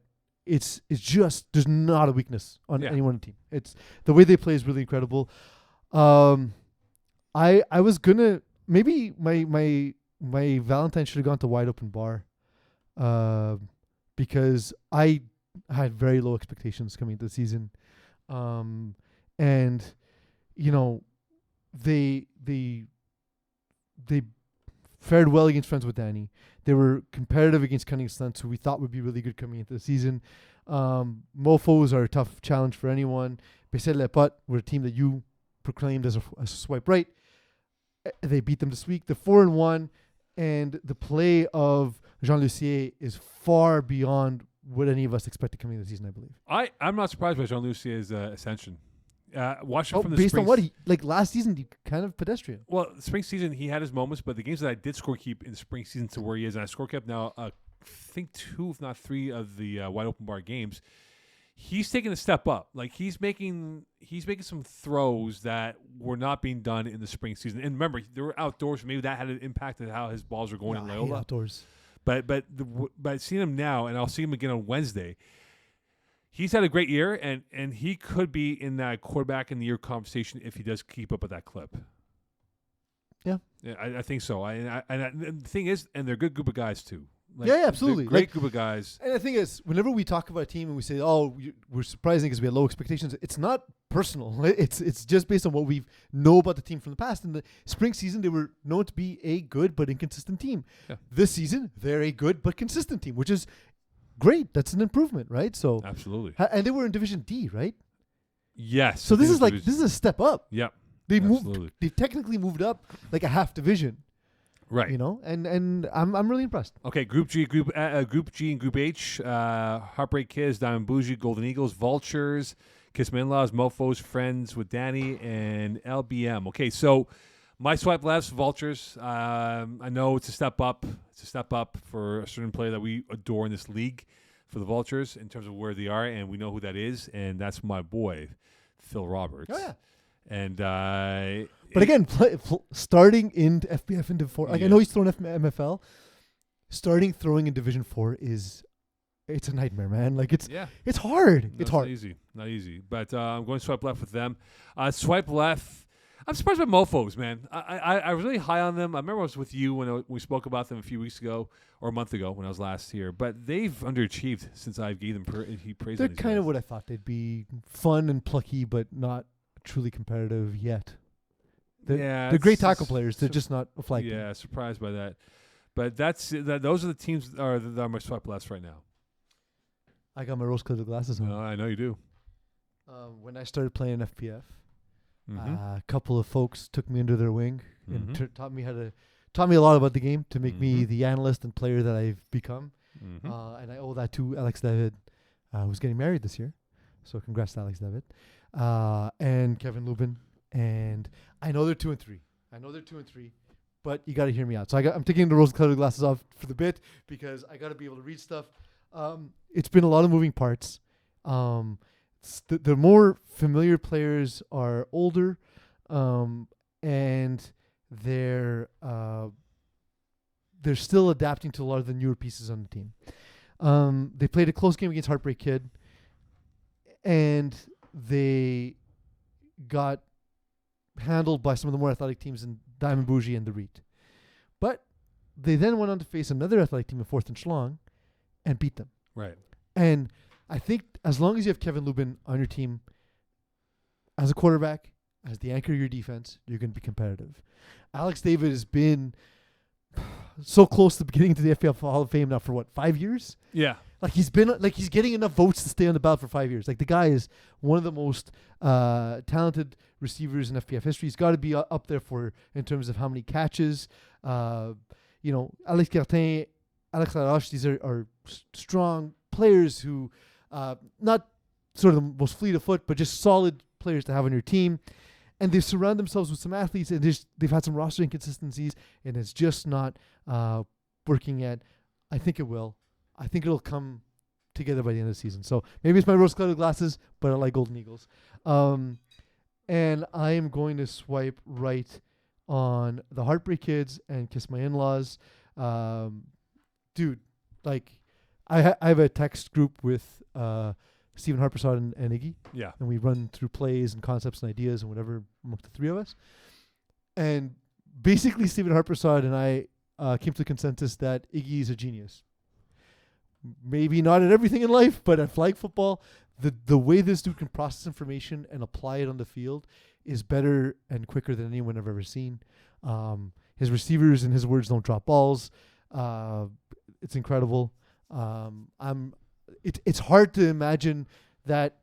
it's just, there's not a weakness on anyone on the team. It's the way they play is really incredible. I was gonna, maybe my Valentine should have gone to Wide Open Bar, because I had very low expectations coming into the season, and you know, they fared well against Friends with Danny. They were competitive against Cunning Stunts, who we thought would be really good coming into the season. Mofos are a tough challenge for anyone. Bessel Le Pot were a team that you proclaimed as a swipe right. They beat them this week. They're 4-1, and the play of Jean Lucier is far beyond what any of us expected coming into the season, I believe. I'm not surprised by Jean Lucier's ascension. Watching from the based spring on what he, like last season, he kind of pedestrian. Well, spring season he had his moments, but the games that I did score keep in spring season to where he is, and I score kept now, I think 2 if not 3 of the Wide Open Bar games. He's taking a step up. Like he's making some throws that were not being done in the spring season. And remember, they were outdoors. So maybe that had an impact on how his balls were going in Loyola. Outdoors. But seeing him now, and I'll see him again on Wednesday. He's had a great year, and he could be in that quarterback in the year conversation if he does keep up with that clip. Yeah, I think so. And the thing is, and they're a good group of guys too. Like, yeah, absolutely. Great group of guys. And the thing is, whenever we talk about a team and we say, "Oh, we're surprising because we had low expectations," it's not personal. It's just based on what we know about the team from the past. In the spring season, they were known to be a good but inconsistent team. Yeah. This season, they're a good but consistent team, which is great. That's an improvement, right? So absolutely. And they were in Division D, right? Yes. So this is a step up. Yeah. They moved. They technically moved up like a half division. Right. You know, and I'm really impressed. Okay, Group G and Group H, Heartbreak Kids, Diamond Bougie, Golden Eagles, Vultures, Kiss My In-Laws, Mofos, Friends with Danny, and LBM. Okay, so my swipe left's Vultures. I know it's a step up. It's a step up for a certain player that we adore in this league. for the Vultures in terms of where they are, and we know who that is, and that's my boy, Phil Roberts. Oh yeah. And But again, starting in FBF into 4, like I Yeah. know he's thrown MFL. Starting throwing in Division 4 it's a nightmare, man. Like it's hard. No, It's hard. Not easy. But I'm going swipe left with them. Swipe left. I'm surprised by Mofos, man. I was really high on them. I remember I was with you when we spoke about them a few weeks ago or a month ago when I was last here. But they've underachieved since I gave them praise. They're on these kind of guys. what I thought they'd be. Fun and plucky, but not truly competitive yet. They're great tackle players. They're just not a flag team. Yeah, surprised by that. But those are the teams that are my swipe lefts right now. I got my rose-colored glasses on. I know you do. When I started playing FPF, Mm-hmm. a couple of folks took me under their wing and Mhm. taught me a lot about the game to make me Mhm. the analyst and player that I've become. Mm-hmm. And I owe that to Alex David, who's getting married this year. So congrats to Alex David. And Kevin Lubin. And I know they're 2-3. But you got to hear me out. So I'm taking the rose-colored glasses off for the bit because I got to be able to read stuff. It's been a lot of moving parts. The more familiar players are older, and they're still adapting to a lot of the newer pieces on the team. They played a close game against Heartbreak Kid, and they got handled by some of the more athletic teams in Diamond Bougie and the Reet. But they then went on to face another athletic team in 4th and Schlong and beat them. Right. And I think as long as you have Kevin Lubin on your team as a quarterback, as the anchor of your defense, you're going to be competitive. Alex David has been so close to getting to the FPL Hall of Fame now for 5 years? Yeah. Like he's getting enough votes to stay on the ballot for 5 years. Like the guy is one of the most talented receivers in FPF history. He's got to be up there in terms of how many catches. Alex Cartin, Alex Laroche, these are strong players who, not sort of the most fleet of foot, but just solid players to have on your team. And they've surrounded themselves with some athletes, and they've had some roster inconsistencies, and it's just not working yet. I think it will. I think it'll come together by the end of the season. So maybe it's my rose-colored glasses, but I like Golden Eagles. And I am going to swipe right on the Heartbreak Kids and Kiss My In-Laws. Dude, like I have a text group with Stephen Harpersod and Iggy. Yeah. And we run through plays and concepts and ideas and whatever amongst the three of us. And basically Stephen Harpersod and I came to the consensus that Iggy is a genius. Maybe not at everything in life, but at flag football, the way this dude can process information and apply it on the field is better and quicker than anyone I've ever seen. His receivers, in his words, don't drop balls. It's incredible. It's hard to imagine that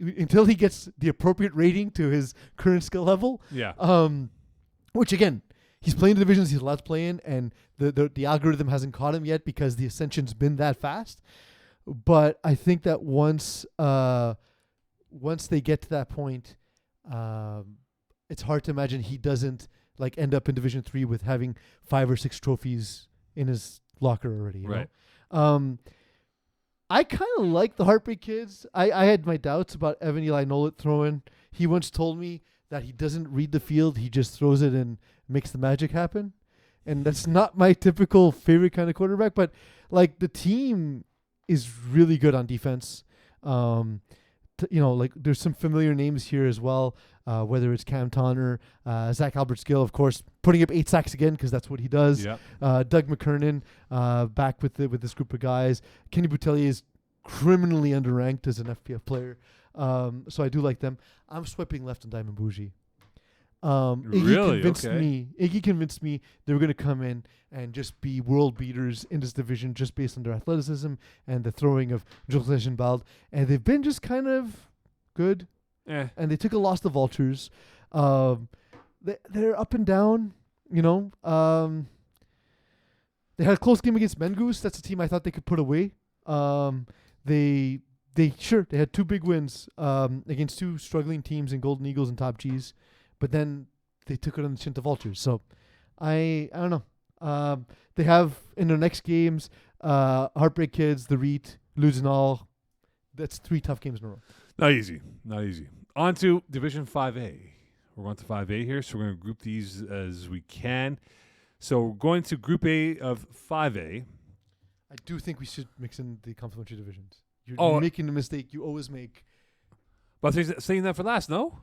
until he gets the appropriate rating to his current skill level. Yeah. Which again, he's playing the divisions he's allowed to play in, and the algorithm hasn't caught him yet because the ascension's been that fast. But I think that once they get to that point, it's hard to imagine he doesn't end up in Division 3 with having 5 or 6 trophies in his locker already. You Right. know? I kind of like the Heartbreak Kids. I had my doubts about Evan Eli Nolet throwing. He once told me that he doesn't read the field. He just throws it and makes the magic happen. And that's not my typical favorite kind of quarterback. But, the team is really good on defense. There's some familiar names here as well, whether it's Cam Tonner, Zach Albert-Skill, of course, putting up 8 sacks again because that's what he does. Yeah. Doug McKernan, back with this group of guys. Kenny Boutellier is criminally underranked as an FPF player, so I do like them. I'm swiping left on Diamond Bougie. Really? Iggy convinced me they were going to come in and just be world beaters in this division just based on their athleticism and the throwing of Jules Bald. And they've been just kind of good. Eh. And they took a loss to Vultures. They're up and down, They had a close game against Mengoose. That's a team I thought they could put away. They had 2 big wins against 2 struggling teams in Golden Eagles and Top G's. But then they took it on the chin to Vultures. So I don't know. They have in their next games Heartbreak Kids, the Reet, losing all. That's 3 tough games in a row. Not easy. Not easy. On to Division 5A. We're on to 5A here, so we're going to group these as we can. So we're going to Group A of 5A. I do think we should mix in the complementary divisions. You're making the mistake you always make. But saying that for last, no?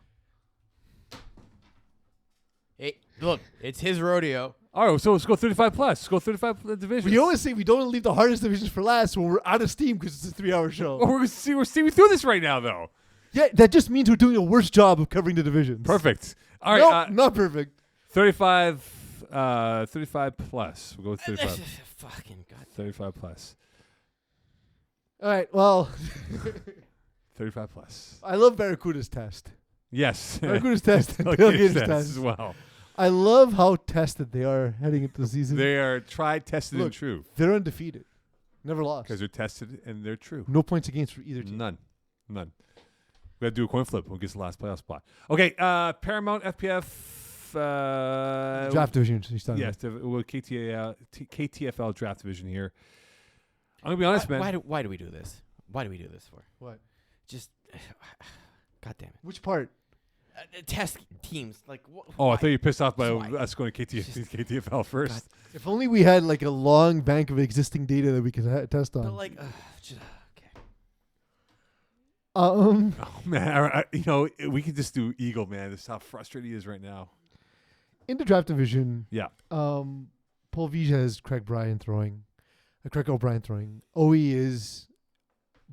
Hey, look, it's his rodeo. All right, so let's go 35 plus. Let's go 35 divisions. We always say we don't leave the hardest divisions for last when we're out of steam because it's a 3-hour show. Oh, we're steaming through this right now, though. Yeah, that just means we're doing a worse job of covering the divisions. Perfect. All right. No, not perfect. 35 plus. We'll go with 35. Fucking God. 35 plus. All right, well. 35 plus. I love Barracuda's test. Yes. Barracuda's test and Tailgater's Tailgater's test as well. I love how tested they are heading into the season. They are tried, tested, and true. They're undefeated. Never lost. Because they're tested and they're true. No points against for either team. None. We got to do a coin flip. Who gets the last playoff spot? Okay, Paramount FPF. Draft division. Yes, KTFL draft division here. I'm going to be honest, man. Why do we do this? Why do we do this for? What? Just, God damn it. Which part? Test teams. Like, I thought you were pissed off by Why? us going to KTFL first. God. If only we had like a long bank of existing data that we could test on. But like, okay. Oh man, we could just do Eagle, man. This is how frustrated he is right now. In the draft division, Yeah. Paul Vij has Craig O'Brien throwing. OE is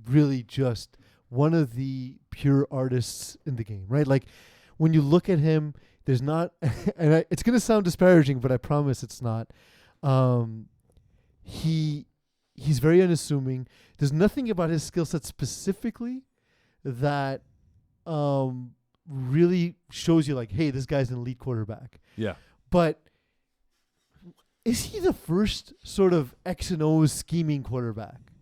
really just one of the pure artists in the game, right? Like when you look at him, there's not, and it's going to sound disparaging, but I promise it's not. He's very unassuming. There's nothing about his skill set specifically that really shows you like, hey, this guy's an elite quarterback. Yeah. But is he the first sort of X and O scheming quarterback?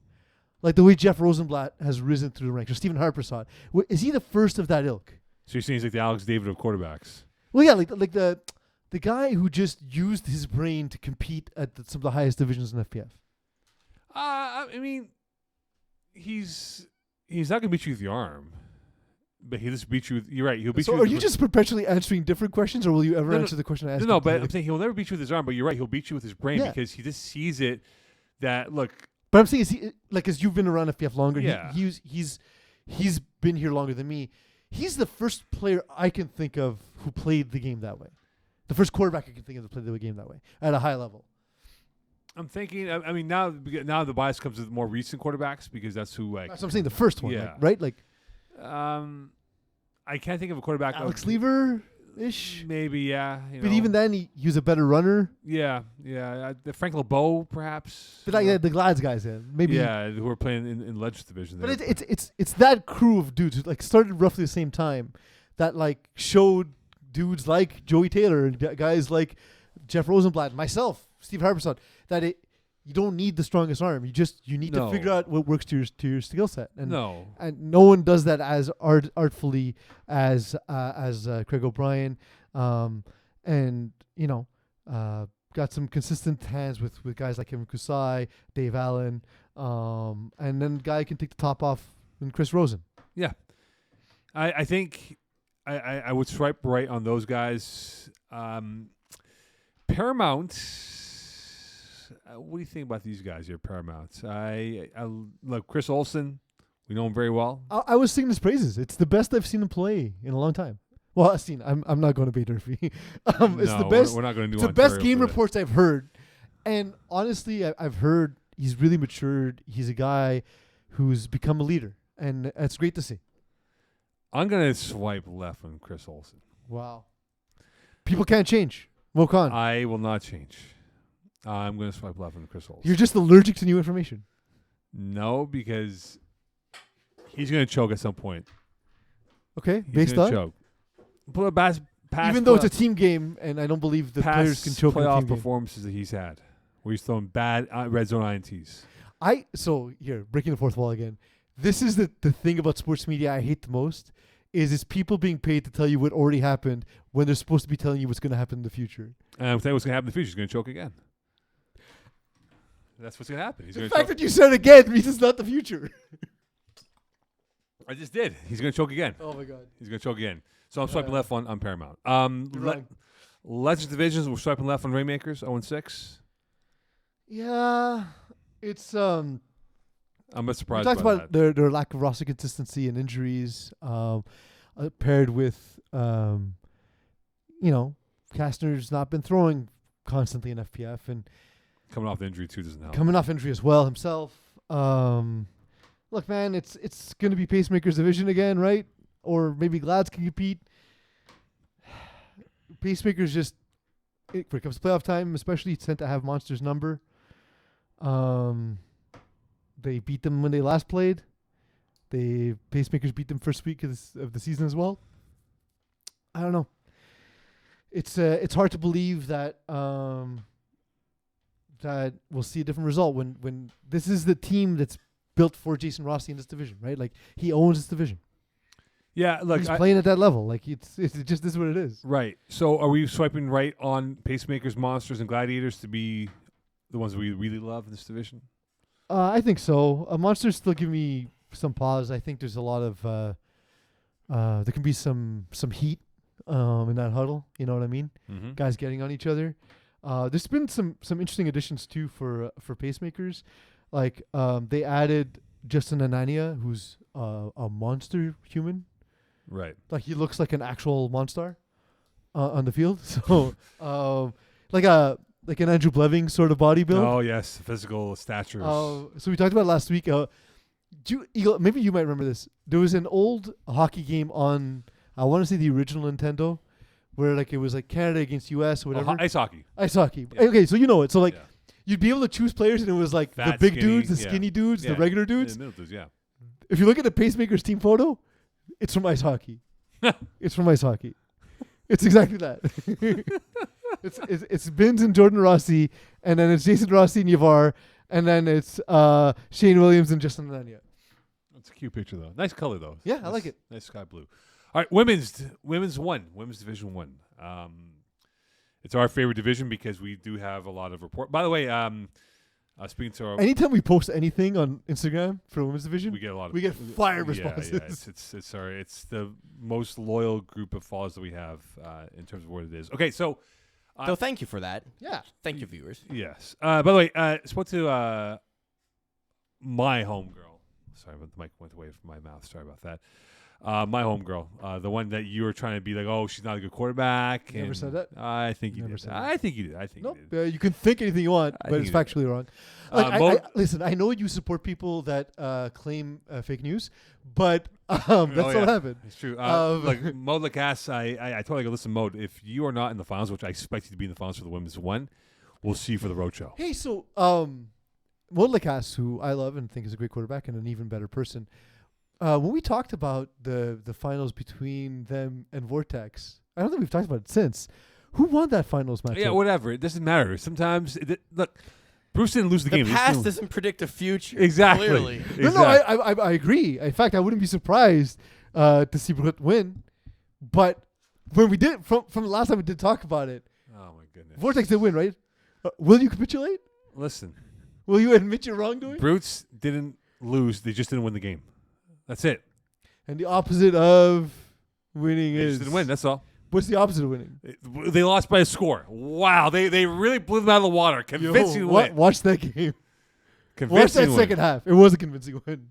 Like the way Jeff Rosenblatt has risen through the ranks, or Stephen Harper saw it. Is he the first of that ilk? So you're saying he's like the Alex David of quarterbacks? Well, yeah, like the guy who just used his brain to compete at some of the highest divisions in FPF. I mean, he's not going to beat you with the arm, but he'll just beat you with, you're right, he'll beat you So with are you just perpetually answering different questions, or will you ever answer the question I asked? No, but I'm saying he'll never beat you with his arm, but you're right, he'll beat you with his brain because he just sees it that, look. But I'm saying, is he, like, as you've been around FPF longer, yeah. he's been here longer than me. He's the first player I can think of who played the game that way. The first quarterback I can think of that played the game that way at a high level. I'm thinking. I mean, now the bias comes with more recent quarterbacks because that's who. Like, that's what I'm saying. The first one, yeah. right? Like, I can't think of a quarterback. Alex Lever-ish, maybe, yeah. But even then, he was a better runner. Yeah. Frank LeBeau, perhaps. But like the Glads guys, maybe. Yeah, who are playing in Legends division. But it's that crew of dudes who like started roughly the same time that like showed dudes like Joey Taylor and guys like Jeff Rosenblatt, myself, Steve Harperson, that you don't need the strongest arm. You need to figure out what works to your skill set. And no one does that as artfully as Craig O'Brien. And got some consistent hands with guys like Kevin Kusai, Dave Allen, and then guy can take the top off in Chris Rosen. Yeah, I think I would swipe right on those guys. Paramount. What do you think about these guys here, Paramount? I love Chris Olsen. We know him very well. I was singing his praises. It's the best I've seen him play in a long time. Well, I've seen. I'm not going to be Durfee. It's the best. We're not going to do. It's the best game reports I've heard, and honestly, I've heard he's really matured. He's a guy who's become a leader, and it's great to see. I'm going to swipe left on Chris Olsen. Wow. People can't change. Walk on. I will not change. I'm going to swipe left on Chris Olsen. You're just allergic to new information. No, because he's going to choke at some point. Okay, he's based on choke. Even though it's a team game, and I don't believe the players can choke in a playoff team game. performances that he's had, where he's thrown bad red zone INTs. So here, breaking the fourth wall again. This is the thing about sports media I hate the most, is it's people being paid to tell you what already happened when they're supposed to be telling you what's going to happen in the future. And I'm saying what's going to happen in the future. He's going to choke again. That's what's gonna happen. He's The gonna fact choke. that you said again means it's not the future. I just did. He's gonna choke again. Oh my god. He's gonna choke again. So I'm swiping Yeah. left on Paramount. You're wrong. Legends Divisions. We're swiping left on Rainmakers. 0-6. Yeah, it's I'm a bit we surprised talked by about that. their lack of roster consistency and injuries, paired with Kastner's not been throwing constantly in FPF and Coming off the injury too doesn't help. coming off injury as well himself. Look, man, it's going to be Pacemakers division again, right? Or maybe Glads can compete. Pacemakers just when it comes to playoff time, especially, tend to have Monster's number. They beat them when they last played. Pacemakers beat them first week of the season as well. I don't know. It's hard to believe that that we'll see a different result when this is the team that's built for Jason Rossi in this division, right? Like, he owns this division. Yeah, look, He's playing at that level. Like, it's just this is what it is. right. So are we swiping right on Pacemakers, Monsters, and Gladiators to be the ones we really love in this division? I think so. Monsters still give me some pause. I think there's a lot of there can be some heat in that huddle. You know what I mean? Mm-hmm. Guys getting on each other. There's been some interesting additions too for Pacemakers. Like, they added Justin Anania, who's a monster human. Right. Like, he looks like an actual monster on the field. So like an Andrew Bleving sort of body build. Oh yes, physical statures. So we talked about it last week. Eagle, maybe you might remember this. There was an old hockey game on, I want to say, the original Nintendo, where like it was like Canada against US or whatever. Ice hockey. Ice hockey. Yeah. Okay, so you know it. So like Yeah. you'd be able to choose players, and it was like the Fat, big skinny, dudes, the yeah. skinny dudes, Yeah. the regular dudes. The middle dudes, yeah. If you look at the Pacemakers team photo, it's from ice hockey. It's from ice hockey. It's exactly that. It's Binns and Jordan Rossi, and then it's Jason Rossi and Yavar, and then it's Shane Williams and Justin Anania. That's a cute picture though. Nice color though. Yeah, I Nice- like it. Nice sky blue. All right, women's division 1. It's our favorite division because we do have a lot of report. By the way, speaking to our, Anytime we post anything on Instagram for women's division, we get a lot of we get fire responses. Yeah, it's the most loyal group of followers that we have in terms of what it is. Okay, so So thank you for that. Yeah. Thank you, viewers. yes. By the way, spoke to my homegirl. Sorry, but the mic went away from my mouth. Sorry about that. My homegirl, the one that you were trying to be like, oh, she's not a good quarterback. Never and said that. I think you Never did. said that. I think you did. I think Nope. you did. You can think anything you want, I but think it's you did. factually wrong. Like, Mo- listen, I know you support people that claim fake news, but that's Oh, not yeah. what happened. It's true. Um, Mo Lacasse, I told her, I go, listen, Mo, if you are not in the finals, which I expect you to be in the finals for the women's 1, we'll see you for the roadshow. Hey, so Maud Lacasse, who I love and think is a great quarterback and an even better person, when we talked about the finals between them and Vortex, I don't think we've talked about it since. Who won that finals match? Yeah, whatever. It doesn't matter. Sometimes, look, Bruce didn't lose the The game. past doesn't predict the future. Exactly. Clearly. No, I agree. In fact, I wouldn't be surprised to see Brooklyn win. But when we did, from the last time we did talk about it, Oh, my goodness. Vortex did win, right? Will you capitulate? Listen, Will you admit your wrongdoing? Brutes didn't lose. They just didn't win the game. That's it. And the opposite of winning They is just didn't win. That's all. What's the opposite of winning? They lost by a score. Wow. They really blew them out of the water. Convincing win. Watch that game. Watch Convincing that win. second half. It was a convincing win.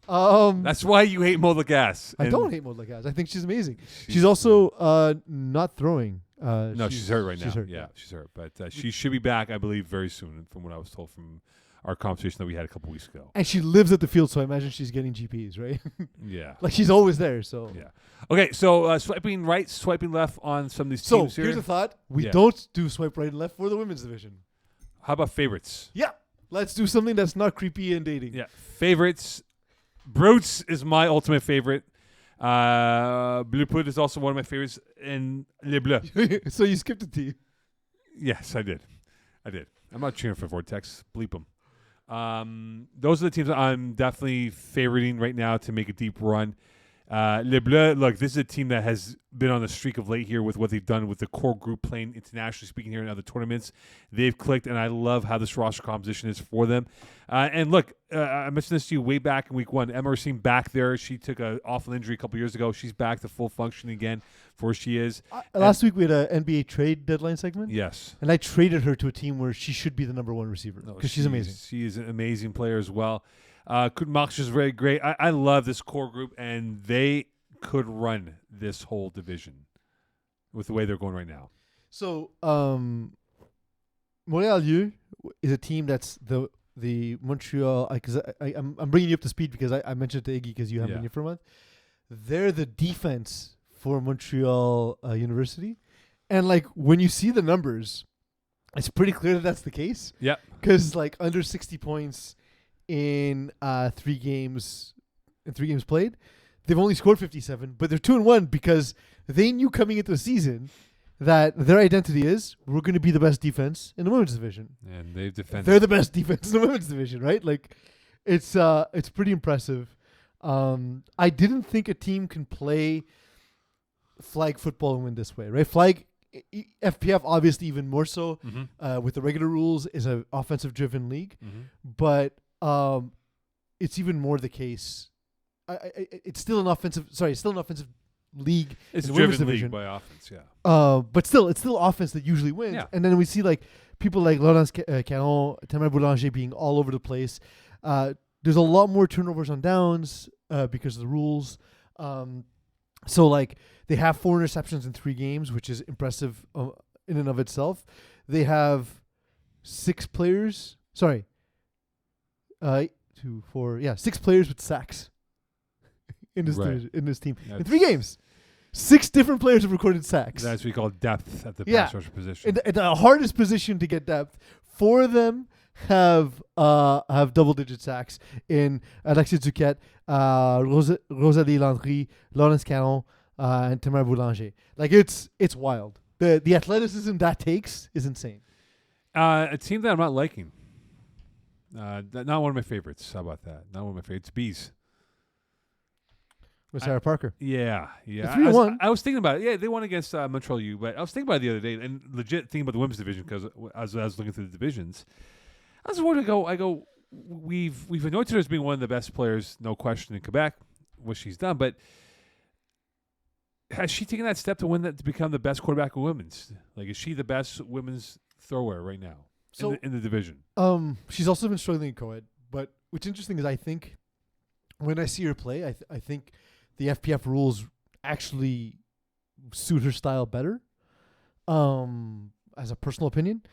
That's why you hate Mo Lacasse. I And- don't hate Maud Lacasse. I think she's amazing. She's also not throwing. No, she's hurt right now. She's hurt. Yeah, she's hurt. But she should be back, I believe, very soon, from what I was told from our conversation that we had a couple weeks ago. And she lives at the field, so I imagine she's getting GPs, right? Yeah. Like, she's always there. So Yeah. Okay, so swiping right, swiping left on some of these So teams here. here's the thought: we Yeah. don't do swipe right and left for the women's division. How about favorites? Yeah, let's do something that's not creepy and dating. Yeah, favorites. Brutes is my ultimate favorite. Bleu Poudre is also one of my favorites. And Les Bleus. So you skipped a team. Yes, I did. I'm not cheering for Vortex. Bleep them. Those are the teams that I'm definitely favoriting right now to make a deep run. Les Bleus, look, this is a team that has been on the streak of late here with what they've done with the core group playing internationally speaking here in other tournaments. They've clicked, and I love how this roster composition is for them. And look, I mentioned this to you way back in week 1. Emma Racine back there. She took an awful injury a couple years ago. She's back to full function again for where she is. Last week we had an NBA trade deadline segment. Yes. And I traded her to a team where she should be the number 1 receiver because she's amazing. She is an amazing player as well. March is very great. I love this core group, and they could run this whole division with the way they're going right now. So, Montréal is a team that's the Montreal. Because I'm bringing you up to speed because I mentioned it to Iggy because you haven't been here for a month. They're the defense for Montreal University, and like when you see the numbers, it's pretty clear that that's the case. Yeah, because like under 60 points in 3 games played, they've only scored 57, but they're 2-1 because they knew coming into the season that their identity is we're going to be the best defense in the women's division, and they've defended. They're the best defense in the women's division, right? Like, it's pretty impressive. I didn't think a team can play flag football and win this way, right? Flag FPF obviously even more so with the regular rules is an offensive driven league, but it's even more the case. It's still an offensive league. It's in a the women's driven division. league by offense, yeah. But still, it's still offense that usually wins. Yeah. And then we see like people like Laurence Caron, Tamara Boulanger being all over the place. There's a lot more turnovers on downs because of the rules. So like they have 4 interceptions in 3 games, which is impressive in and of itself. They have 6 players. Sorry. 2, 4. Yeah, 6 players with sacks in this division, in this team in 3 games. 6 different players have recorded sacks. That's what we call depth at the pass rusher position. In the hardest position to get depth. 4 of them have double-digit sacks in Alexis Duquette, Rosalie Landry, Laurence Caron, and Tamara Boulanger. Like it's wild. The athleticism that takes is insane. A team that I'm not liking. Not one of my favorites. How about that? Not one of my favorites. Bees. With Sarah Parker. Yeah. 3-1. I was thinking about it. Yeah, they won against Montreal U, but I was thinking about it the other day, and legit thinking about the women's division because as I was looking through the divisions, I was wondering. I go. We've anointed her as being one of the best players, no question, in Quebec. What she's done, but has she taken that step to become the best quarterback of women's? Like, is she the best women's thrower right now in the division? She's also been struggling in co-ed, but what's interesting is I think when I see her play, I think the FPF rules actually suit her style better. As a personal opinion,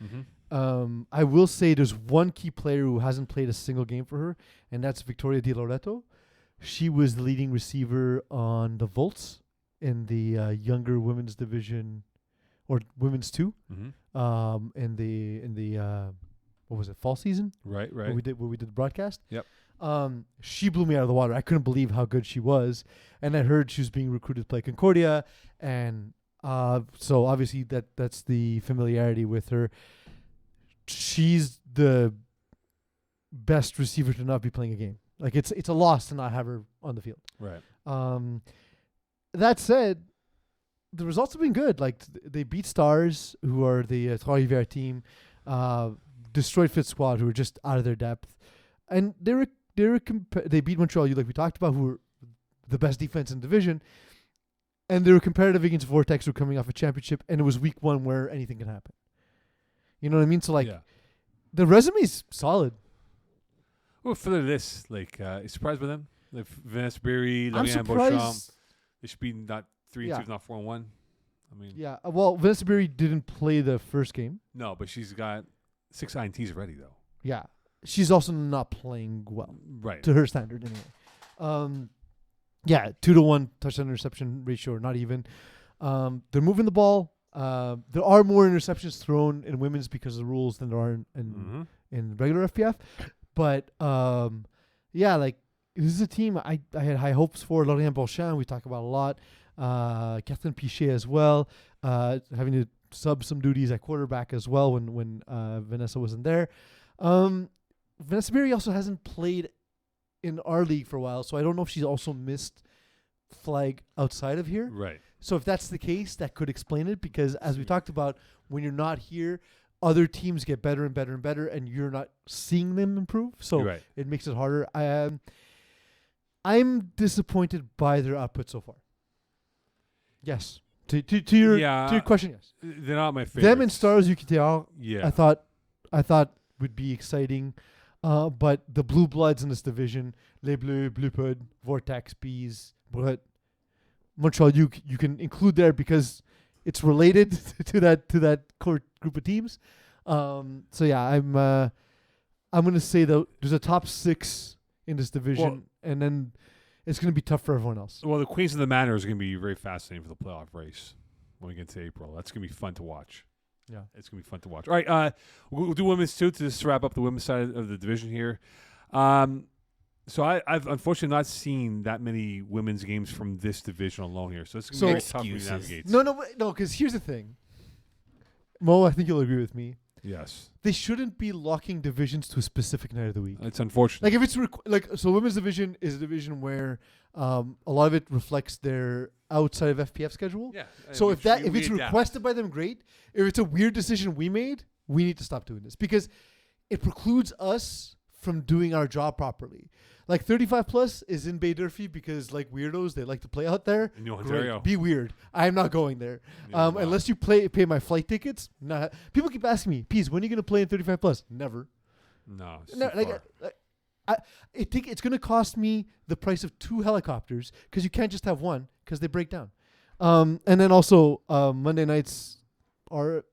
I will say there's one key player who hasn't played a single game for her, and that's Victoria Di Loreto. She was the leading receiver on the Volts in the younger women's division, or women's 2, in the what was it, fall season? Right. Where we did the broadcast. Yep. She blew me out of the water. I couldn't believe how good she was, and I heard she was being recruited to play Concordia, and so obviously that's the familiarity with her. She's the best receiver to not be playing a game. Like it's a loss to not have her on the field. Right. That said, the results have been good. Like they beat Stars, who are the Trois-Rivières team, destroyed Fit Squad, who were just out of their depth, and they beat Montreal U, like we talked about, who were the best defense in the division, and they were competitive against Vortex, who were coming off a championship, and it was week 1 where anything can happen. You know what I mean? So like, the resume's solid. Well, further to this, like, you surprised by them? Like Vanessa Berry, I'm Liliane surprised. Beauchamp, they should be not 3-2, not 4-1. I mean, Yeah. Well, Vanessa Berry didn't play the first game. no, but she's got 6 INTs already, though. Yeah. She's also not playing well Right. to her standard anyway. 2-1 touchdown interception ratio, or not even. They're moving the ball. There are more interceptions thrown in women's because of the rules than there are in regular FPF. But like this is a team I had high hopes for. Lauriane Beauchamp, we talk about a lot. Catherine Pichet as well, having to sub some duties at quarterback as well when Vanessa wasn't there. Vanessa Berry also hasn't played in our league for a while, so I don't know if she's also missed flag outside of here. Right. So if that's the case, that could explain it, because as we talked about, when you're not here, other teams get better and better and better, and you're not seeing them improve. So Right. it makes it harder. I'm disappointed by their output so far. Yes. To your question, yes. They're not my favorite. Them and Stars UQTR, Yeah. I thought would be exciting. But the Blue Bloods in this division, Les Bleus, Blue Pud, Vortex, Bees, but Montreal, you can include there because it's related to that core group of teams. So yeah, I'm gonna say that there's a top 6 in this division, and then it's gonna be tough for everyone else. Well, the Queens of the Manor is going to be very fascinating for the playoff race when we get to April. That's going to be fun to watch. Yeah, it's going to be fun to watch. All right, we'll do women's too to just wrap up the women's side of the division here. So I've unfortunately not seen that many women's games from this division alone here. So it's going to be very tough for me to navigate. No, because here's the thing. Mo, I think you'll agree with me. Yes. They shouldn't be locking divisions to a specific night of the week. It's unfortunate. Like if it's so women's division is a division where a lot of it reflects their outside of FPF schedule. Yeah. So if it's adapt. requested by them, great. If it's a weird decision we made, we need to stop doing this because it precludes us from doing our job properly. Like 35 plus is in Bay Durfee because like weirdos, they like to play out there. In New Ontario. Great. Be weird. I'm not going there. Yeah, wow. Unless you pay my flight tickets. Nah. People keep asking me, Pease, when are you going to play in 35 plus? Never. No. It's No, too far. I think it's going to cost me the price of 2 helicopters because you can't just have one because they break down. And then also Monday nights are,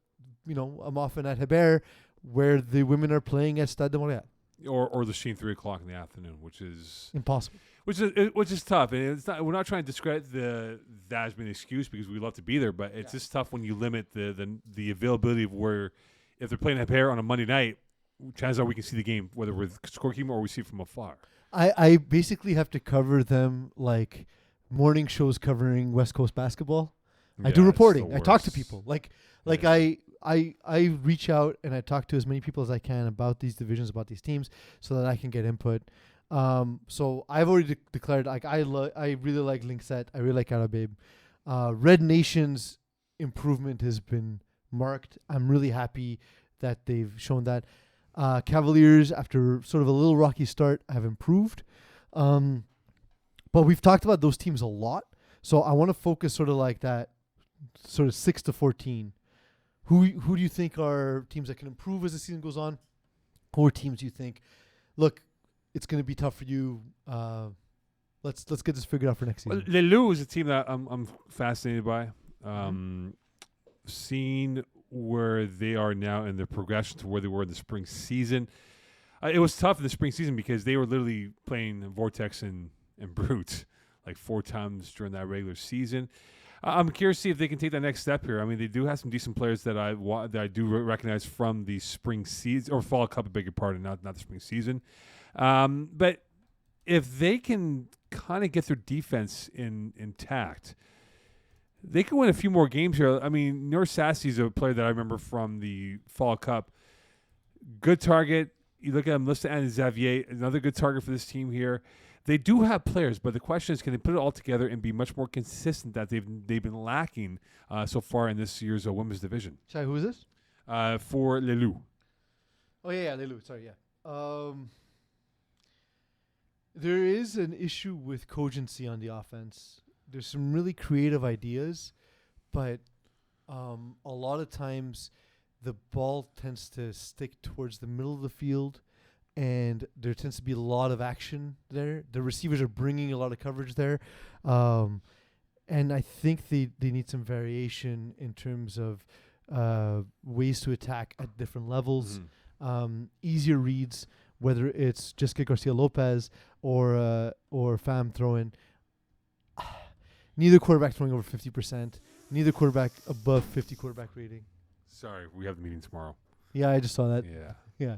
I'm often at Hebert where the women are playing at Stade de Montréal. Or the Sheen 3 o'clock in the afternoon, which is Impossible. Which is tough, and it's not. We're not trying to discredit that as an excuse because we love to be there, but it's just tough when you limit the availability of where if they're playing a pair on a Monday night, chances are we can see the game whether we're scorekeeping or we see it from afar. I basically have to cover them like morning shows covering West Coast basketball. I do reporting. I talk to people I reach out and I talk to as many people as I can about these divisions, about these teams, so that I can get input. So I've already declared like I really like Linkset. I really like Arababe. Red Nation's improvement has been marked. I'm really happy that they've shown that. Cavaliers, after sort of a little rocky start, have improved. But we've talked about those teams a lot. So I want to focus sort of like that, sort of 6 to 14. Who do you think are teams that can improve as the season goes on? Or teams you think, look, it's going to be tough for you. Let's get this figured out for next season. Well, Lelou is a team that I'm fascinated by. Seeing where they are now in their progression to where they were in the spring season. It was tough in the spring season because they were literally playing Vortex and Brute like 4 times during that regular season. I'm curious to see if they can take that next step here. I mean, they do have some decent players that I do recognize from the spring season or fall cup. I beg your pardon, not the spring season. But if they can kind of get their defense intact, they can win a few more games here. I mean, Noor Sassy is a player that I remember from the fall cup. Good target. You look at him, Melissa and Xavier, another good target for this team here. They do have players, but the question is, can they put it all together and be much more consistent that they've been lacking so far in this year's women's division? Sorry, who is this? For Lelou. Oh, yeah, Lelou. Sorry, yeah. There is an issue with cogency on the offense. There's some really creative ideas, but a lot of times the ball tends to stick towards the middle of the field, and there tends to be a lot of action there. The receivers are bringing a lot of coverage there. And I think they need some variation in terms of ways to attack at different levels, easier reads, whether it's Jessica Garcia-Lopez or Pham throwing. Neither quarterback throwing over 50%. Neither quarterback above 50 quarterback rating. Sorry, we have the meeting tomorrow. Yeah, I just saw that. Yeah.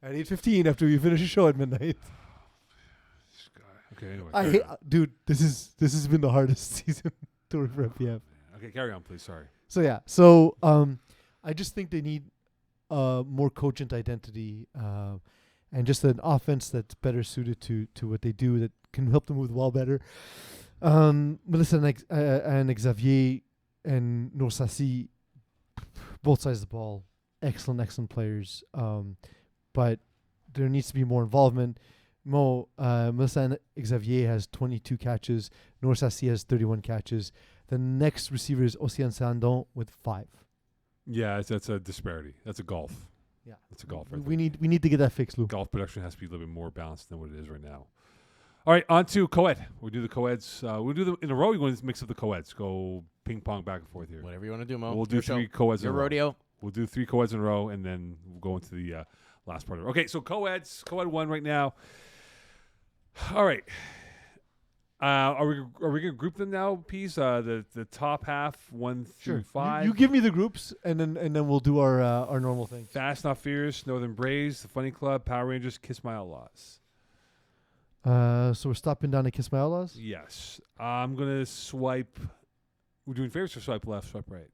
At 8:15 after we finish the show at midnight. Okay, anyway. Dude, this has been the hardest season to work for FPF. Okay, carry on, please. Sorry. So I just think they need more cogent identity and just an offense that's better suited to what they do, that can help them move the ball better. Melissa and Xavier and Norsassi, both sides of the ball, excellent players. But there needs to be more involvement. Melissa and Xavier has 22 catches. Norsassi has 31 catches. The next receiver is Océane Sandon with 5. Yeah, that's a disparity. That's a golf. Yeah, that's a golf. Right we need to get that fixed, Lou. Golf production has to be a little bit more balanced than what it is right now. All right, on to co-ed. We'll do the co-eds. We'll do them in a row. We're going to mix up the co-eds. Go ping pong back and forth here. Whatever you want to do, Mo. We'll do Your 3 show. co-eds in Your a row. rodeo. We'll do 3 co-eds in a row, and then we'll go into the last part of it. Okay, so co-eds. Co-ed 1 right now. All right. Are we going to group them now, Pease? The top half, 1 through 5. You give me the groups, and then we'll do our normal thing. Fast Not Furious, Northern Braves, The Funny Club, Power Rangers, Kiss My Outlaws. So we're stopping down to Kiss My Outlaws? Yes. I'm going to swipe. We're doing favorites or swipe left, swipe right?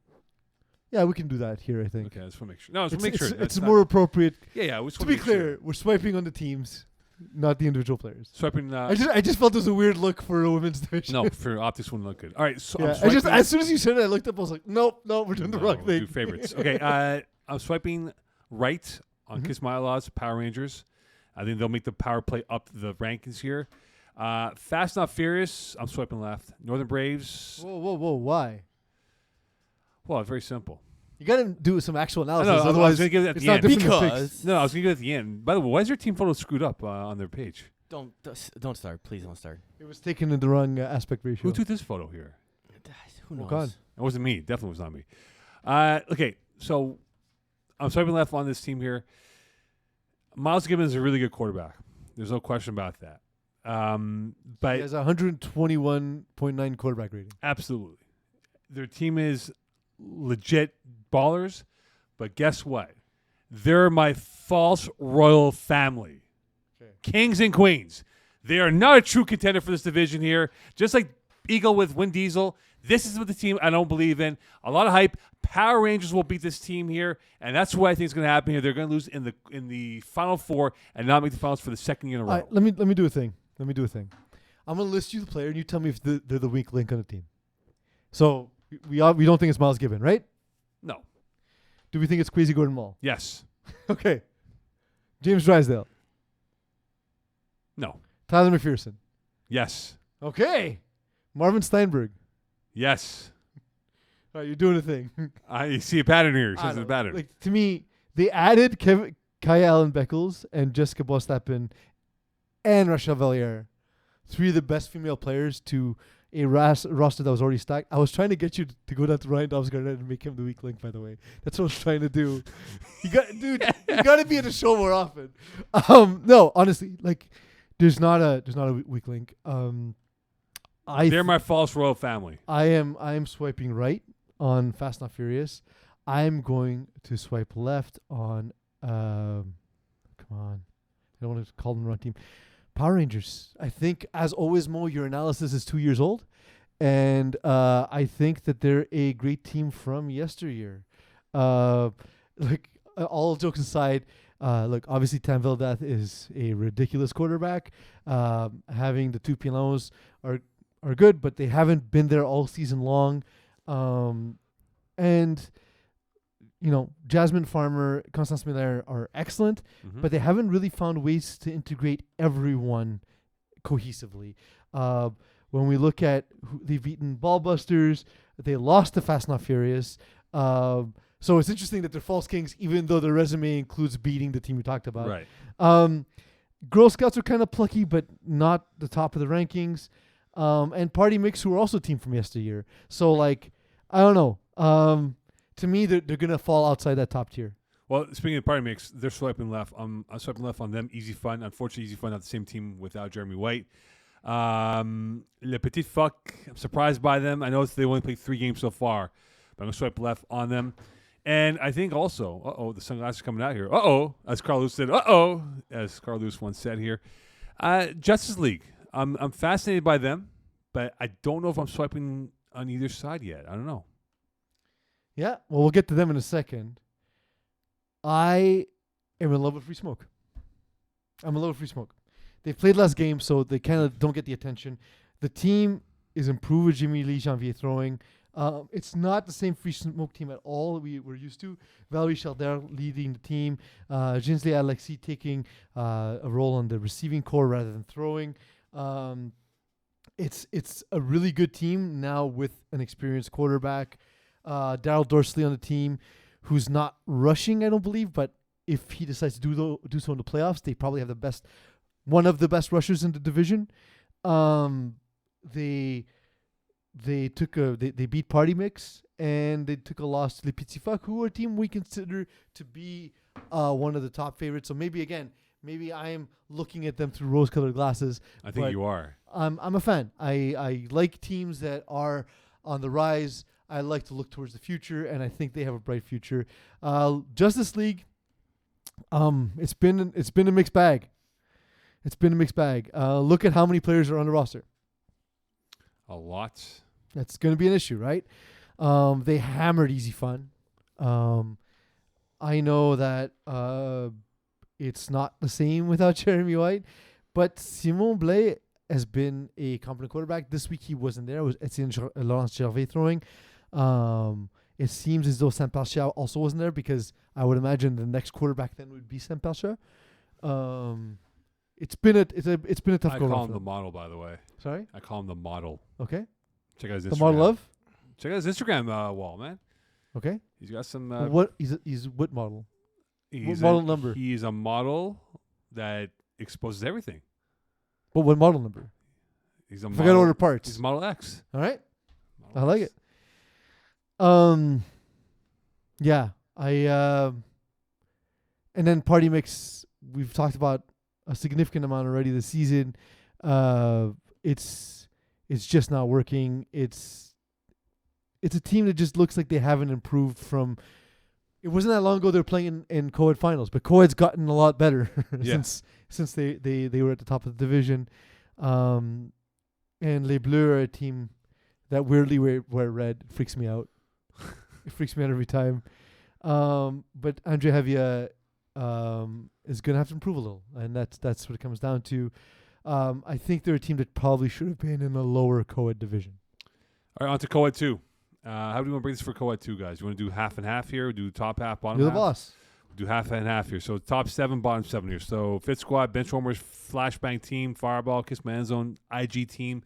Yeah, we can do that here, I think. Okay, I just want to make sure. No, I just want to make sure. It's more appropriate. Yeah. To be clear, we're swiping on the teams, not the individual players. Swiping. I just felt it was a weird look for a women's division. No, for optics wouldn't look good. All right, so yeah, I'm swiping. as soon as you said it, I looked up. I was like, nope, we're doing the wrong We'll thing. do favorites. Okay, I'm swiping right on Kiss My Outlaws, Power Rangers. I think they'll make the power play up the rankings here. Fast Not Furious, I'm swiping left. Northern Braves. Whoa! Why? Well, it's very simple. You got to do some actual analysis. I was Otherwise, going to give it at it's the not end. different than Because- picks. No, I was going to give it at the end. By the way, why is your team photo screwed up on their page? Don't start. Please don't start. It was taken in the wrong aspect ratio. Who took this photo here? Who knows? God. It wasn't me. Definitely was not me. Okay, so I'm swiping left on this team here. Miles Gibbons is a really good quarterback. There's no question about that. But He has a 121.9 quarterback rating. absolutely, their team is legit ballers. But guess what? They're my false royal family. Okay. Kings and queens. They are not a true contender for this division here. Just like Eagle with Vin Diesel, this is what the team I don't believe in. A lot of hype. Power Rangers will beat this team here, and that's what I think is going to happen here. They're going to lose in the Final Four and not make the finals for the second year in a row. All right, let me do a thing. I'm gonna list you the player, and you tell me if they're the weak link on the team. So we don't think it's Miles Gibbon, right? No. Do we think it's Kwesi Gordon Mall? Yes. Okay. James Drysdale. No. Tyler McPherson. Yes. Okay. Marvin Steinberg. Yes. All right, you're doing a thing. I see a pattern here. I Says don't a pattern. Like, to me, they added Kaya Allen Beckles and Jessica Bostappen and Rachel Valliere, 3 of the best female players to a roster that was already stacked. I was trying to get you to go down to Ryan Dobbs-Garnett and make him the weak link, by the way. That's what I was trying to do. You got to be at the show more often. No, honestly, like there's not a weak link. They're my false royal family. I am swiping right on Fast Not Furious. I'm going to swipe left on come on. I don't want to call them the wrong team. Power Rangers. I think, as always, Mo, your analysis is 2 years old. And I think that they're a great team from yesteryear. All jokes aside, look, obviously Tam Vildath is a ridiculous quarterback. Having the 2 Pilanos are good, but they haven't been there all season long. And Jasmine Farmer, Constance Miller are excellent, but they haven't really found ways to integrate everyone cohesively. When we look at who they've beaten Ballbusters, they lost to Fast Not Furious. So it's interesting that they're false kings, even though their resume includes beating the team we talked about. Right. Girl Scouts are kind of plucky, but not the top of the rankings. And Party Mix, who are also a team from yesteryear. So, I don't know. To me, they're going to fall outside that top tier. Well, speaking of Party Mix, they're swiping left. I'm swiping left on them. Easy Fun. Unfortunately, Easy Fun not the same team without Jeremy White. Le Petit Fuck, I'm surprised by them. I know they only played 3 games so far, but I'm going to swipe left on them. And I think also, the sunglasses are coming out here. As Carl Lewis said, as Carl Lewis once said here. Justice League. I'm fascinated by them, but I don't know if I'm swiping on either side yet. I don't know. Yeah, well, we'll get to them in a second. I am in love with Free Smoke. I'm in love with Free Smoke. They've played less games, so they kind of don't get the attention. The team is improved with Jimmy Lee Janvier throwing. It's not the same free smoke team at all we're used to. Valerie Chalder leading the team. Ginsley Alexis taking a role on the receiving core rather than throwing. It's a really good team now with an experienced quarterback. Daryl Dorsley on the team, who's not rushing, I don't believe, but if he decides to do so in the playoffs, they probably have one of the best rushers in the division. They beat Party Mix, and they took a loss to Le Petit Fuck, who are a team we consider to be one of the top favorites. So maybe I'm looking at them through rose-colored glasses. I think you are. I'm a fan. I like teams that are on the rise. I like to look towards the future, and I think they have a bright future. Justice League, it's been a mixed bag. Look at how many players are on the roster. A lot. That's going to be an issue, right? They hammered Easy Fun. I know that it's not the same without Jeremy White, but Simon Blais has been a competent quarterback. This week he wasn't there. It was Etienne Laurence Gervais throwing. It seems as though Saint-Parchia also wasn't there because I would imagine the next quarterback then would be Saint-Parchia. It's been a tough go. I call him the model, by the way. Sorry? I call him the model. Okay. Check out his Instagram. The model of? Check out his Instagram wall, man. Okay. He's got some. He's what model? He's what model number? He's a model that exposes everything. But what model number? He's a I model. forgot to order parts. He's Model X. All right. Model I like X. it. Yeah. And then Party Mix, we've talked about a significant amount already this season. It's just not working. It's a team that just looks like they haven't improved from. It wasn't that long ago they were playing in co-ed finals, but co-ed's gotten a lot better since they were at the top of the division. And Les Bleus are a team that weirdly wear red. It freaks me out. It freaks me out every time. But Andre Havia is going to have to improve a little, and that's what it comes down to. I think they're a team that probably should have been in a lower co-ed division. All right, on to co-ed 2. How do you want to bring this for co-ed 2, guys? You want to do half and half here? Do top half, bottom You're half? the boss. Do half and half here. So top 7, bottom 7 here. So Fit Squad, Benchwarmers, Flashbang Team, Fireball, Kiss Man Zone, IG Team,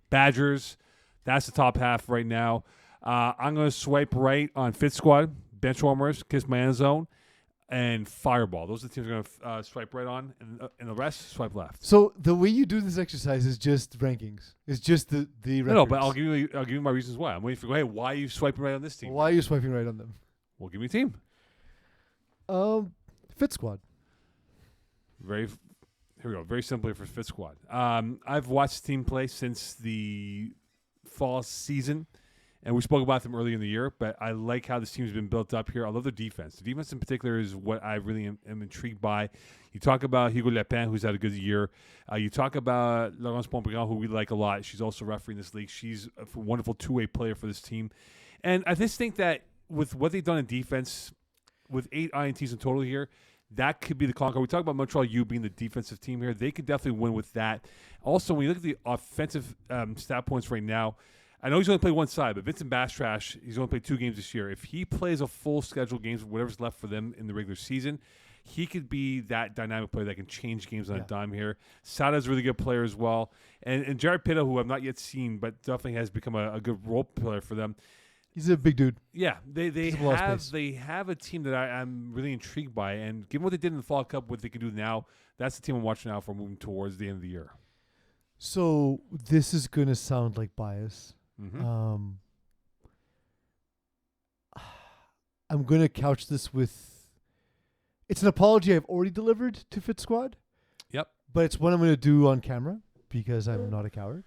Badgers. That's the top half right now. I'm going to swipe right on Fit Squad, Benchwarmers, Kiss Man Zone, and Fireball. Those are the teams I'm going to swipe right on, and the rest swipe left. So the way you do this exercise is just rankings. It's just the records. No, but I'll give you my reasons why. I'm waiting for. Hey, why are you swiping right on this team? Why are you swiping right on them? Well, give me a team. Fit Squad. Here we go. Very simply for Fit Squad. I've watched the team play since the fall season, and we spoke about them earlier in the year, but I like how this team's been built up here. I love their defense. The defense in particular is what I really am intrigued by. You talk about Hugo Lepin, who's had a good year. You talk about Laurence Pontbriand, who we like a lot. She's also refereeing this league. She's a wonderful two-way player for this team. And I just think that with what they've done in defense, with 8 INTs in total here, that could be the calling card. We talk about Montreal U being the defensive team here. They could definitely win with that. Also, when you look at the offensive stat points right now, I know he's only played one side, but Vincent Bastrash, he's only played 2 games this year. If he plays a full schedule games, whatever's left for them in the regular season, he could be that dynamic player that can change games on a dime here. Sada's a really good player as well. And Jared Pitta, who I've not yet seen, but definitely has become a good role player for them. He's a big dude. Yeah, they have a team that I'm really intrigued by, and given what they did in the Fall Cup, what they can do now, that's the team I'm watching now for moving towards the end of the year. So this is going to sound like bias. Mm-hmm. I'm going to couch this with, it's an apology I've already delivered to Fit Squad. Yep. But it's what I'm going to do on camera because I'm not a coward.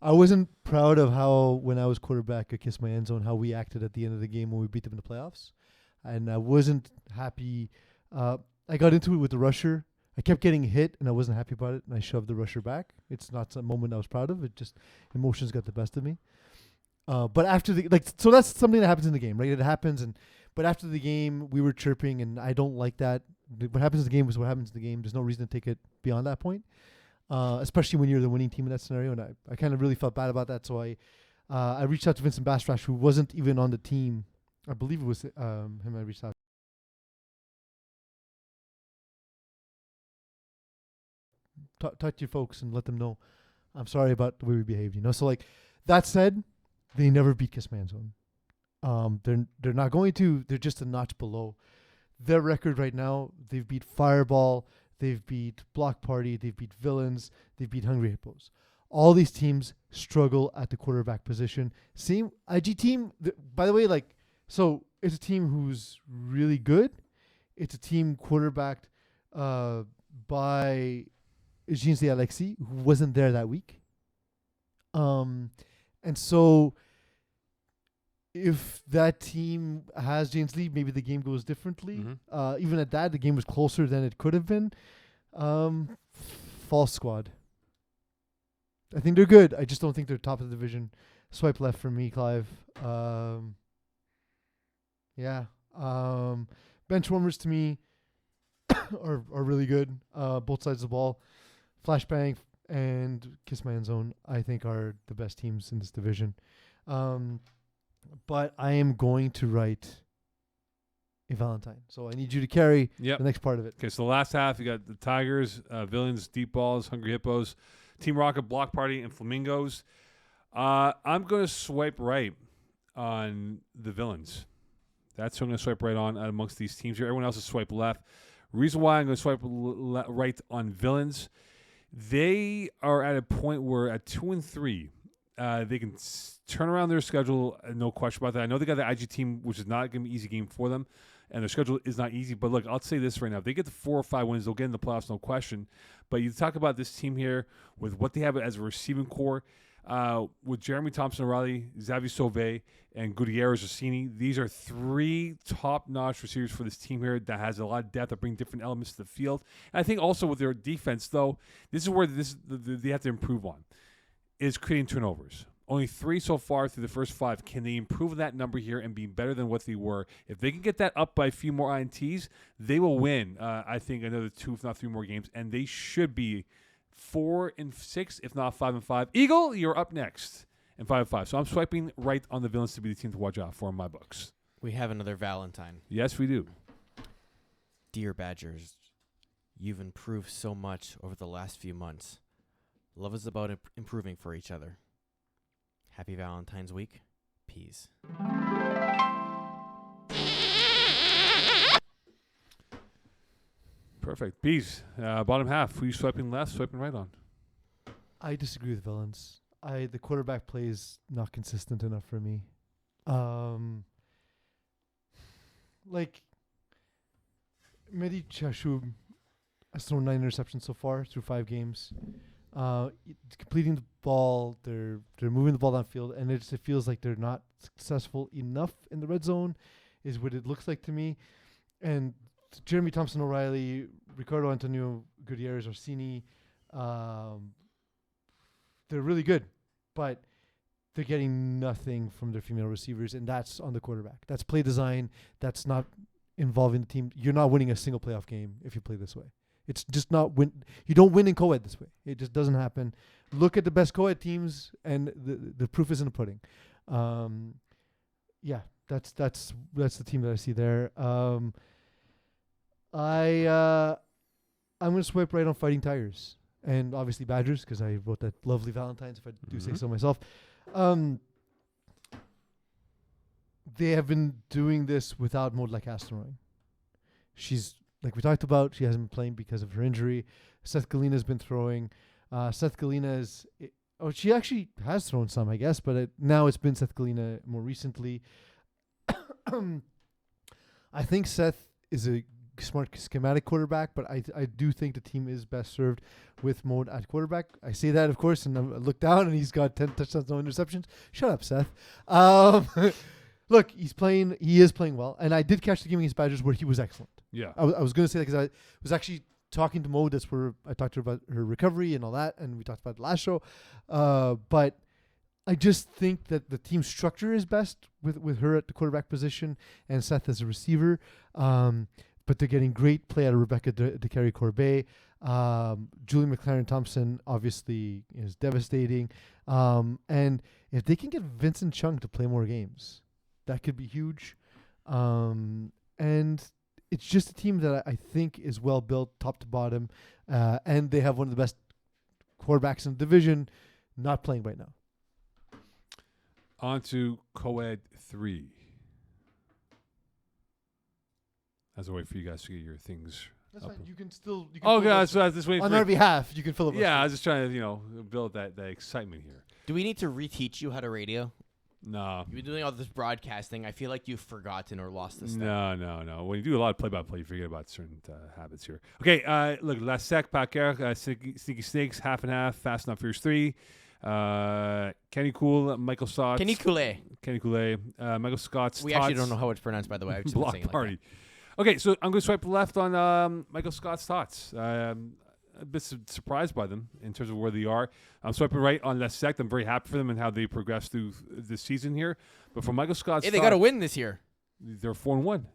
I wasn't proud of how, when I was quarterback at Kiss My End Zone, how we acted at the end of the game when we beat them in the playoffs. And I wasn't happy. I got into it with the rusher. I kept getting hit, and I wasn't happy about it, and I shoved the rusher back. It's not a moment I was proud of. It just, emotions got the best of me. But after so that's something that happens in the game, right? It happens, but after the game, we were chirping, and I don't like that. What happens in the game is what happens in the game. There's no reason to take it beyond that point. especially when you're the winning team in that scenario. And I kind of really felt bad about that. So I reached out to Vincent Bastrash, who wasn't even on the team. I believe it was him I reached out. Talk to your folks and let them know I'm sorry about the way we behaved. So like that said, they never beat Kissman Zone. They're not going to. They're just a notch below. Their record right now, they've beat Fireball, they've beat Block Party, they've beat Villains, they've beat Hungry Hippos. All these teams struggle at the quarterback position. Same IG team, by the way, like, so it's a team who's really good. It's a team quarterbacked by Jeans de Alexis, who wasn't there that week. And so if that team has James Lee, maybe the game goes differently. Even at that, the game was closer than it could have been. False squad. I think they're good. I just don't think they're top of the division. Swipe left for me, Clive. Yeah. Benchwarmers to me are really good. Both sides of the ball. Flashbang and Kiss My End Zone, I think, are the best teams in this division. But I am going to write a Valentine. So I need you to carry the next part of it. Okay, so the last half, you got the Tigers, Villains, Deep Balls, Hungry Hippos, Team Rocket, Block Party, and Flamingos. I'm going to swipe right on the Villains. That's who I'm going to swipe right on amongst these teams here. Everyone else is swipe left. Reason why I'm going to swipe right on Villains, they are at a point where at 2-3, they can turn around their schedule, no question about that. I know they got the IG team, which is not going to be an easy game for them, and their schedule is not easy. But look, I'll say this right now. If they get the 4 or 5 wins, they'll get in the playoffs, no question. But you talk about this team here with what they have as a receiving core, with Jeremy Thompson-O'Reilly, Xavier Sauvé, and Gutierrez Rossini. These are 3 top-notch receivers for this team here that has a lot of depth that bring different elements to the field. And I think also with their defense, though, this is where they have to improve on, is creating turnovers. Only 3 so far through the first 5. Can they improve that number here and be better than what they were? If they can get that up by a few more INTs, they will win, I think, another 2, if not 3 more games. And they should be 4-6, if not 5-5. Eagle, you're up next. And 5-5. So I'm swiping right on the Villains to be the team to watch out for in my books. We have another Valentine. Yes, we do. Dear Badgers, you've improved so much over the last few months. Love is about improving for each other. Happy Valentine's Week. Peace. Perfect. Peace. Bottom half. Who are you swiping left, swiping right on? I disagree with Villains. The quarterback play is not consistent enough for me. Like, Mehdi Chashub has thrown 9 interceptions so far through 5 games. Completing the ball, they're moving the ball downfield, and it feels like they're not successful enough in the red zone, is what it looks like to me. And Jeremy Thompson-O'Reilly, Ricardo Antonio Gutierrez Orsini, they're really good, but they're getting nothing from their female receivers, and that's on the quarterback. That's play design. That's not involving the team. You're not winning a single playoff game if you play this way. It's just not win. You don't win in co-ed this way. It just doesn't happen. Look at the best co-ed teams, and the proof is in the pudding. Yeah, that's the team that I see there. I'm gonna swipe right on Fighting Tigers, and obviously Badgers, because I wrote that lovely Valentine's, if I do say so myself. They have been doing this without Maud Castaroy. She's, like we talked about, she hasn't been playing because of her injury. Seth Galina's been throwing. Seth Galina is... she actually has thrown some, I guess, but now it's been Seth Galina more recently. I think Seth is a smart schematic quarterback, but I do think the team is best served with Maud at quarterback. I say that, of course, and I look down, and he's got 10 touchdowns, no interceptions. Shut up, Seth. Look, he is playing well, and I did catch the game against Badgers where he was excellent. Yeah. I was going to say that because I was actually talking to Maud. That's where I talked to her about her recovery and all that, and we talked about it the last show. But I just think that the team structure is best with her at the quarterback position and Seth as a receiver. but they're getting great play out of Rebecca de Carey Corbet. Julie McLaren-Thompson obviously is devastating. And if they can get Vincent Chung to play more games, that could be huge. And it's just a team that I think is well built top to bottom. And they have one of the best quarterbacks in the division not playing right now. On to Co-Ed 3. As a way for you guys to get your things. That's up. fine. You can still. You can Oh, filibuster. God. So I was just waiting On for our behalf, you can fill it. Yeah, I was just trying to, build that excitement here. Do we need to reteach you how to radio? No. You've been doing all this broadcasting. I feel like you've forgotten or lost this step. No. When you do a lot of play-by-play, you forget about certain habits here. Okay, look, La Sec, Packer, Sneaky Snakes, half and half, Fast Enough Furious 3, Kenny Cool, Michael Stotts. Kenny Coulee. Michael Scott's We Tots, actually don't know how it's pronounced, by the way. I've just been Block saying it like Party. that. Okay, so I'm going to swipe left on Michael Scott's Tots. A bit surprised by them in terms of where they are. I'm swiping right on La Sec. I'm very happy for them and how they progressed through this season here. But for Michael Scott's Hey, they got to win this year. they're 4-1.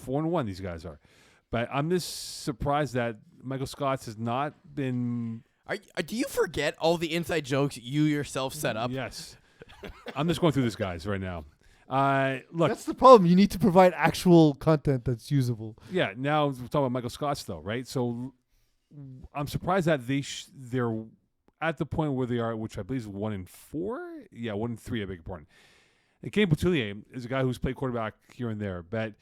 4-1, these guys are. But I'm just surprised that Michael Scott's has not been. Do you forget all the inside jokes you yourself set up? Yes. I'm just going through this, guys, right now. Look. That's the problem. You need to provide actual content that's usable. Yeah, now we're talking about Michael Scott's, though, right? So I'm surprised that they're at the point where they are, which I believe is 1-4. Yeah, 1-3, I beg your pardon. And Kenny Boutillier is a guy who's played quarterback here and there, but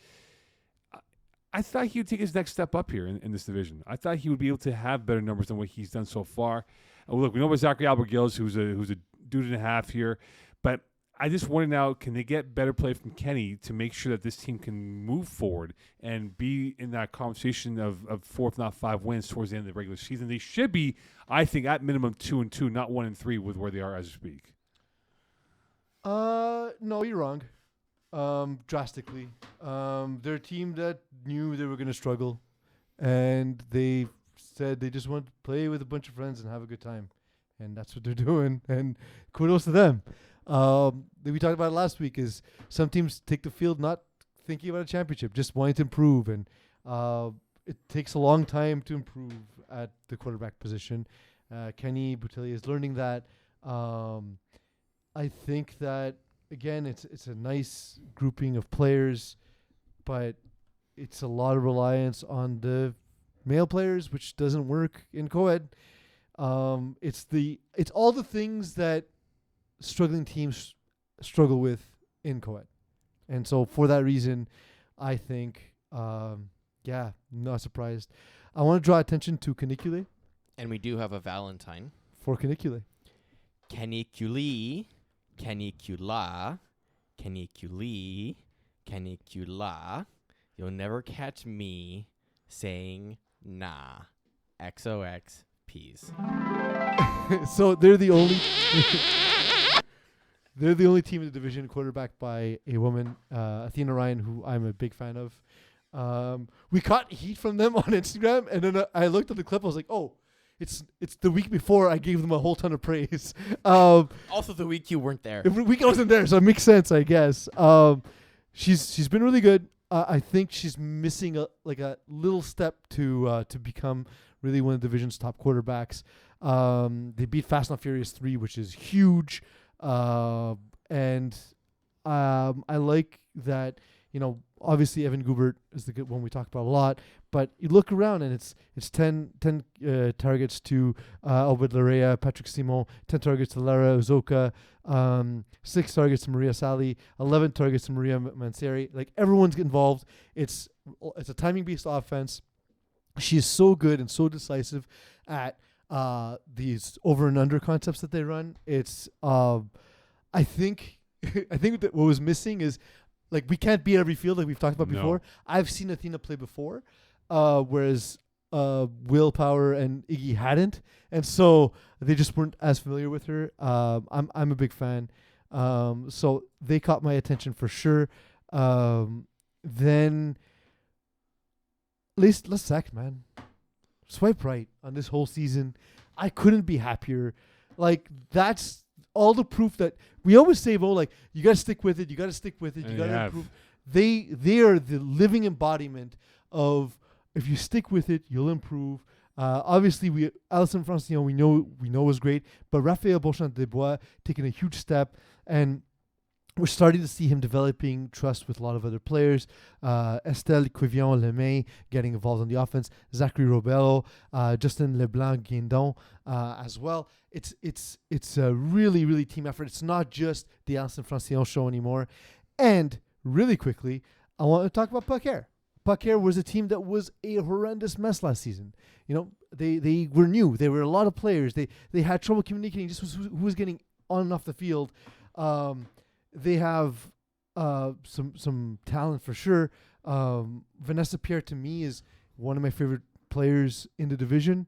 I thought he would take his next step up here in this division. I thought he would be able to have better numbers than what he's done so far. Look, we know about Zachary Albert-Gills, who's a dude and a half here, but I just wonder now, can they get better play from Kenny to make sure that this team can move forward and be in that conversation of 4, if not 5 wins towards the end of the regular season? They should be, I think, at minimum 2-2, not 1-3 with where they are as we speak. No, you're wrong. Drastically. They're a team that knew they were going to struggle, and they said they just want to play with a bunch of friends and have a good time, and that's what they're doing. And kudos to them. We talked about it last week. Is some teams take the field not thinking about a championship, just wanting to improve, and it takes a long time to improve at the quarterback position. Kenny Boutillier is learning that. I think that again, it's a nice grouping of players, but it's a lot of reliance on the male players, which doesn't work in co-ed. It's all the things that struggling teams struggle with in co-ed. And so for that reason, I think, not surprised. I want to draw attention to Canicule. And we do have a Valentine. For Canicule. Canicule, Canicula, Canicule, Canicula. You'll never catch me saying nah. XOX peas. So they're the only they're the only team in the division quarterbacked by a woman, Athena Ryan, who I'm a big fan of. We caught heat from them on Instagram, and then I looked at the clip. I was like, oh, it's the week before I gave them a whole ton of praise. Also, the week you weren't there. The week I wasn't there, so it makes sense, I guess. She's been really good. I think she's missing a little step to become really one of the division's top quarterbacks. They beat Fast and Furious 3, which is huge. And I like that, obviously Evan Goubert is the good one we talk about a lot, but you look around and it's 10 targets to Albert Larea, Patrick Simon, 10 targets to Lara Uzoka, 6 targets to Maria Sali, 11 targets to Maria Manseri. Like, everyone's involved. It's a timing-based offense. She is so good and so decisive at these over and under concepts that they run. It's I think that what was missing is, like, we can't be at every field like we've talked about before. I've seen Athena play before, whereas Willpower and Iggy hadn't, and so they just weren't as familiar with her. I'm a big fan, so they caught my attention for sure. Then let's sack, man. Swipe right on this whole season. I couldn't be happier. Like, that's all the proof that we always say, you got to stick with it. You got to stick with it. You got to improve. They are the living embodiment of if you stick with it, you'll improve. Obviously, Alison Francillon, we know was great, but Raphael Beauchamp-Desbois taking a huge step, and we're starting to see him developing trust with a lot of other players. Estelle Quevion-Lemay getting involved on the offense. Zachary Robello, Justin Leblanc-Guindon as well. It's a really, really team effort. It's not just the Alison Francillon show anymore. And really quickly, I want to talk about Puck-Air. Puck-Air was a team that was a horrendous mess last season. You know, they were new. There were a lot of players. They had trouble communicating just who was getting on and off the field. They have some talent for sure. Vanessa Pierre, to me, is one of my favorite players in the division.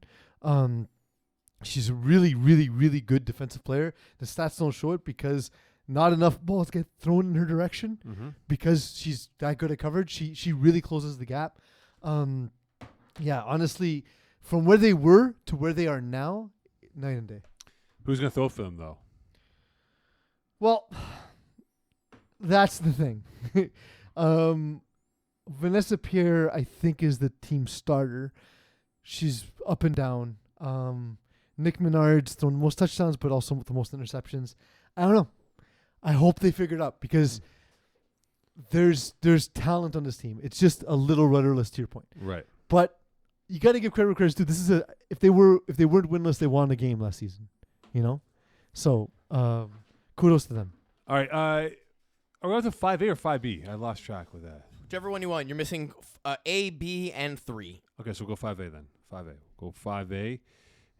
She's a really, really, really good defensive player. The stats don't show it because not enough balls get thrown in her direction. Because she's that good at coverage. She really closes the gap. Yeah, honestly, from where they were to where they are now, night and day. Who's going to throw for them, though? Well, that's the thing. Vanessa Pierre, I think, is the team starter. She's up and down. Nick Menard's thrown the most touchdowns, but also the most interceptions. I don't know. I hope they figure it out because there's talent on this team. It's just a little rudderless, to your point. Right. But you got to give credit where credit's due. This is if they weren't winless, they won a game last season. You know, so kudos to them. All right. Are we on to 5A or 5B? I lost track with that. Whichever one you want. You're missing A, B, and 3. Okay, so we'll go 5A then. 5A. Go 5A,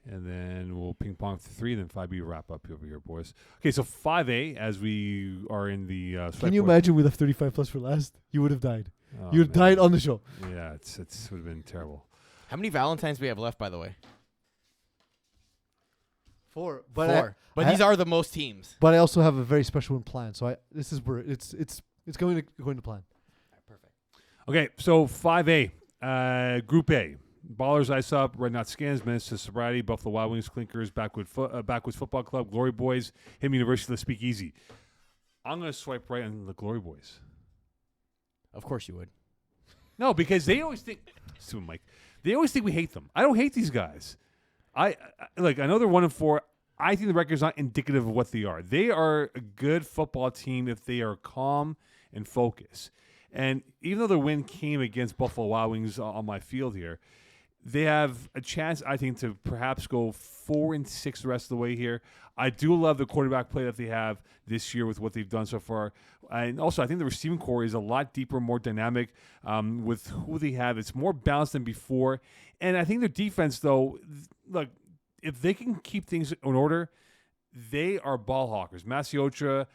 and then we'll ping pong to 3, then 5B wrap up over here, boys. Okay, so 5A, as we are in the Can you imagine we left 35 plus for last? You would have died. You would have died on the show. Yeah, it would have been terrible. How many Valentines do we have left, by the way? 4. 4. But these are the most teams. But I also have a very special one planned. So this is where it's going to plan. Perfect. Okay, so 5A, Group A. Ballers Ice Up, Red Knot Scans, Minnesota Sobriety, Buffalo Wild Wings, Clinkers, Backwoods Football Club, Glory Boys, Him University, Let's Speak Easy. I'm going to swipe right on the Glory Boys. Of course you would. No, because they always think, Mike, they always think we hate them. I don't hate these guys. I know they're 1-4. I think the record's not indicative of what they are. They are a good football team if they are calm and focused. And even though their win came against Buffalo Wild Wings on my field here, they have a chance, I think, to perhaps go 4-6 the rest of the way here. I do love the quarterback play that they have this year with what they've done so far. And also, I think the receiving core is a lot deeper, more dynamic with who they have. It's more balanced than before. And I think their defense, though, look, if they can keep things in order, they are ball hawkers. Masiocha,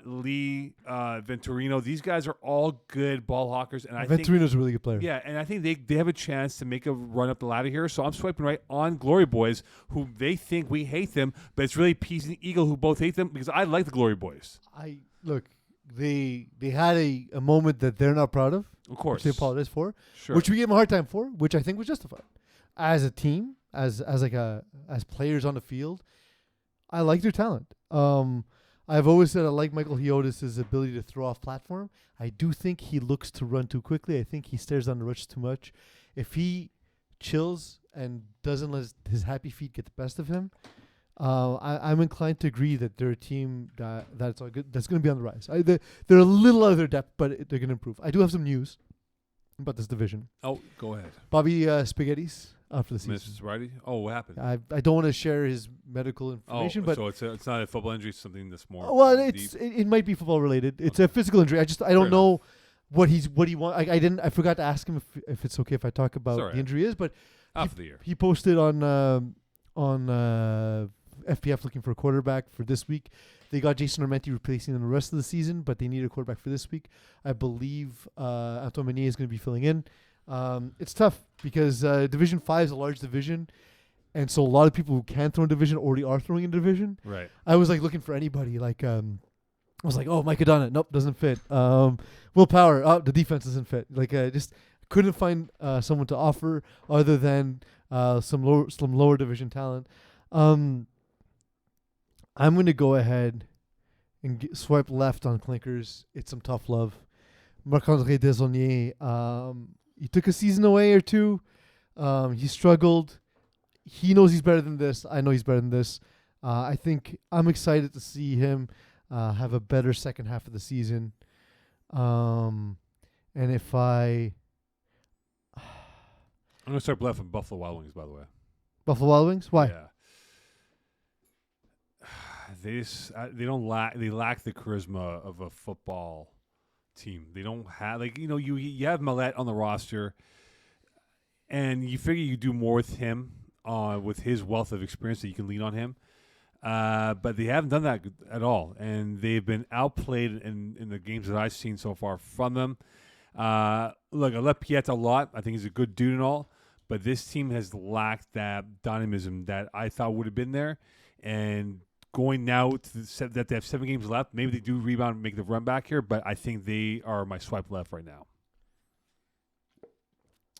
Lee, Venturino, these guys are all good ball hawkers. And Venturino's a really good player. Yeah, and I think they have a chance to make a run up the ladder here. So I'm swiping right on Glory Boys, who they think we hate them, but it's really Peas and Eagle who both hate them because I like the Glory Boys. Look, they had a moment that they're not proud of. Of course. Which they apologize for. Sure. Which we gave them a hard time for, which I think was justified. As a team, as players on the field, I like their talent. I've always said I like Michael Hiotis' ability to throw off platform. I do think he looks to run too quickly. I think he stares down the rush too much. If he chills and doesn't let his happy feet get the best of him, I'm inclined to agree that they're a team that's all good. That's going to be on the rise. They're a little out of their depth, but they're going to improve. I do have some news about this division. Oh, go ahead. Bobby Spaghetti's after the season. Mrs. Sobriety? Oh, what happened? I don't want to share his medical information, but so it's not a football injury, it's something that's more. Well, it might be football related. It's a physical injury. I don't know what he wants. I forgot to ask him if it's okay if I talk about the injury is, but half of the year he posted on FPF looking for a quarterback for this week. They got Jason Armenti replacing him the rest of the season, but they need a quarterback for this week. I believe Antoine Meunier is going to be filling in. It's tough because Division 5 is a large division, and so a lot of people who can throw in division already are throwing in division. Right. I was looking for anybody. I was like, oh, Mike Adonna, nope, doesn't fit. Will Power, oh, the defense doesn't fit. Just couldn't find someone to offer other than some lower division talent. I'm going to go ahead and swipe left on Clinkers. It's some tough love. Marc-André Desaulniers, he took a season away or two. He struggled. He knows he's better than this. I know he's better than this. I think I'm excited to see him have a better second half of the season. And if I'm going to start bluffing Buffalo Wild Wings, by the way. Buffalo Wild Wings? Why? Yeah. They lack the charisma of a football team. They don't have you have Millette on the roster, and you figure you do more with him, with his wealth of experience that you can lean on him. But they haven't done that at all, and they've been outplayed in the games that I've seen so far from them. Look, I love Piet a lot. I think he's a good dude and all, but this team has lacked that dynamism that I thought would have been there. And going now to that they have 7 games left, maybe they do rebound and make the run back here, but I think they are my swipe left right now.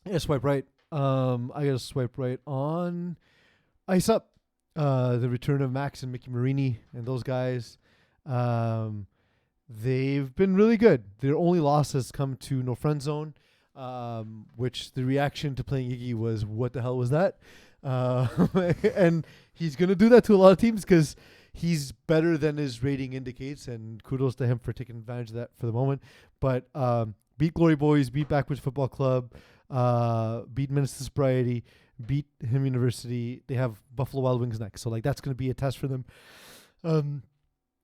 Yeah, swipe right. I got to swipe right on Ice Up. The return of Max and Mickey Marini and those guys. They've been really good. Their only loss has come to No Friend Zone, which the reaction to playing Iggy was, what the hell was that? And he's going to do that to a lot of teams because he's better than his rating indicates, and kudos to him for taking advantage of that for the moment. But beat Glory Boys, beat Backwoods Football Club, beat Minister Sobriety, beat Him University. They have Buffalo Wild Wings next, so like that's going to be a test for them.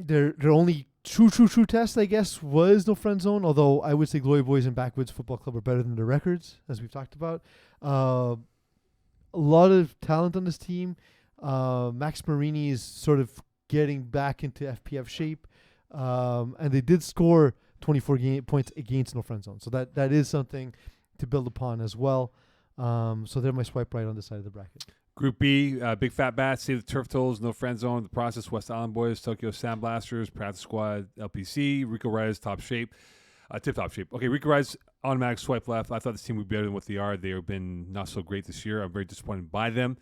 Their only true test, I guess, was No Friend Zone. Although I would say Glory Boys and Backwoods Football Club are better than their records, as we've talked about. A lot of talent on this team. Max Marini is sort of getting back into FPF shape, and they did score 24 points against No Friend Zone, so that is something to build upon as well. So they're my swipe right on this side of the bracket. Group B, Big Fat Bats, Save the Turf Tolls, No Friend Zone, The Process, West Island Boys, Tokyo Sandblasters, Practice Squad, LPC, Rico Reyes, Top Shape, Tip-Top Shape. Okay, Rico Reyes, automatic swipe left. I thought this team would be better than what they are. They have been not so great this year. I'm very disappointed by them.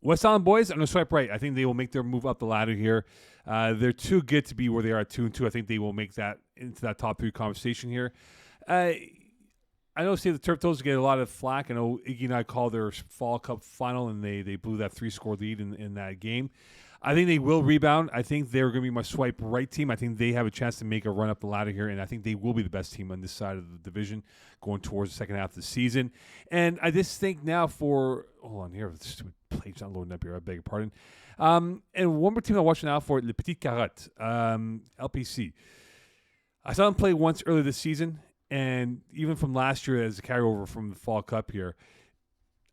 West Island Boys, I'm going to swipe right. I think they will make their move up the ladder here. They're too good to be where they are at 2-2. I think they will make that into that top 3 conversation here. I know Save the Turf Toes get a lot of flack. I know Iggy and I called their Fall Cup final, and they blew that 3-score lead in that game. I think they will rebound. I think they're going to be my swipe right team. I think they have a chance to make a run up the ladder here, and I think they will be the best team on this side of the division going towards the second half of the season. And I just think now hold on here, the stupid plate's not loading up here. I beg your pardon. And one more team I'm watching out for, Le Petit Carotte, LPC. I saw them play once earlier this season. And even from last year as a carryover from the Fall Cup here,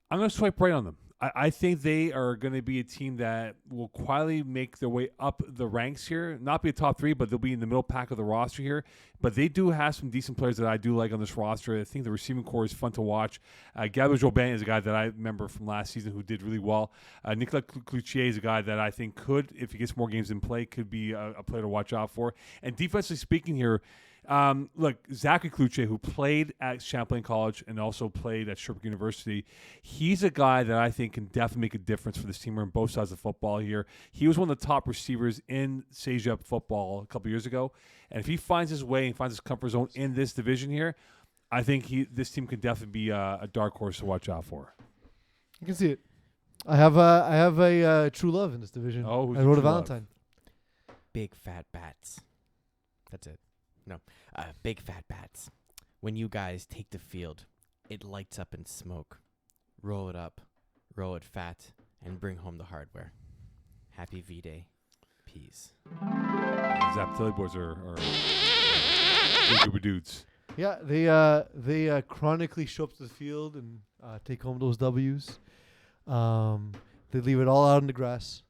I'm going to swipe right on them. I think they are going to be a team that will quietly make their way up the ranks here. Not be a top 3, but they'll be in the middle pack of the roster here. But they do have some decent players that I do like on this roster. I think the receiving core is fun to watch. Gabriel Jobin is a guy that I remember from last season who did really well. Nicolas Cloutier is a guy that I think could, if he gets more games in play, could be a player to watch out for. And defensively speaking here, look, Zachary Cloutier, who played at Champlain College and also played at Sherbrooke University, he's a guy that I think can definitely make a difference for this team on both sides of football here. He was one of the top receivers in CEGEP football a couple years ago, and if he finds his way and finds his comfort zone in this division here, I think this team can definitely be a dark horse to watch out for. You can see it. I have a true love in this division. Oh, who's I your wrote a true love? Valentine. Big Fat Bats. That's it. No. Big Fat Bats. When you guys take the field, it lights up in smoke. Roll it up, roll it fat, and bring home the hardware. Happy V-Day. Peace. Zapatelli boys are good dudes. Yeah, they chronically show up to the field and take home those W's. They leave it all out in the grass.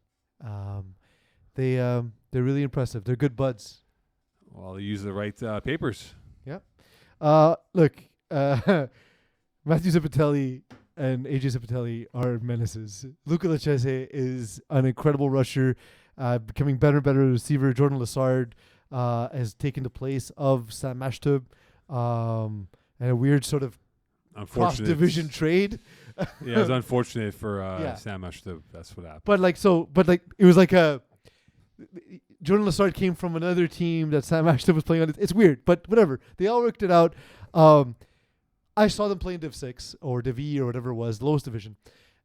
They're really impressive. They're good buds. Well, they use the right papers. Yep. Look, Matthew Zipatelli and AJ Zipatelli are menaces. Luca Lachese is an incredible rusher, becoming better and better receiver. Jordan Lassard has taken the place of Sam Mashtub, and a weird sort of cross-division trade. Yeah, it was unfortunate for Yeah. Sam Mashtub. That's what happened. But it was like Jordan Lassard came from another team that Sam Ashton was playing on. It's weird, but whatever. They all worked it out. I saw them play in Div 6 or Div E or whatever it was, lowest division.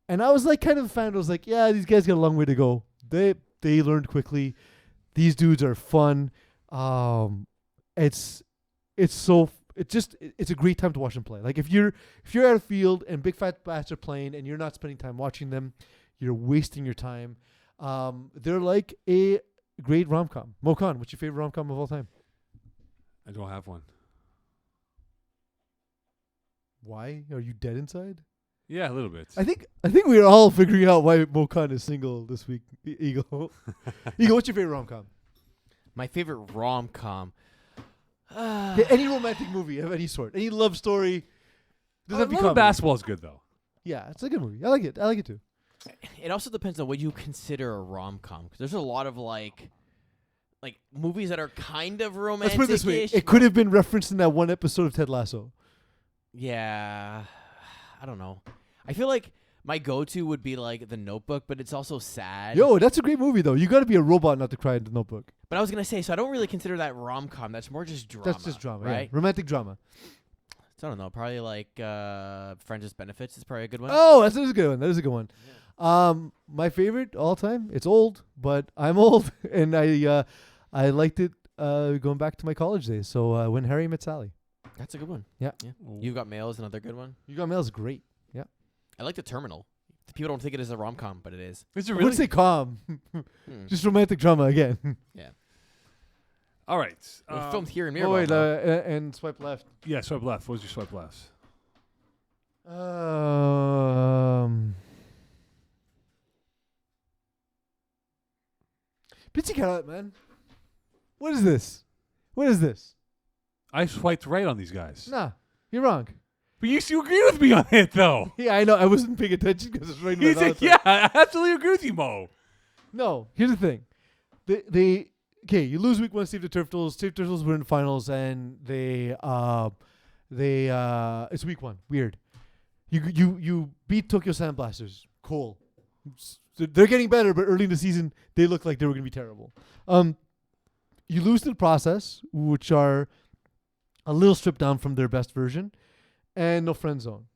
And I was like kind of a fan. I was like, yeah, these guys got a long way to go. They learned quickly. These dudes are fun. It's a great time to watch them play. Like if you're at a field and Big Fat Bats are playing and you're not spending time watching them, you're wasting your time. They're like a great rom-com. Mokan, what's your favorite rom-com of all time? I don't have one. Why? Are you dead inside? Yeah, a little bit. I think we're all figuring out why Mokan is single this week. Eagle. Eagle, what's your favorite rom-com? My favorite rom-com. Yeah, any romantic movie of any sort. Any love story. Doesn't have to be Love comedy. Basketball is good though. Yeah, it's a good movie. I like it. I like it too. It also depends on what you consider a rom-com. 'Cause there's a lot of like movies that are kind of Let's romantic. put it this way. It could have been referenced in that one episode of Ted Lasso. Yeah, I don't know. I feel like my go-to would be like The Notebook, but it's also sad. Yo, that's a great movie though. You got to be a robot not to cry in The Notebook. But I was gonna say, so I don't really consider that rom-com. That's more just drama. That's just drama, right? yeah. Romantic drama. So I don't know. Probably like Friends with Benefits is probably a good one. Oh, that is a good one. That is a good one. My favorite all time. It's old, but I'm old, and I liked it going back to my college days. So When Harry Met Sally. That's a good one. Yeah. You Got Mail is another good one. You Got Mail is great. Yeah. I like The Terminal. People don't think it is a rom-com, but it is. Is it I really? wouldn't say calm. Just romantic drama again. Yeah. All right. It was filmed here in Oh Mirabel. wait, though. and swipe left. Yeah, swipe left. What was your swipe left? Pitsy Carrot, man. What is this? What is this? I swiped right on these guys. Nah, you're wrong. But you still agree with me on it, though. Yeah, I know. I wasn't paying attention because it's right in He's my like, yeah, I absolutely agree with you, Mo. No, here's the thing. Okay, you lose week one, Save the Turtles. Save the Turtles were in the finals, and it's week one. Weird. You beat Tokyo Sandblasters. Cool. They're getting better, but early in the season they looked like they were going to be terrible. You lose to the Process, which are a little stripped down from their best version, and no friend zone.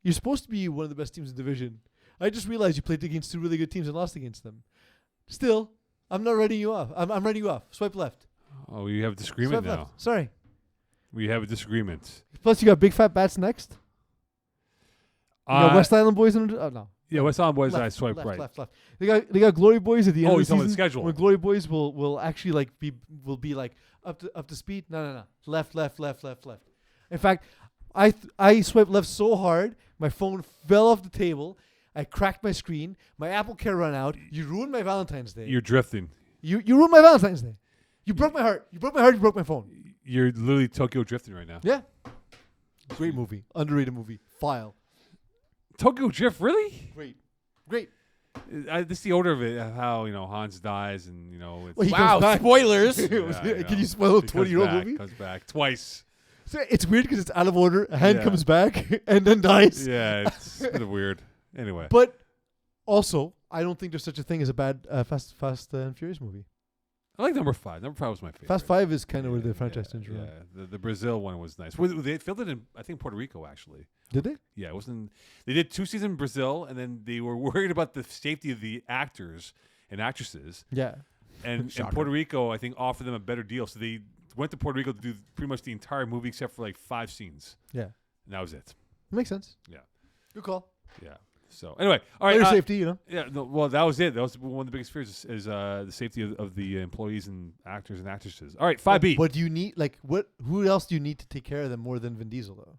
You're supposed to be one of the best teams in the division. I just realized you played against two really good teams and lost against them. Still, I'm not writing you off. I'm writing you off. Swipe left. Oh, you have a disagreement Swipe now. left. Sorry. We have a disagreement. Plus, you got Big Fat Bats next. You got West Island Boys. Oh no. Yeah, West Island Boys. Left, I swipe left, right. Left. They got Glory Boys at the end Oh, of the you're talking about season. the schedule. When Glory Boys will actually like be like up to speed. No. Left. In fact, I swiped left so hard my phone fell off the table. I cracked my screen. My Apple Care ran out. You ruined my Valentine's Day. You're drifting. You ruined my Valentine's Day. You broke my heart. You broke my heart. You broke my phone. You're literally Tokyo drifting right now. Yeah. Great movie. Underrated movie. File. Tokyo Drift, really? Great. This is the order of it, of how Hans dies, and It's, Well, he Wow, comes back. spoilers. Can you spoil a 20-year-old movie? Comes back twice. So it's weird because it's out of order. A hand Yeah. comes back and then dies. Yeah, it's kind of weird. Anyway, But also, I don't think there's such a thing as a bad Fast and Furious movie. I like number 5. Number 5 was my favorite. Fast 5 is kind of where the franchise turns Yeah, around. the Brazil one was nice. Well, they filmed it in, I think, Puerto Rico, actually. Did they? Yeah, it wasn't. They did 2 seasons in Brazil, and then they were worried about the safety of the actors and actresses. Yeah. And Shocker. Puerto Rico, I think, offered them a better deal. So they went to Puerto Rico to do pretty much the entire movie except for like 5 scenes. Yeah. And that was it. Makes sense. Yeah. Good call. Yeah. So anyway, all right. Player safety, Yeah. No, well, that was it. That was one of the biggest fears is the safety of the employees and actors and actresses. All right, 5B. But do you need who else do you need to take care of them more than Vin Diesel though?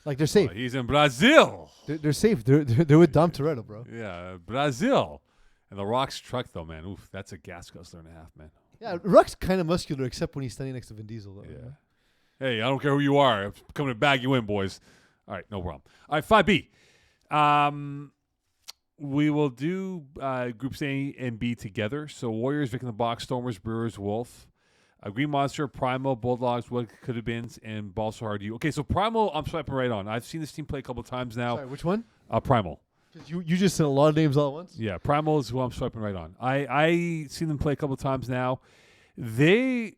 Like they're safe. He's in Brazil. They're safe. They're with Dom Toretto, bro. Yeah, Brazil. And the Rock's truck, though, man. Oof, that's a gas guzzler and a half, man. Yeah, Rock's kind of muscular except when he's standing next to Vin Diesel though. Yeah. Hey, I don't care who you are. I'm coming to bag you in, boys. All right, no problem. All right, 5B. We will do groups A and B together. So Warriors, Vic in the Box, Stormers, Brewers, Wolf. Green Monster, Primal, Bulldogs, What Could Have Been, and Ball So Hard You. Okay, so Primal, I'm swiping right on. I've seen this team play a couple times now. Sorry, which one? Primal. You just said a lot of names all at once. Yeah, Primal is who I'm swiping right on. I seen them play a couple times now. They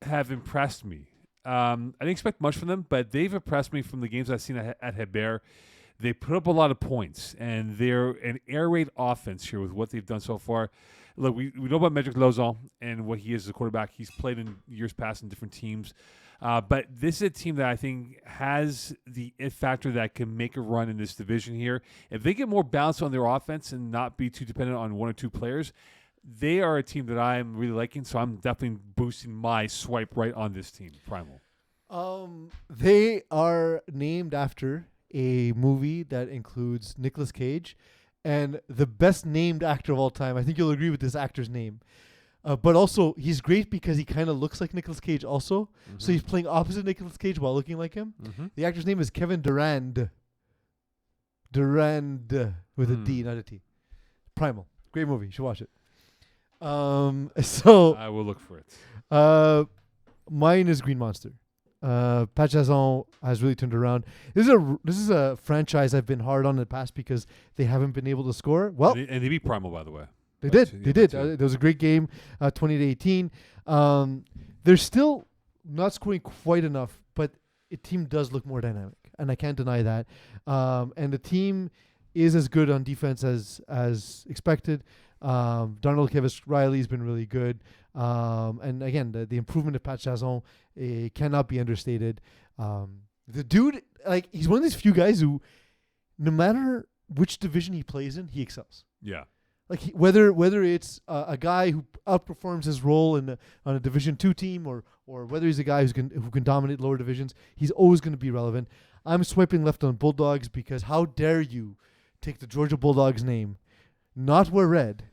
have impressed me. I didn't expect much from them, but they've impressed me from the games I've seen at Hebert. They put up a lot of points, and they're an air raid offense here with what they've done so far. Look, we know about Medric Lozon and what he is as a quarterback. He's played in years past in different teams. But this is a team that I think has the it factor that can make a run in this division here. If they get more balance on their offense and not be too dependent on one or two players, they are a team that I'm really liking. So I'm definitely boosting my swipe right on this team, Primal. They are named after a movie that includes Nicolas Cage and the best named actor of all time. I think you'll agree with this actor's name. But also, he's great because he kind of looks like Nicolas Cage also. Mm-hmm. So he's playing opposite Nicolas Cage while looking like him. Mm-hmm. The actor's name is Kevin Durand. Durand with a D, not a T. Primal. Great movie. You should watch it. So I will look for it. Mine is Green Monster. Pat Chazon has really turned around. This is a franchise I've been hard on in the past because they haven't been able to score. Well, and they beat Primal, by the way. They did. It was a great game, 20-18. They're still not scoring quite enough, but the team does look more dynamic, and I can't deny that. And the team is as good on defense as expected. Darnell Riley has been really good. And again, the improvement of Pat Chazon cannot be understated. The dude, he's one of these few guys who, no matter which division he plays in, he excels. Yeah. Whether it's a guy who outperforms his role on a Division II team or whether he's a guy who can dominate lower divisions, he's always going to be relevant. I'm swiping left on Bulldogs because how dare you take the Georgia Bulldogs name, not wear red,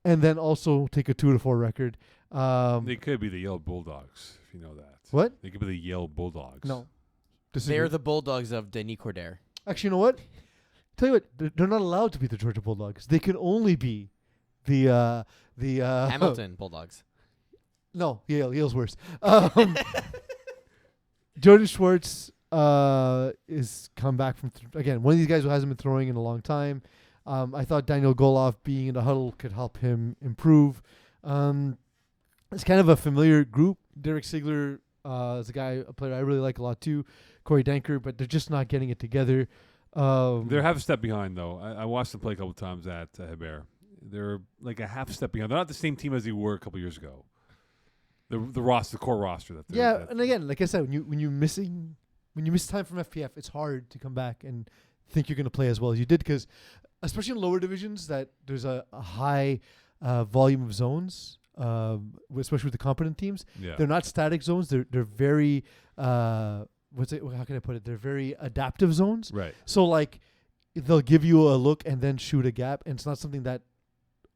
and then also take a 2-4 record. They could be the Yale Bulldogs, if you know that. What? They could be the Yale Bulldogs. No. They're the Bulldogs of Denis Coderre. Actually, you know what? Tell you what, they're not allowed to be the Georgia Bulldogs. They can only be the Hamilton Bulldogs. No, Yale's worse. Jordan Schwartz is come back from again one of these guys who hasn't been throwing in a long time. I thought Daniel Goloff being in the huddle could help him improve. It's kind of a familiar group. Derek Sigler is a player I really like a lot too. Corey Danker, but they're just not getting it together. They're half a step behind, though. I watched them play a couple of times at Hebert. They're like a half step behind. They're not the same team as they were a couple of years ago. The core roster. And again, like I said, when you miss time from FPF, it's hard to come back and think you're going to play as well as you did because, especially in lower divisions, that there's a high volume of zones, especially with the competent teams. Yeah. They're not static zones. They're very how can I put it? They're very adaptive zones. Right. So they'll give you a look and then shoot a gap, and it's not something that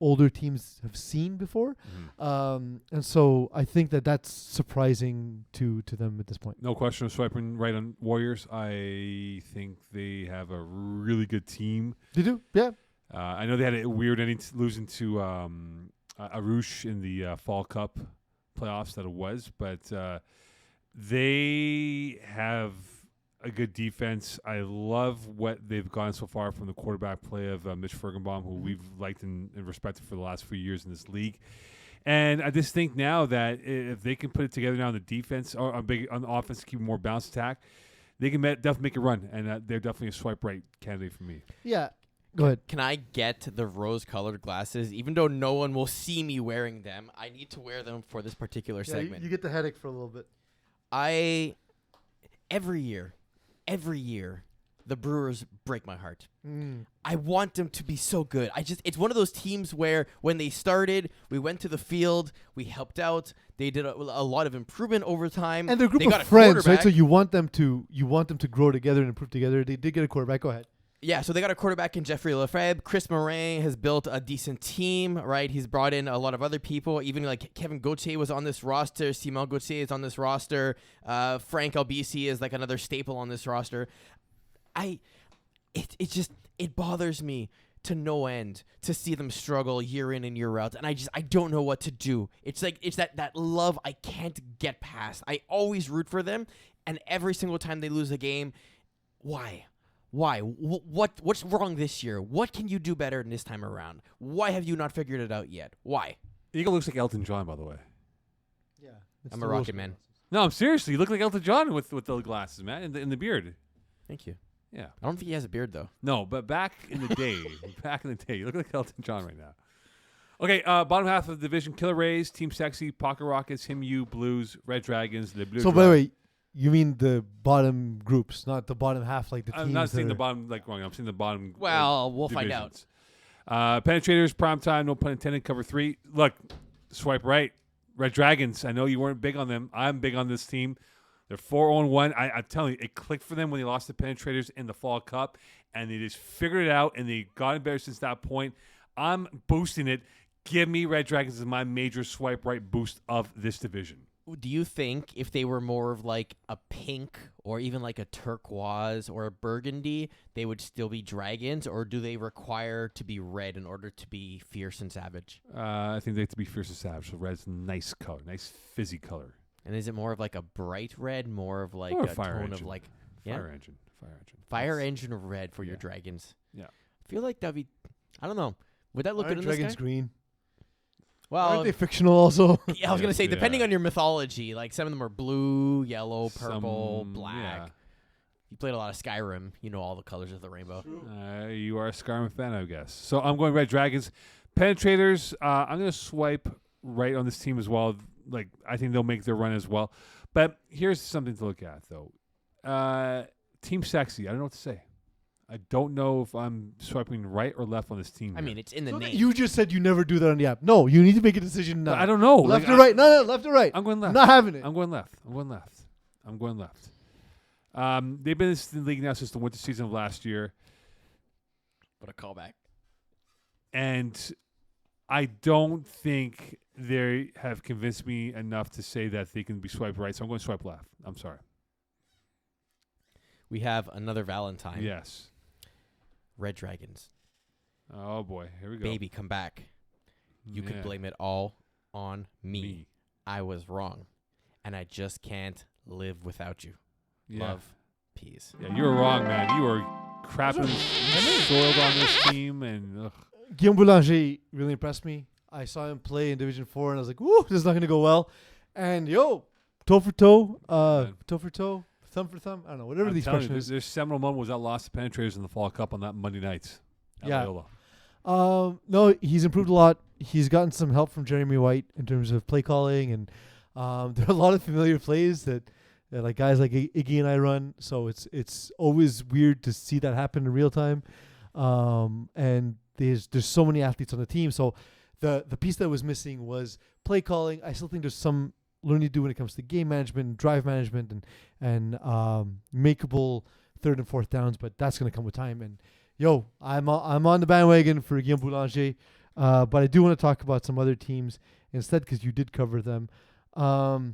older teams have seen before. Mm-hmm. And so I think that's surprising to them at this point. No question of swiping right on Warriors. I think they have a really good team. They do, yeah. I know they had a weird ending losing to Arouche in the Fall Cup playoffs that it was, but they have a good defense. I love what they've gotten so far from the quarterback play of Mitch Fergenbaum, who we've liked and respected for the last few years in this league. And I just think now that if they can put it together now on the defense or on the offense to keep a more balanced attack, they can definitely make a run. And they're definitely a swipe right candidate for me. Yeah. Go ahead. Can I get the rose-colored glasses? Even though no one will see me wearing them, I need to wear them for this particular segment. You get the headache for a little bit. Every year, the Brewers break my heart. I want them to be so good. It's one of those teams where when they started, we went to the field, we helped out. They did a lot of improvement over time. And they're a group of friends, right? So you want them to grow together and improve together. They did get a quarterback. Go ahead. Yeah, so they got a quarterback in Jeffrey Lefebvre. Chris Morin has built a decent team, right? He's brought in a lot of other people. Even Kevin Gauthier was on this roster. Simon Gauthier is on this roster. Frank Albisi is another staple on this roster. It bothers me to no end to see them struggle year in and year out, and I don't know what to do. It's that love I can't get past. I always root for them, and every single time they lose a game, why? Why? What's wrong this year? What can you do better this time around? Why have you not figured it out yet? Why? Eagle looks like Elton John, by the way. Yeah. I'm a Rocket Man. No, I'm seriously. You look like Elton John with the glasses, man, and the beard. Thank you. Yeah. I don't think he has a beard though. No, but back in the day, you look like Elton John right now. Okay, bottom half of the division: Killer Rays, Team Sexy, Pocket Rockets, Him You, Blues, Red Dragons, the Blue. So by the way, you mean the bottom groups, not the bottom half, like the teams. I'm not that saying the are- bottom like wrong. I'm saying the bottom. Well, we'll find out. divisions. Penetrators, prime time, no pun intended, cover 3. Look, swipe right. Red Dragons. I know you weren't big on them. I'm big on this team. They're 4-1. I'm telling you, it clicked for them when they lost the Penetrators in the Fall Cup, and they just figured it out, and they gotten better since that point. I'm boosting it. Give me Red Dragons as my major swipe right boost of this division. Do you think if they were more of like a pink or even like a turquoise or a burgundy, they would still be dragons, or do they require to be red in order to be fierce and savage? I think they have to be fierce and savage. So red's a nice color, nice fizzy color. And is it more of like a bright red, more of like Or a fire tone engine. of like yeah? Fire engine. Fire That's- engine red for your yeah. dragons? Yeah. I feel like that'd be, I don't know. Would that look Aren't good in this dragons guy? green? Well, Aren't they fictional also? yeah, I was gonna say, Yeah. depending on your mythology, like some of them are blue, yellow, purple, Some- black. yeah. You played a lot of Skyrim, you know all the colors of the rainbow. You are a Skyrim fan, I guess. So I'm going Red Dragons. Penetrators, I'm going to swipe right on this team as well. Like, I think they'll make their run as well. But here's something to look at, though. Team Sexy, I don't know what to say. I don't know if I'm swiping right or left on this team. I here. mean, it's in the So name. you just said you never do that on the app. No, you need to make a decision now. But I don't know. Left Like, or right? No, left or right. I'm going left. I'm not having it. I'm going left. They've been in the league now since the winter season of last year. What a callback. And I don't think they have convinced me enough to say that they can be swiped right. So I'm going to swipe left. I'm sorry. We have another Valentine. Yes. Red Dragons. Oh, boy. Here we go. Baby, come back. You could Yeah. blame it all on me. Me. I was wrong. And I just can't live without you. Yeah. Love, peace. Yeah, you were wrong, man. You were crapping soiled on this team. And ugh. Guillaume Boulanger really impressed me. I saw him play in Division 4, and I was like, "Woo, this is not going to go well." And toe for toe, thumb for thumb. I don't know, whatever I'm the telling you, expression is. their seminal moment was that loss to Penetrators in the Fall Cup on that Monday night. at Yeah. Loyola. No, he's improved a lot. He's gotten some help from Jeremy White in terms of play calling, and there are a lot of familiar plays that like guys like Iggy and I run. So it's always weird to see that happen in real time. And there's so many athletes on the team. So the piece that was missing was play calling. I still think there's some learning to do when it comes to game management, and drive management, and makeable third and fourth downs. But that's going to come with time. And I'm on the bandwagon for Guillaume Boulanger, but I do want to talk about some other teams instead because you did cover them. The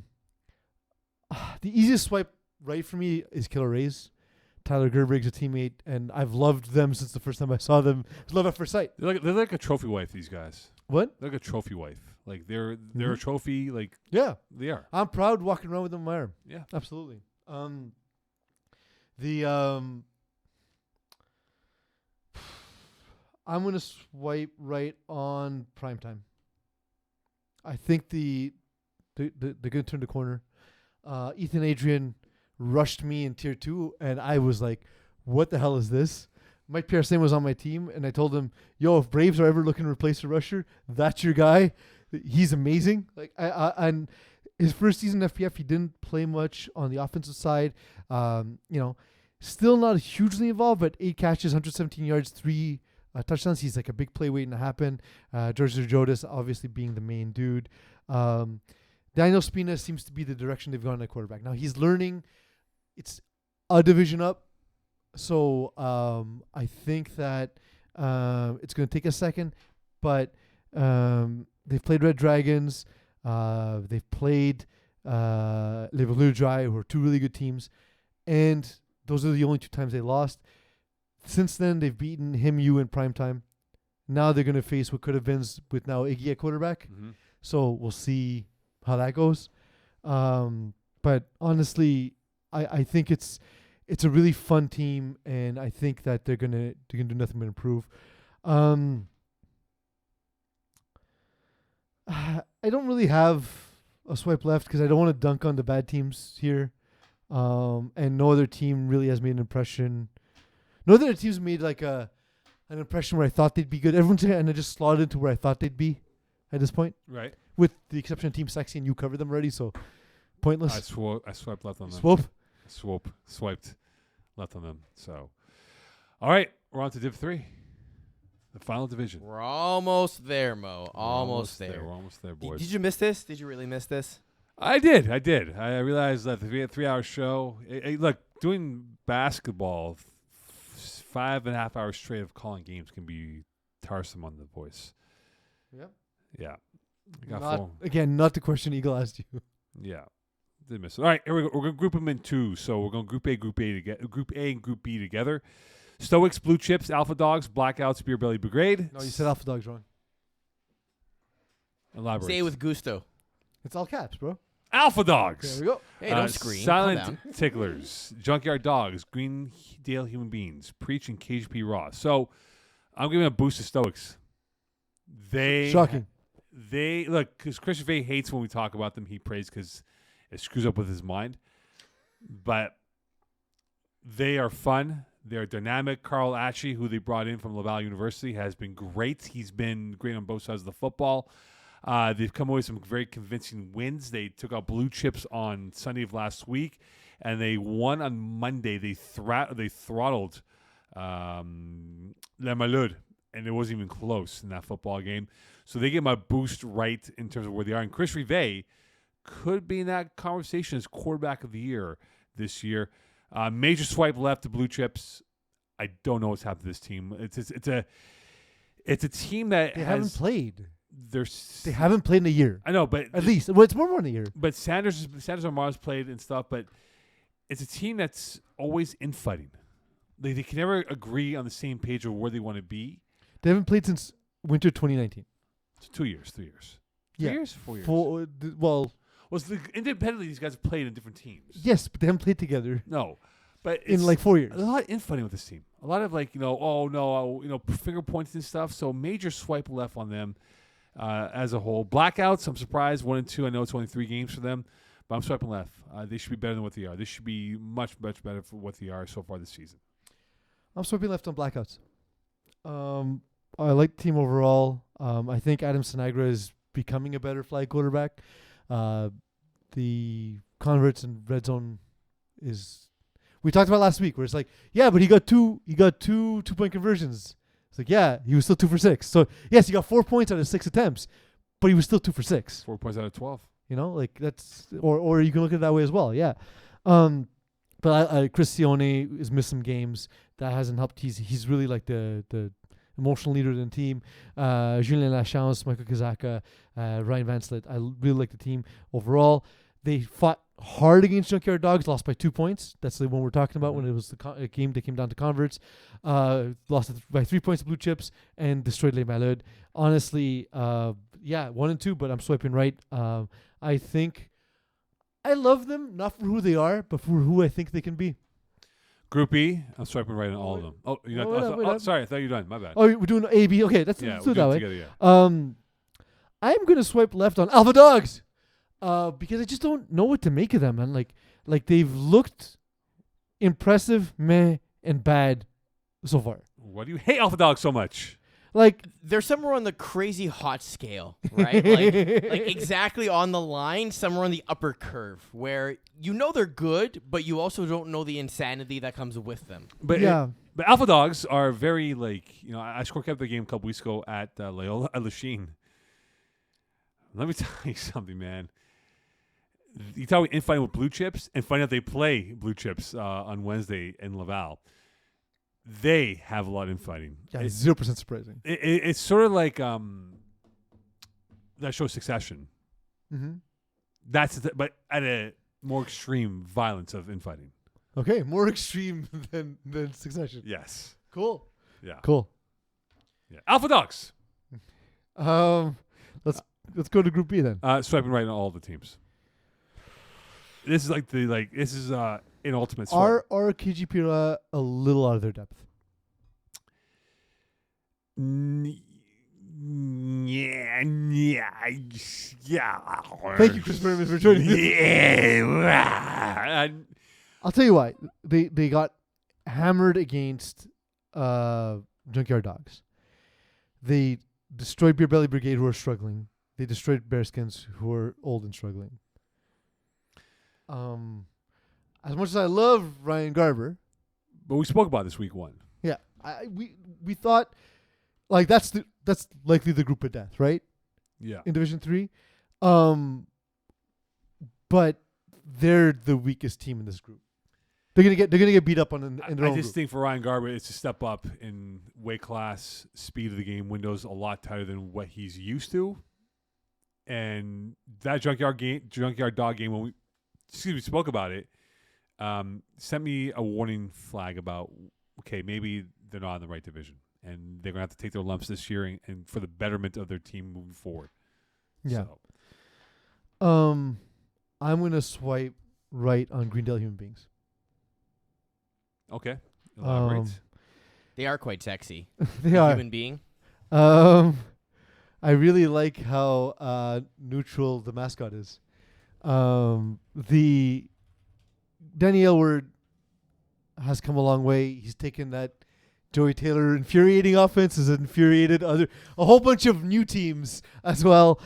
easiest swipe right for me is Killer Rays. Tyler Gerbrig's a teammate, and I've loved them since the first time I saw them. It was love at first sight. They're like a trophy wife, these guys. What? They're like a trophy wife. Like they're a trophy. Like Yeah, they are. I'm proud walking around with them on my arm. Yeah. Absolutely. I'm gonna swipe right on primetime. I think they're gonna turn the corner. Ethan Adrian rushed me in tier 2, and I was like, "What the hell is this?" Mike Pierre was on my team, and I told him, if Braves are ever looking to replace a rusher, that's your guy. He's amazing. Like and his first season in FPF, he didn't play much on the offensive side. Still not hugely involved, but 8 catches, 117 yards, 3 touchdowns. He's like a big play waiting to happen. George Zerjotis obviously being the main dude. Daniel Spina seems to be the direction they've gone at quarterback. Now he's learning. It's a division up. So I think that it's going to take a second. But they've played Red Dragons. They've played Les Bleu Dry, who are 2 really good teams. And those are the only 2 times they lost. Since then, they've beaten him, you in primetime. Now they're going to face what could have been with now Iggy at quarterback. Mm-hmm. So we'll see how that goes. But honestly, I think it's a really fun team, and I think that they're gonna do nothing but improve. I don't really have I'll swipe left because I don't want to dunk on the bad teams here. And no other team really has made an impression. No other teams made like an impression where I thought they'd be good. Everyone's and I just slotted into where I thought they'd be at this point. Right. With the exception of Team Sexy, and you covered them already, so pointless. I swiped left on them. Swiped left on them. So, all right, we're on to Div 3, the final division. We're almost there, Mo. Almost there. We're almost there, boys. Did you miss this? Did you really miss this? I did. I realized that we had a 3-hour show. Look, doing basketball 5.5 hours straight of calling games can be tiresome on the voice. Yep. Yeah. Not the question Eagle asked you. Yeah. Did miss it. All right, here we go. We're going to group them in two. So we're going Group A, Group A, and Group B together. Stoics, Blue Chips, Alpha Dogs, Blackouts, Beer Belly Brigade. No, you said Alpha Dogs wrong. Elaborate. Say it with gusto. It's all caps, bro. Alpha Dogs. There we go. Hey, don't scream. Silent Calm down. Ticklers, Junkyard Dogs, Greendale Human Beings, Preach, and KGP Raw. So I'm giving a boost to Stoics. Shocking. They look, because Christian Vay hates when we talk about them. He prays because it screws up with his mind. But they are fun. They're dynamic. Carl Atchie, who they brought in from Laval University, has been great. He's been great on both sides of the football. They've come away with some very convincing wins. They took out Blue Chips on Sunday of last week, and they won on Monday. They throttled La Malud, and it wasn't even close in that football game. So they give them a boost right in terms of where they are. And Chris Rivet could be in that conversation as quarterback of the year this year. Major swipe left to Blue Chips. I don't know what's happened to this team. It's a team that haven't played. They They haven't played in a year. I know, but at least it's more than a year. But Sanders Armaz played and stuff. But it's a team that's always infighting. They can never agree on the same page of where they want to be. They haven't played since winter 2019. It's 2 years, 3 years. 3 Yeah. years? 4 years? Independently, these guys have played in different teams. Yes, but they haven't played together. No, but in like 4 years. A lot of infighting with this team. A lot of finger points and stuff. So major swipe left on them as a whole. Blackouts, I'm surprised 1 and 2. I know it's only 3 games for them, but I'm swiping left. They should be better than what they are. They should be much, much better for what they are so far this season. I'm swiping left on Blackouts. I like the team overall. I think Adam Sinagra is becoming a better flag quarterback. The converts and red zone is we talked about last week where it's like, yeah, but he got two 2-point conversions. It's like, yeah, he was still 2 for 6. So yes, he got 4 points out of 6 attempts, but he was still 2 for 6. 4 points out of 12. You know, like that's or you can look at it that way as well. Yeah. But Chris Sione has missed some games. That hasn't helped. He's really like the emotional leader of the team. Julien Lachance, Michael Kazaka, Ryan Vanslet. I really like the team overall. They fought hard against Junkyard Dogs, lost by 2 points. That's the one we're talking about when it was the game that came down to converts. Lost by 3 points to Blue Chips and destroyed Les Malheuds. Honestly, 1 and 2, but I'm swiping right. I think I love them, not for who they are, but for who I think they can be. Group E, I'm swiping right on all of them. Oh, you're not. Sorry, I thought you were done. My bad. Oh, we're doing A, B. Okay, let's do it that way. Together, yeah. I'm gonna swipe left on Alpha Dogs, because I just don't know what to make of them, man. Like they've looked impressive, meh, and bad so far. Why do you hate Alpha Dogs so much? Like they're somewhere on the crazy hot scale, right? like exactly on the line, somewhere on the upper curve, where you know they're good, but you also don't know the insanity that comes with them. But but Alpha Dogs are very I scorekept the game a couple weeks ago at Loyola at Lachine. Let me tell you something, man. You tell me infighting with Blue Chips and find out they play Blue Chips on Wednesday in Laval. They have a lot of infighting. Yeah, 0% surprising. It's sort of like that show Succession. Mm-hmm. But at a more extreme violence of infighting. Okay, more extreme than Succession. Yes. Cool. Yeah. Cool. Yeah. Alpha Dogs. Let's go to Group B then. Swiping right on all the teams. This is an ultimate swipe. Are KGP a little out of their depth? yeah. Thank you, Chris Berman, for joining us. Yeah. I'll tell you why. They got hammered against Junkyard Dogs. They destroyed Beer Belly Brigade, who are struggling. They destroyed Bearskins, who are old and struggling. As much as I love Ryan Garber, But we spoke about this week 1. yeah, we thought like that's likely the group of death, right? Yeah. In Division 3. But they're the weakest team in this group. They're gonna get beat up in their I own just group. think for Ryan Garber, it's a step up in weight class, speed of the game, windows a lot tighter than what he's used to. And that junkyard dog game, when we spoke about it, sent me a warning flag about, okay, maybe they're not in the right division, and they're gonna have to take their lumps this year, and for the betterment of their team moving forward. Yeah. So, I'm gonna swipe right on Greendale Human Beings. okay. Elaborate. They are quite sexy. They A are. human being. I really like how neutral the mascot is. The Danny Aylward has come a long way. He's taken that Joey Taylor infuriating offense, has infuriated a whole bunch of new teams as well.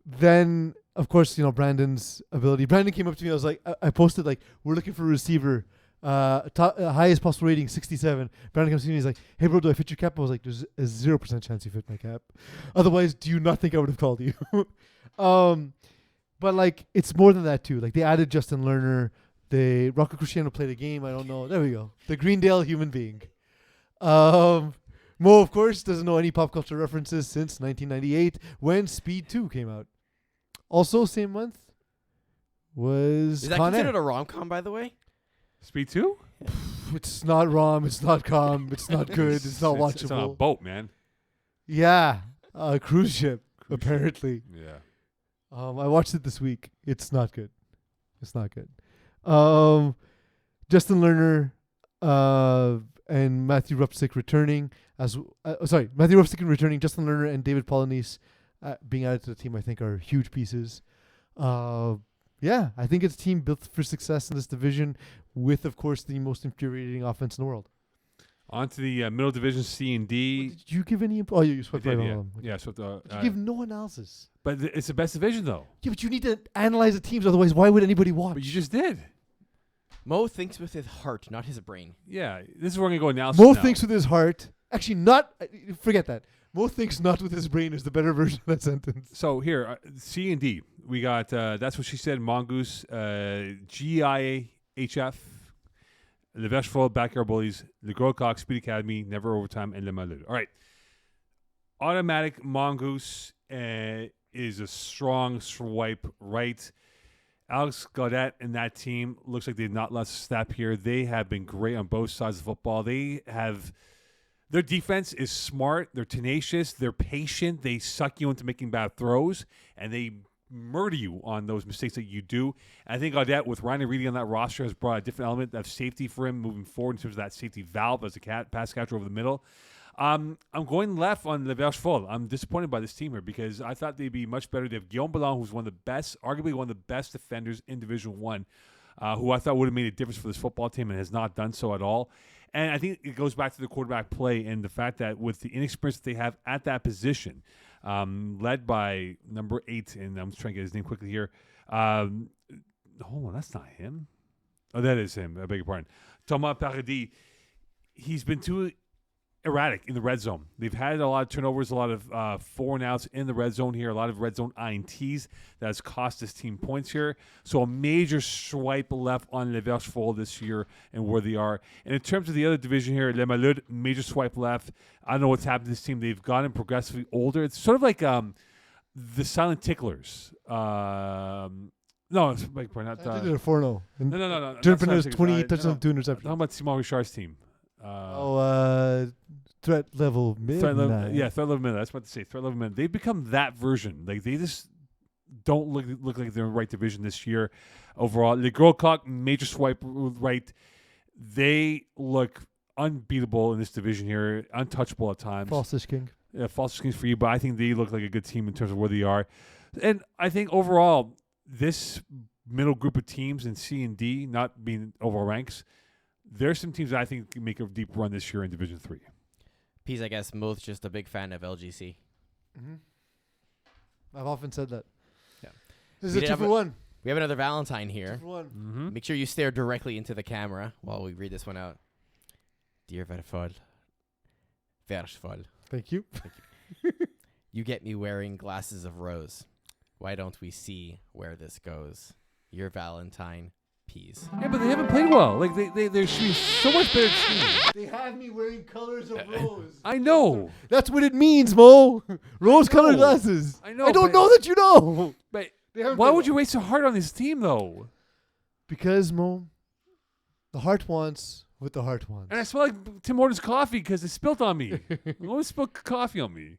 Then of course, Brandon's ability. Brandon came up to me. I was like, I posted like, we're looking for a receiver. Highest possible rating, 67. Brandon comes to me. He's like, hey bro, do I fit your cap? I was like, there's a 0% chance you fit my cap. Otherwise, do you not think I would have called you? But like, it's more than that too. Like they added Justin Lerner. Rocco Cruciano played a game. I don't know. There we go. The Greendale Human Being. Mo, of course, doesn't know any pop culture references since 1998 when Speed 2 came out. Also, same month was Is that Con Air. considered a rom-com, by the way? Speed 2? It's not rom. It's not com. It's not good. It's not watchable. It's on a boat, man. Yeah, a cruise ship apparently. Yeah. I watched it this week. It's not good. It's not good. Justin Lerner and Matthew Rupstick returning Matthew Rupstick returning. Justin Lerner and David Polonese being added to the team, I think, are huge pieces. Yeah, I think it's a team built for success in this division with, of course, the most infuriating offense in the world. On to the middle division, C and D. Did you give any? Oh, you I swept did, right yeah. on. Yeah, so You give no analysis. but it's the best division, though. Yeah, but you need to analyze the teams. Otherwise, why would anybody watch? But you just did. Mo thinks with his heart, not his brain. Yeah, this is where we're going to go analysis Mo now. thinks with his heart. Actually, not. Forget that. Mo thinks not with his brain is the better version of that sentence. So here, C and D. We got, that's what she said, Mongoose, GIHF, Le Vechefort, Backyard Bullies, Le Gros Coq, Speed Academy, Never Overtime, and Le Malud. All right. Automatic Mongoose is a strong swipe right. Alex Gaudet and that team looks like they've not lost a step here. They have been great on both sides of football. Their defense is smart. They're tenacious. They're patient. They suck you into making bad throws, and they murder you on those mistakes that you do. And I think Gaudet, with Ryan Reedy on that roster, has brought a different element of safety for him moving forward in terms of that safety valve as a pass catcher over the middle. I'm going left on Le Vechefort. I'm disappointed by this team here because I thought they'd be much better. They have Guillaume Ballon, who's one of the best, arguably one of the best defenders in Division 1, who I thought would have made a difference for this football team and has not done so at all. And I think it goes back to the quarterback play and the fact that with the inexperience that they have at that position, led by number 8, and I'm just trying to get his name quickly here. Hold on, that's not him. Oh, that is him. I beg your pardon. Thomas Paradis. He's been too erratic in the red zone. They've had a lot of turnovers, a lot of 4-and-outs in the red zone here, a lot of red zone INTs that has cost this team points here. So a major swipe left on Le Vechefort this year and where they are. And in terms of the other division here, Le Malud, major swipe left. I don't know what's happened to this team. They've gotten progressively older. It's sort of like the Silent Ticklers. No, it's like not. I did a 4-0. No. Jonathan has 28 touchdowns, 2 interceptions. Talking about Simon Richard's team. Threat level mid. Threat level mid. That's what to say. Threat level mid. They've become that version. Like they just don't look like they're in the right division this year. Overall, Le Gros Coq, major swipe right. They look unbeatable in this division here, untouchable at times. Falsish King. false screens for you, but I think they look like a good team in terms of where they are. And I think overall, this middle group of teams in C and D, not being overall ranks, there's some teams that I think can make a deep run this year in Division 3. Peace, I guess Moth's just a big fan of LGC. Mm-hmm. I've often said that. Yeah. This is We a did 2-for-1. We have another Valentine 2 here. for 1. Mm-hmm. Make sure you stare directly into the camera while we read this one out. Dear Verfol. Versfol. Thank you. You get me wearing glasses of rose. Why don't we see where this goes? Your Valentine, Peas. Yeah, but they haven't played well. Like they should be so much better team. They have me wearing colors of rose. I know. That's what it means, Mo. Rose-colored glasses. I know, I don't but- know that you know. But They haven't why played would you well. wait so hard on this team though? Because, Mo, the heart wants what the heart wants. And I smell like Tim Hortons coffee because it spilt on me. Always spilled coffee on me.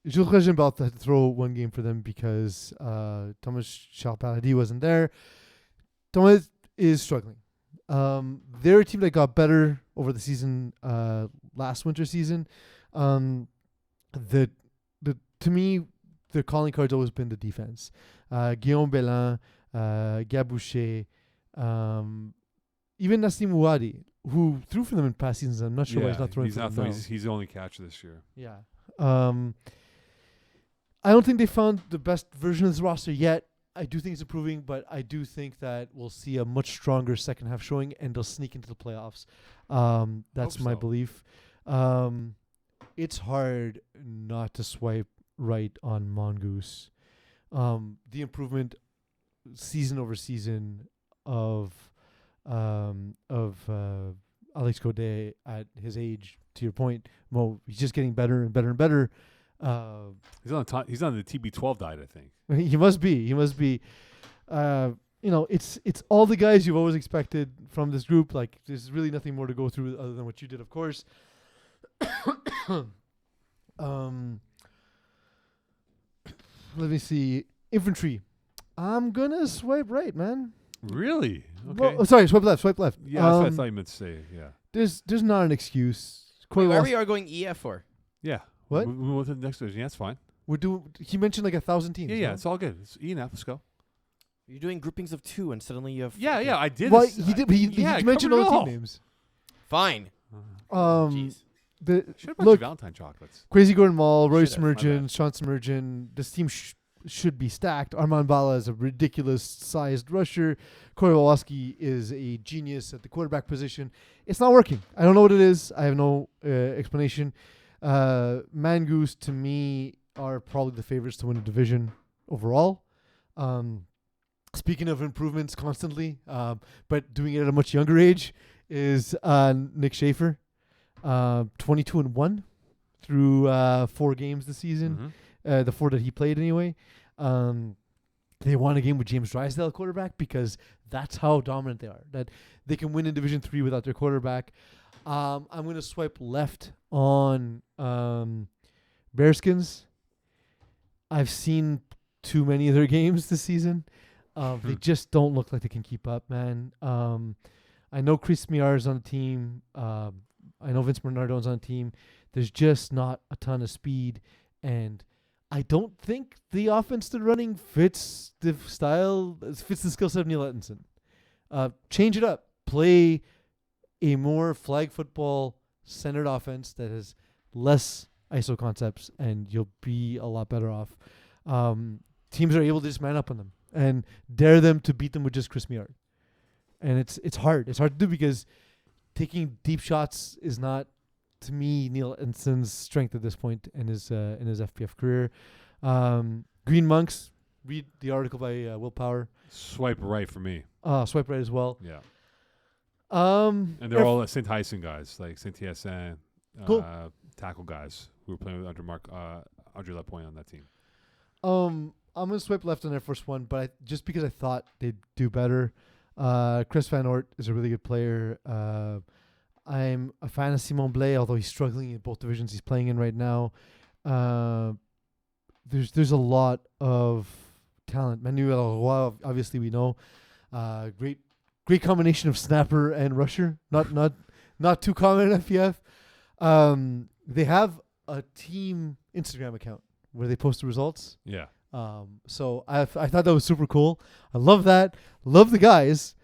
Jules Regin about to throw one game for them because Thomas Charles-Paradis wasn't there. Thomas is struggling. They're a team that got better over the season, last winter season. To me, their calling card's always been the defense. Guillaume Bellin, Gaboucher, even Nassim Ouadi, who threw for them in past seasons. I'm not sure why he's not throwing he's for not them throwing. now. He's the only catcher this year. Yeah. I don't think they found the best version of this roster yet. I do think it's improving, but I do think that we'll see a much stronger second half showing, and they'll sneak into the playoffs. That's Hope my so. belief. It's hard not to swipe right on Mongoose. The improvement season over season of Alex Godet at his age, to your point, Mo, he's just getting better and better and better. He's on the TB12 diet, I think. He must be. It's all the guys you've always expected from this group. Like, there's really nothing more to go through other than what you did, of course. Let me see. Infantry. I'm gonna swipe right, man. Really? Okay. Well, sorry, swipe left. Yeah, that's what I thought you meant to say. Yeah. There's not an excuse. Wait, Corey why Walsh- we are going EF for? Yeah. What? We move to the next division. Yeah, that's fine. We're doing. He mentioned like 1,000 teams. Yeah, no? it's all good. It's enough. Let's go. You're doing groupings of 2 and suddenly you have... Yeah, okay. I did. Well, this. he did. He I mentioned covered all it the team all. names. Fine. Um, Jeez. Should have brought Look, you Valentine chocolates. Crazy Gordon Mall, Roy Should've, my Smergen, bad. Sean Smergen. This team should be stacked. Armand Bala is a ridiculous sized rusher. Corey Woloski is a genius at the quarterback position. It's not working. I don't know what it is. I have no explanation. Mangoose, to me, are probably the favorites to win the division overall. Speaking of improvements constantly, but doing it at a much younger age, is Nick Schaefer. 22-1 through 4 games this season. Mhm. The 4 that he played anyway. They won a game with James Drysdale at quarterback because that's how dominant they are. That they can win in Division 3 without their quarterback. I'm going to swipe left on Bearskins. I've seen too many of their games this season. They just don't look like they can keep up, man. I know Chris Miar is on the team. I know Vince Bernardo's on the team. There's just not a ton of speed, and I don't think the offense they're running fits the style, fits the skill set of Neil Ettinson. Change it up. Play a more flag football centered offense that has less ISO concepts, and you'll be a lot better off. Teams are able to just man up on them and dare them to beat them with just Chris Miar. And it's hard. It's hard to do because taking deep shots is not, to me, Neil Ettinson's strength at this point in his FPF career. Green Monks. Read the article by Will Power. Swipe right for me. Swipe right as well. Yeah. And they're if- all St. Hyacin guys, like St. TSN, Cool. tackle guys who were playing with Andre Lapointe on that team. I'm gonna swipe left on Air Force One, but just because I thought they'd do better. Chris Van Ort is a really good player. I'm a fan of Simon Blais, although he's struggling in both divisions he's playing in right now. There's a lot of talent. Manuel Roy, obviously we know. Great combination of snapper and rusher. Not too common in FPF. They have a team Instagram account where they post the results. Yeah. So I thought that was super cool. I love that. Love the guys.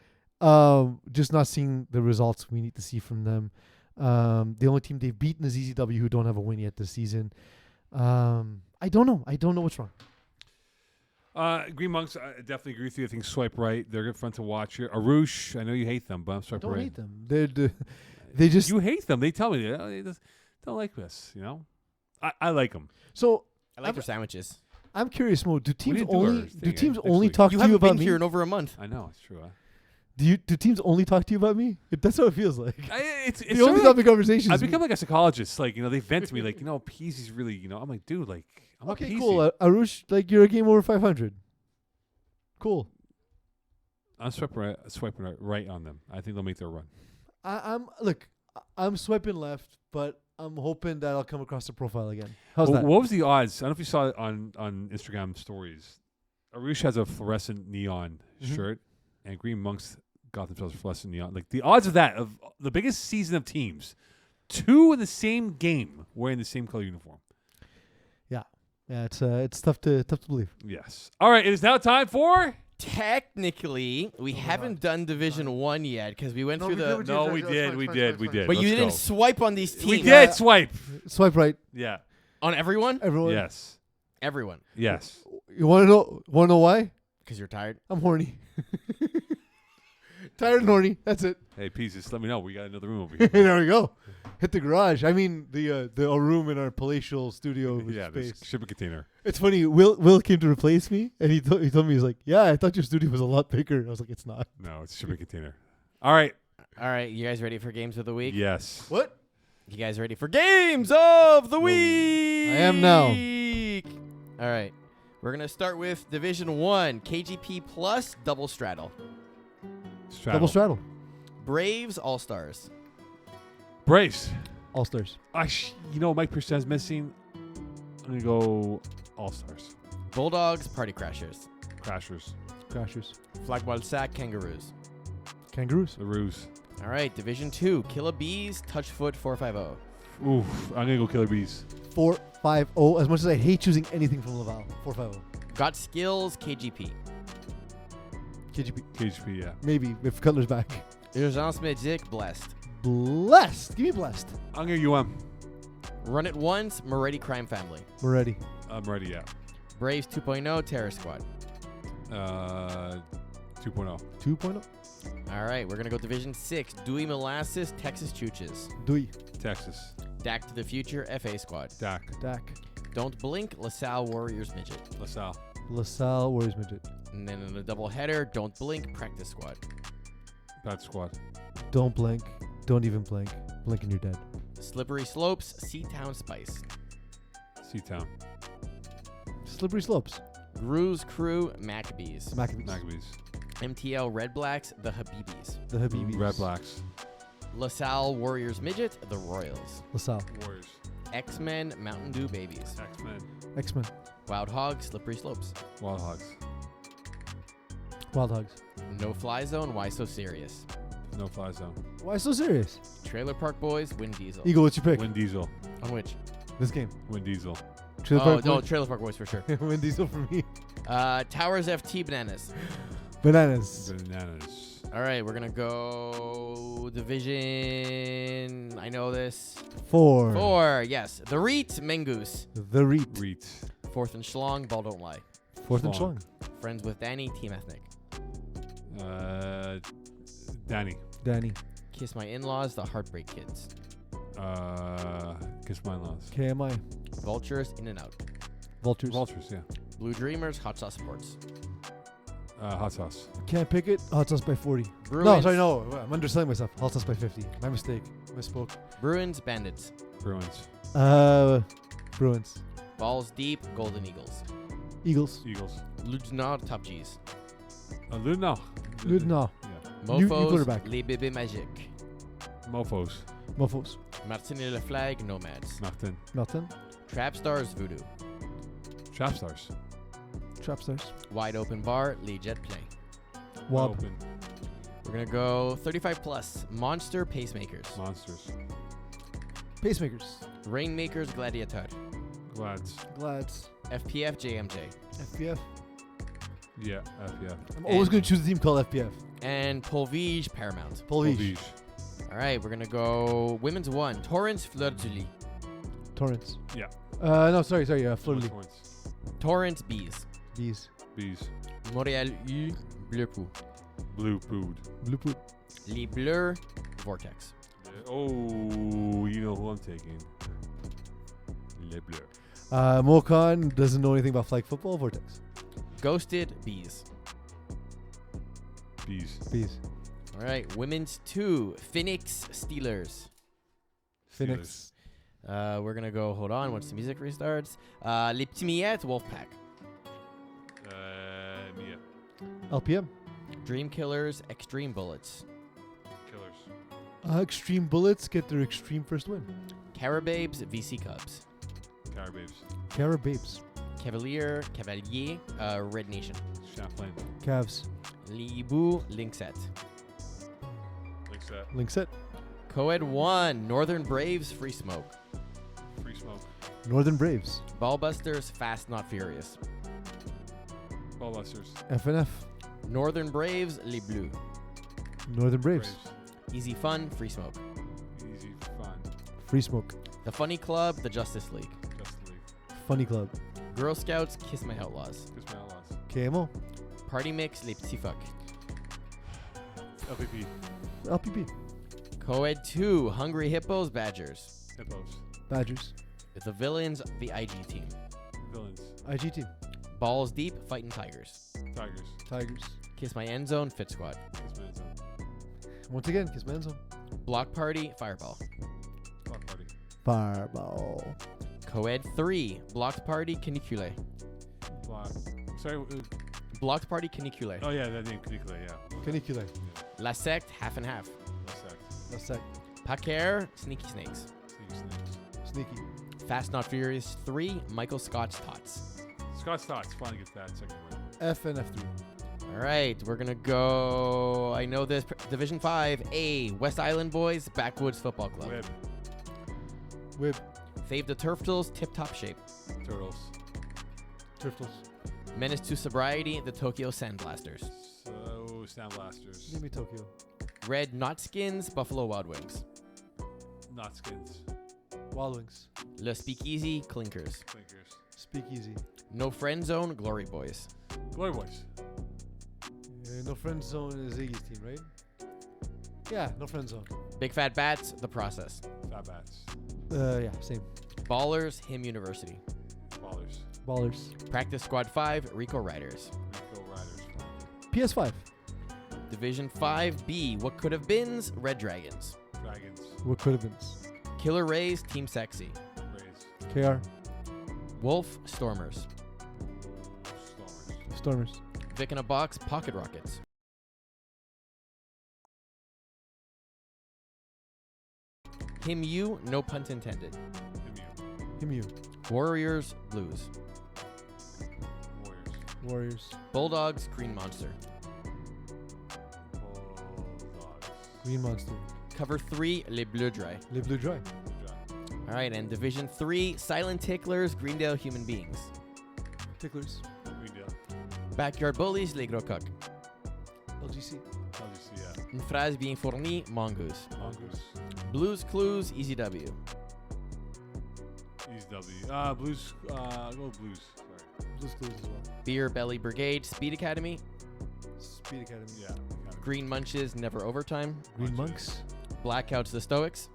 Just not seeing the results we need to see from them. The only team they've beaten is EZW, who don't have a win yet this season. I don't know. I don't know what's wrong. Green Monks, I definitely agree with you. I think Swipe Right. They're good fun to watch here. Arush, I know you hate them, but I'm Swipe I don't Right. hate them. They just. You hate them. They tell me they just don't like this. You know, I like them. So I like their sandwiches. I'm curious, Mo. Do teams didn't do only our thing, do teams next only week. talk You to you haven't about been me? here in over a month. I know it's true. Do teams only talk to you about me? That's how it feels like. It's The only topic conversations. I've become like a psychologist. Like, they vent to me like, Peasy's really, I'm like, dude, like, I'm okay, not Peasy. cool. Arush, like you're a game over 500. Cool. I'm swiping right on them. I think they'll make their run. I'm swiping left, but I'm hoping that I'll come across the profile again. How's that? What was the odds? I don't know if you saw it on Instagram stories. Arush has a fluorescent neon shirt, and Green Monks got themselves a fluorescent neon. Like, the odds of that, of the biggest season of teams, 2 in the same game wearing the same color uniform. Yeah, it's tough to believe. Yes. All right, it is now time for... Technically, we haven't done Division 1 yet because we went through the... We did. But Let's you didn't go. swipe on these teams. We did swipe. Swipe right, Yeah. On everyone? everyone. Yes. Everyone. Yes. You want to know? Why? Because you're tired. I'm horny. Tired and horny. That's it. Hey, Peace, just let me know. We got another room over here. There we go. Hit the garage. I mean, the room in our palatial studio Yeah, there's space. shipping container. It's funny. Will came to replace me, and he told me, he's like, "Yeah, I thought your studio was a lot bigger." I was like, "It's not." No, it's shipping container. All right. All right, you guys ready for games of the week? Yes. What? You guys ready for games of the week? I am now. All right. We're going to start with Division 1, KGP plus Double Straddle. Double straddle. Braves All-Stars. Braves. All stars. Mike Percen's missing. I'm going to go All-Stars. Bulldogs Party Crashers. Crashers. Crashers. Flagwell Sack Kangaroos. Kangaroos. The Roos. All right, Division 2, Killer Bees Touchfoot 450. Oof. I'm going to go Killer Bees. 450. As much as I hate choosing anything from Laval. 450. Got Skills KGP. KGP. KGP, yeah. Maybe if Cutler's back. Urgence Magic Blessed. Blessed. Give me blessed. I'm going to UM. Run It Once Moretti Crime Family. We're ready. I'm ready, yeah. Braves 2.0 Terror Squad. 2.0. 2.0. All right, we're going to go Division 6, Dewey Molasses Texas Chooches. Dewey. Texas. Dak to the Future FA Squad. Dak. Don't Blink LaSalle Warriors Midget. LaSalle Warriors Midget. And then in a double header, Don't Blink Practice Squad. Bad squad. Don't blink. Don't even blink. Blink and you're dead. Slippery Slopes Seatown Spice. Seatown. Slippery slopes. Gru's Crew Maccabees. Maccabees. MTL Red Blacks The Habibis. The Habibis. Red Blacks. LaSalle Warriors Midget The Royals. LaSalle. Warriors. X-Men Mountain Dew Babies. X-Men. X-Men. Wild Hogs Slippery Slopes. Wild Hogs. Wild Hogs. No Fly Zone Why So Serious. No Fly Zone. Why so serious? Trailer Park Boys Win Diesel. Eagle, what's your pick? Win Diesel. On which? This game. Win Diesel. Trailer Oh, Park no, Boys? Trailer Park Boys for sure. Win Diesel for me. Towers FT Bananas. Bananas. Bananas. All right, we're going to go Division. I know this. 4. Yes. The Reet Mengoose. The Reet. Reet. Fourth and Schlong. Ball Don't Lie. Fourth and Schlong. Schlong. Friends with Danny. Team Ethnic. Danny. Danny. Kiss My In-Laws. The Heartbreak Kids. Kiss My In-Laws. KMI. Vultures. In and Out. Vultures. Vultures, yeah. Blue Dreamers. Hot Sauce Sports. Hot Sauce. Can't pick it. Hot sauce by 40. Bruins. No, sorry, no. I'm underselling myself. Hot sauce by 50. My mistake. Misspoke. Bruins. Bandits. Bruins. Bruins. Balls Deep. Golden Eagles. Eagles. Eagles. Ludnard Top G's. No. Ludno. Yeah. New Mofos. quarterback. Les Bébés Magiques. Mofos. Mofos. Martin et Le Flag. Nomads. Nothing. Nothing. Trap Stars. Voodoo. Trap Stars. Trap stars. Wide Open Bar. Les Jet Play. Wob. Open. We're going to go 35 plus. Monster Pacemakers. Monsters. Pacemakers. Rainmakers Gladiator. Glads. Glads. FPF JMJ. FPF. Yeah, FPF. I'm always going to choose a team called FPF. And Polvige Paramount. Polvige. All right, we're going to go women's 1. Torrance Fleur de Lis. Torrance. Yeah. No, sorry. Fleur-de-Lis. Torrance Bees. Bees. Bees. Montréal U Bleu Pou. Blue food. Blue Poop. Les Bleus Vortex. Oh, you know who I'm taking. Les Bleus. Mokan doesn't know anything about flag football. Vortex. Ghosted Bees. Bees. Bees. All right, women's 2. Phoenix Steelers. Phoenix. We're going to go, hold on, once the music restarts. Les Petits Miettes Wolfpack. Mia. LPM. Dream Killers Extreme Bullets. Killers. Extreme Bullets get their extreme first win. Carababes VC Cubs. Carababes. Carababes. Cavalier Red Nation. Champlain. Cavs. Libu Linkset. Linkset. Linkset. Coed 1 Northern Braves Free Smoke. Free smoke. Northern Braves. Ballbusters Fast Not Furious. Ballbusters. FNF. Northern Braves Les Bleus. Northern Braves. Easy Fun Free Smoke. Easy fun. Free Smoke. The Funny Club The Justice League. Justice League. Funny Club. Girl Scouts Kiss My Outlaws. Kiss my outlaws. KMO. Party Mix Les Petits Fuck. LPP. LPP. Coed 2 Hungry Hippos Badgers. Hippos. Badgers. The Villains The IG Team. Villains. IG team. Balls Deep Fighting Tigers. Tigers. Tigers. Kiss My End Zone Fit Squad. Kiss my zone. Once again, Kiss Manzo. Block Party Fireball. Block party. Fireball. Coed 3 Blocked Party Canicule. Block. Sorry. Blocked Party Canicule. Oh yeah, that name Canicule. Yeah. Canicule. Yeah. La Secte Half and Half. That's that. That's that. Paquer Sneaky Snakes. Sneaky snakes. Sneaky. Fast Not Furious 3 Michael Scott's Tots. Scott Stocks finally gets that second win. FNF3. All right, we're going to go. I know this. Division 5A West Island Boys Backwoods Football Club. Web. Wib. Fave the Turtles Tip Top Shape. Turtles. Turtles. Menace to Sobriety The Tokyo Sandblasters. So Sound Blasters. Give me Tokyo. Red Knotskins Buffalo Wild Wings. Not skins. Wild Wings. Le Speakeasy Clinkers. Clinkers. Speakeasy. No Friend Zone Glory Boys. Glory Boys. No Friend Zone is Iggy's team, right? Yeah, no Friend Zone. Big Fat Bats The Process. Fat Bats. Yeah, same. Ballers Him University. Ballers. Ballers. Practice Squad 5 Rico Riders. Rico Riders. PS5. Division 5B What Could Have Beens Red Dragons. Dragons. What could have been? Killer Rays Team Sexy. Rays. KR. Wolf Stormers. Stormers. Stormers. Vic in a Box Pocket Rockets. Him You No Pun Intended. Him Warriors Blues. Warriors. Warriors. Bulldogs Green Monster. Bulldogs. Green Monster. Cover 3 Les Bleus Dry. Les Blue Dry. All right, and Division 3 Silent Ticklers Greendale Human Beings. Ticklers. Greendale. Backyard Bullies Les Gros Coqs. LGC. LGC, yeah. Une phrase bien fournie Mongoose. Mongoose. Blues Clues Easy W. Easy W. Blues. Go Blues. Sorry. Blues Clues as well. Beer Belly Brigade Speed Academy. Speed Academy. Yeah. Green Munches Never Overtime. Green Munches. Monks. Blackouts The Stoics.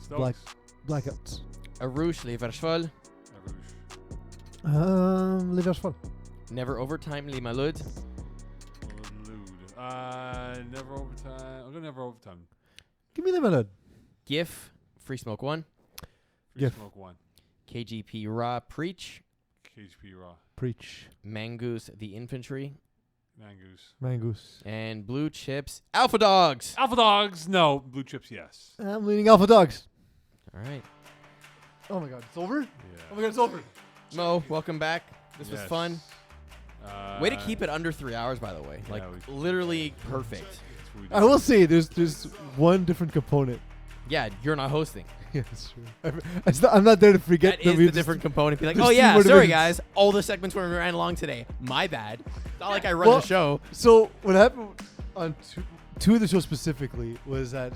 Stokes. Blackouts. Arouche Les Verchevols. Rouge. Les Verchevols. Never Overtime Les Malouds. Lude. Never overtime. I'll go never overtime. Give me the melon. GIF Free Smoke 1. Free Gif. Smoke 1. KGP Raw Preach. KHP Raw. Preach. Mangoose The Infantry. Mangoose. Mangoose. And Blue Chips Alpha Dogs. Alpha Dogs. No. Blue Chips, yes. I'm leaning Alpha Dogs. All right. Oh my god, it's over? Yeah. Oh my god, it's over. Mo, welcome back. This was Yes. fun. Way to keep it under 3 hours, by the way. yeah, Like, we- literally perfect. That's what we I do. will say there's one different component. Yeah, you're not hosting. Yeah, that's true. I'm not there to forget That is we the different component. Be like, there's oh three yeah, more sorry divisions." guys, all the segments were ran along today. My bad. It's not like I run Well, the show. So what happened on two of the shows specifically was that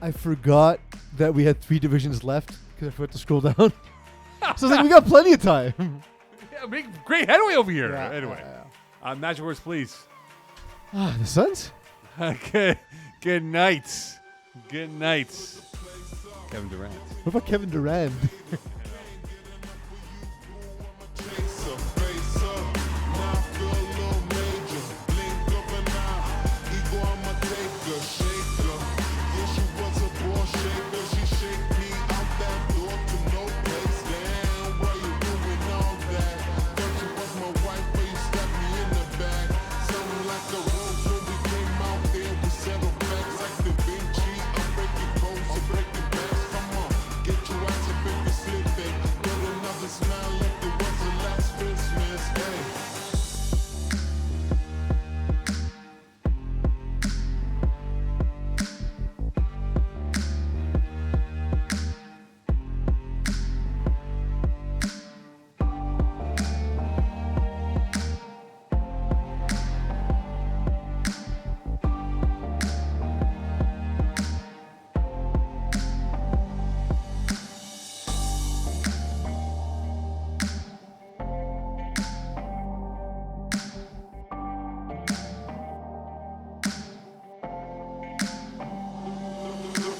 I forgot that we had 3 divisions left because I forgot to scroll down. So I was like, we got plenty of time. Yeah, great headway over here. Yeah, Anyway, yeah. magic words, please. The Suns? Good night. Good night. Kevin Durant. What about Kevin Durant?